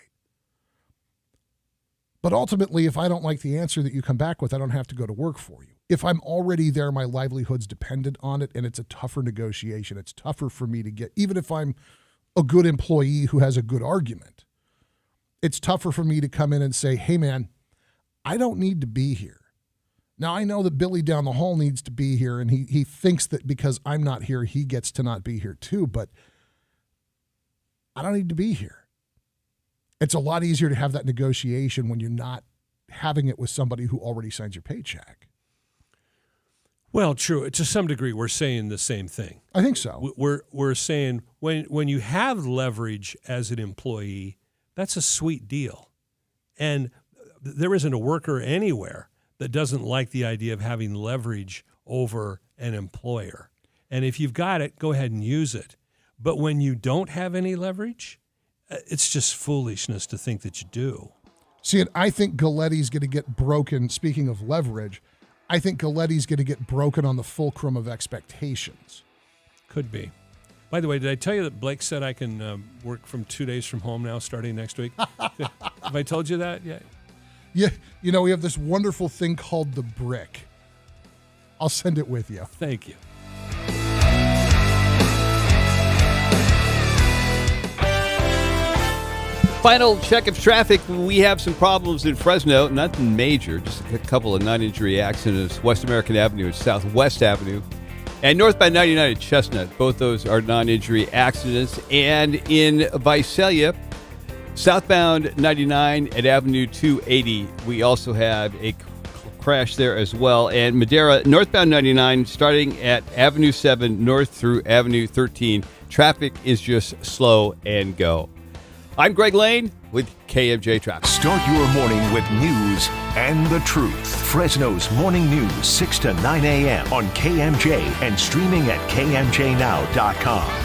But ultimately, if I don't like the answer that you come back with, I don't have to go to work for you. If I'm already there, my livelihood's dependent on it, and it's a tougher negotiation. It's tougher for me to get, even if I'm a good employee who has a good argument, it's tougher for me to come in and say, hey, man, I don't need to be here. Now, I know that Billy down the hall needs to be here, and he thinks that because I'm not here, he gets to not be here too, but I don't need to be here. It's a lot easier to have that negotiation when you're not having it with somebody who already signs your paycheck. Well, true. To some degree, we're saying the same thing. I think so. We're saying when you have leverage as an employee, that's a sweet deal. And there isn't a worker anywhere that doesn't like the idea of having leverage over an employer. And if you've got it, go ahead and use it. But when you don't have any leverage, it's just foolishness to think that you do. See, and I think Galetti's going to get broken. Speaking of leverage, I think Galetti's going to get broken on the fulcrum of expectations. Could be. By the way, did I tell you that Blake said I can work from 2 days from home now starting next week? Have I told you that yet? Yeah. You know, we have this wonderful thing called the brick. I'll send it with you. Thank you. Final check of traffic. We have some problems in Fresno. Nothing major, just a couple of non-injury accidents. West American Avenue and Southwest Avenue. And northbound 99 at Chestnut, both those are non-injury accidents. And in Visalia, southbound 99 at Avenue 280, we also have a crash there as well. And Madera, northbound 99, starting at Avenue 7 north through Avenue 13. Traffic is just slow and go. I'm Greg Lane with KMJ Traffic. Start your morning with news and the truth. Fresno's Morning News, 6 to 9 a.m. on KMJ and streaming at KMJNow.com.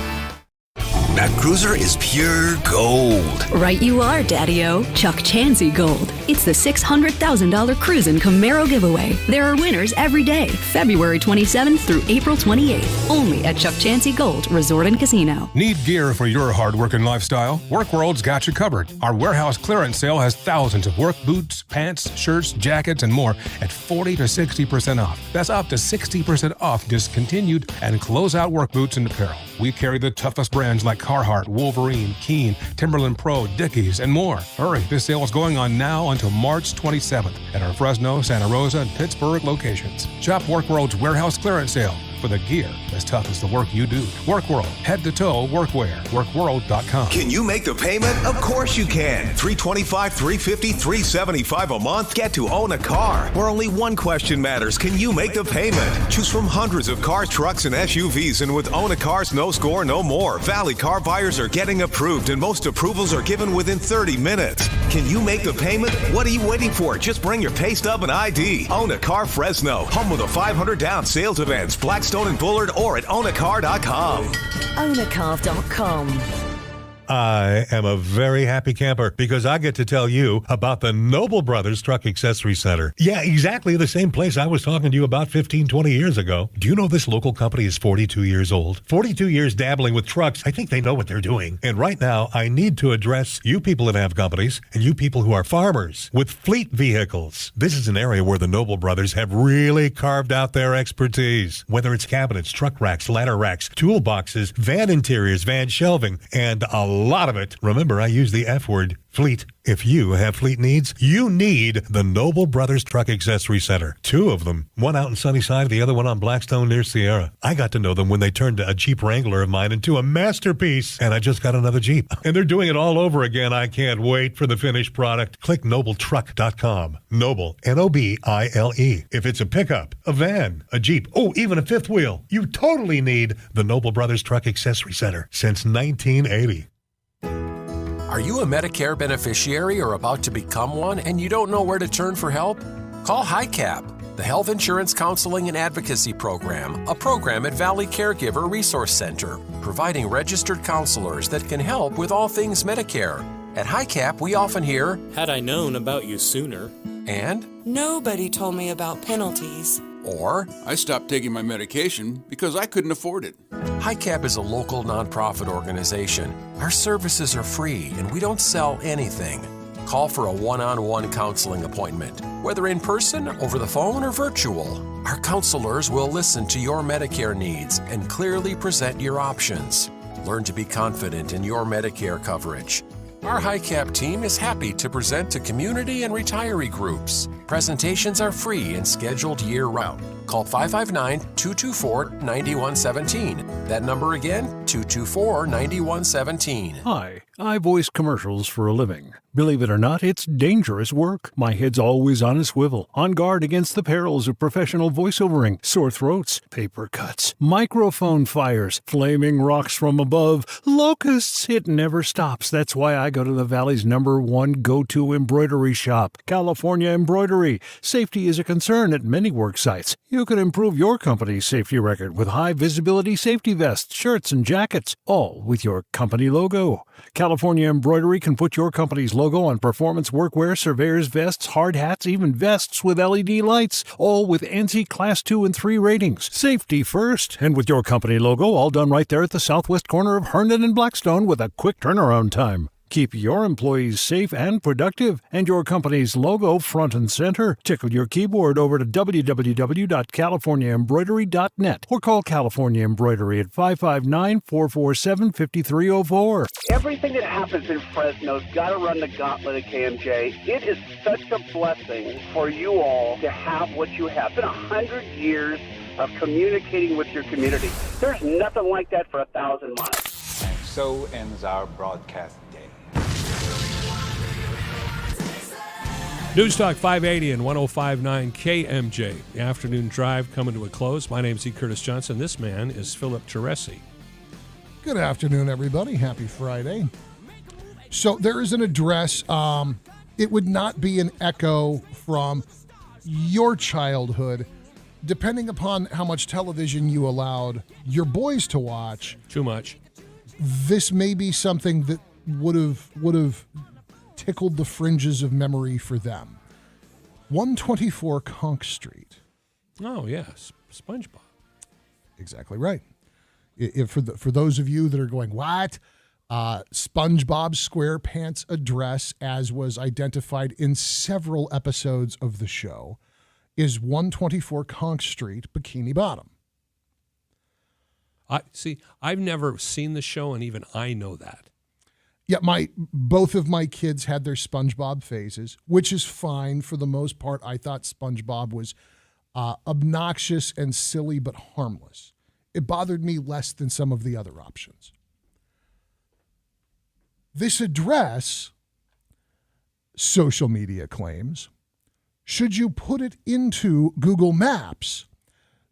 That cruiser is pure gold. Right you are, Daddy-O. Chuck Chansey Gold. It's the $600,000 Cruisin' Camaro giveaway. There are winners every day, February 27th through April 28th. Only at Chuck Chansey Gold Resort and Casino. Need gear for your hard-working lifestyle? WorkWorld's got you covered. Our warehouse clearance sale has thousands of work boots, pants, shirts, jackets, and more at 40 to 60% off. That's up to 60% off discontinued and closeout work boots and apparel. We carry the toughest brands like Carhartt, Wolverine, Keen, Timberland Pro, Dickies, and more. Hurry, this sale is going on now until March 27th at our Fresno, Santa Rosa, and Pittsburgh locations. Shop WorkWorld's warehouse clearance sale for the gear as tough as the work you do. WorkWorld, head-to-toe workwear. WorkWorld.com. Can you make the payment? Of course you can. $325, $350, $375 a month. Get to own a car, where only one question matters. Can you make the payment? Choose from hundreds of cars, trucks, and SUVs, and with Own a Car's no score, no more. Valley car buyers are getting approved, and most approvals are given within 30 minutes. Can you make the payment? What are you waiting for? Just bring your pay stub and ID. Own a Car Fresno, home of the 500 down sales events, Blackstone and Bullard, or at ownacar.com. Ownacar.com. I am a very happy camper because I get to tell you about the Noble Brothers Truck Accessory Center. Yeah, exactly the same place I was talking to you about 15, 20 years ago. Do you know this local company is 42 years old? 42 years dabbling with trucks. I think they know what they're doing. And right now, I need to address you people that have companies and you people who are farmers with fleet vehicles. This is an area where the Noble Brothers have really carved out their expertise. Whether it's cabinets, truck racks, ladder racks, toolboxes, van interiors, van shelving, and a lot of it. Remember, I use the F word, fleet. If you have fleet needs, you need the Noble Brothers Truck Accessory Center. Two of them, one out in Sunnyside, the other one on Blackstone near Sierra. I got to know them when they turned a Jeep Wrangler of mine into a masterpiece, and I just got another Jeep. And they're doing it all over again. I can't wait for the finished product. Click nobletruck.com. Noble, N-O-B-I-L-E. If it's a pickup, a van, a Jeep, oh, even a fifth wheel, you totally need the Noble Brothers Truck Accessory Center since 1980. Are you a Medicare beneficiary or about to become one and you don't know where to turn for help? Call HICAP, the Health Insurance Counseling and Advocacy Program, a program at Valley Caregiver Resource Center, providing registered counselors that can help with all things Medicare. At HICAP, we often hear, "Had I known about you sooner," and "Nobody told me about penalties," or "I stopped taking my medication because I couldn't afford it." HICAP is a local nonprofit organization. Our services are free and we don't sell anything. Call for a one-on-one counseling appointment, whether in person, over the phone, or virtual. Our counselors will listen to your Medicare needs and clearly present your options. Learn to be confident in your Medicare coverage. Our HICAP team is happy to present to community and retiree groups. Presentations are free and scheduled year-round. Call 559-224-9117. That number again, 224-9117. Hi, I voice commercials for a living. Believe it or not, it's dangerous work. My head's always on a swivel, on guard against the perils of professional voiceovering, sore throats, paper cuts, microphone fires, flaming rocks from above, locusts. It never stops. That's why I go to the Valley's #1 go-to embroidery shop, California Embroidery. Safety is a concern at many work sites. You can improve your company's safety record with high-visibility safety vests, shirts, and jackets, all with your company logo. California Embroidery can put your company's logo on performance workwear, surveyor's vests, hard hats, even vests with LED lights, all with ANSI Class 2 and 3 ratings. Safety first, and with your company logo all done right there at the southwest corner of Herndon and Blackstone with a quick turnaround time. Keep your employees safe and productive, and your company's logo front and center. Tickle your keyboard over to www.californiaembroidery.net or call California Embroidery at 559-447-5304. Everything that happens in Fresno's got to run the gauntlet at KMJ. It is such a blessing for you all to have what you have. It's been 100 years of communicating with your community. There's nothing like that for 1,000 miles. And so ends our broadcast day. News Talk 580 and 105.9 KMJ. The afternoon drive coming to a close. My name's E. Curtis Johnson. This man is Philip Teresi. Good afternoon, everybody. Happy Friday. So there is an address. It would not be an echo from your childhood, depending upon how much television you allowed your boys to watch. Too much. This may be something that would have tickled the fringes of memory for them. 124 Conch Street. Oh, yes. SpongeBob. Exactly right. For those of you that are going, what? SpongeBob SquarePants address, as was identified in several episodes of the show, is 124 Conch Street, Bikini Bottom. I've never seen the show, and even I know that. Yeah, both of my kids had their SpongeBob phases, which is fine for the most part. I thought SpongeBob was obnoxious and silly, but harmless. It bothered me less than some of the other options. This address, social media claims, should you put it into Google Maps,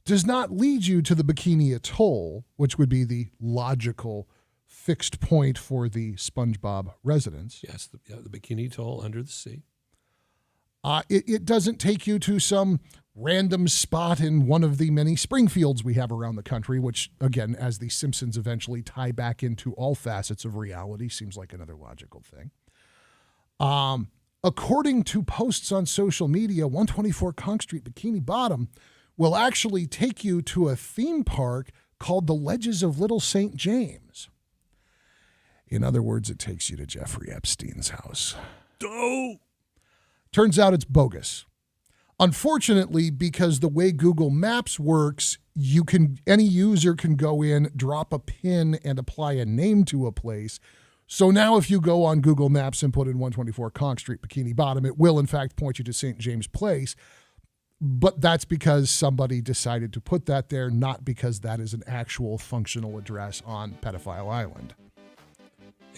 does not lead you to the Bikini Atoll, which would be the logical fixed point for the SpongeBob residence. Yes, the Bikini Atoll under the sea. It doesn't take you to some random spot in one of the many Springfields we have around the country, which, again, as the Simpsons eventually tie back into all facets of reality, seems like another logical thing. According to posts on social media, 124 Conch Street, Bikini Bottom will actually take you to a theme park called the Ledges of Little St. James. In other words, it takes you to Jeffrey Epstein's house. Oh! Turns out it's bogus. Unfortunately, because the way Google Maps works, any user can go in, drop a pin, and apply a name to a place. So now if you go on Google Maps and put in 124 Conch Street, Bikini Bottom, it will in fact point you to St. James Place. But that's because somebody decided to put that there, not because that is an actual functional address on Pedophile Island.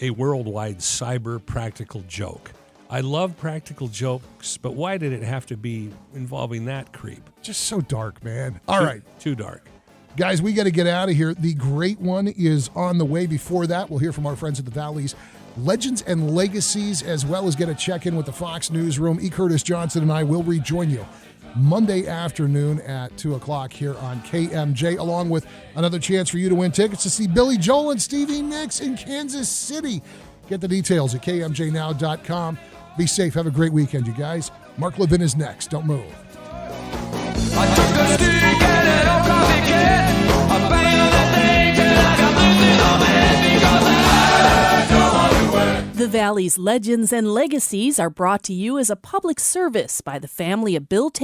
A worldwide cyber practical joke. I love practical jokes, but why did it have to be involving that creep? Just so dark, man. All right. Too dark. Guys, we got to get out of here. The great one is on the way. Before that, we'll hear from our friends at the Valley's Legends and Legacies, as well as get a check-in with the Fox Newsroom. E. Curtis Johnson and I will rejoin you Monday afternoon at 2 o'clock here on KMJ, along with another chance for you to win tickets to see Billy Joel and Stevie Nicks in Kansas City. Get the details at kmjnow.com. Be safe. Have a great weekend, you guys. Mark Levin is next. Don't move. The Valley's Legends and Legacies are brought to you as a public service by the family of Bill Tate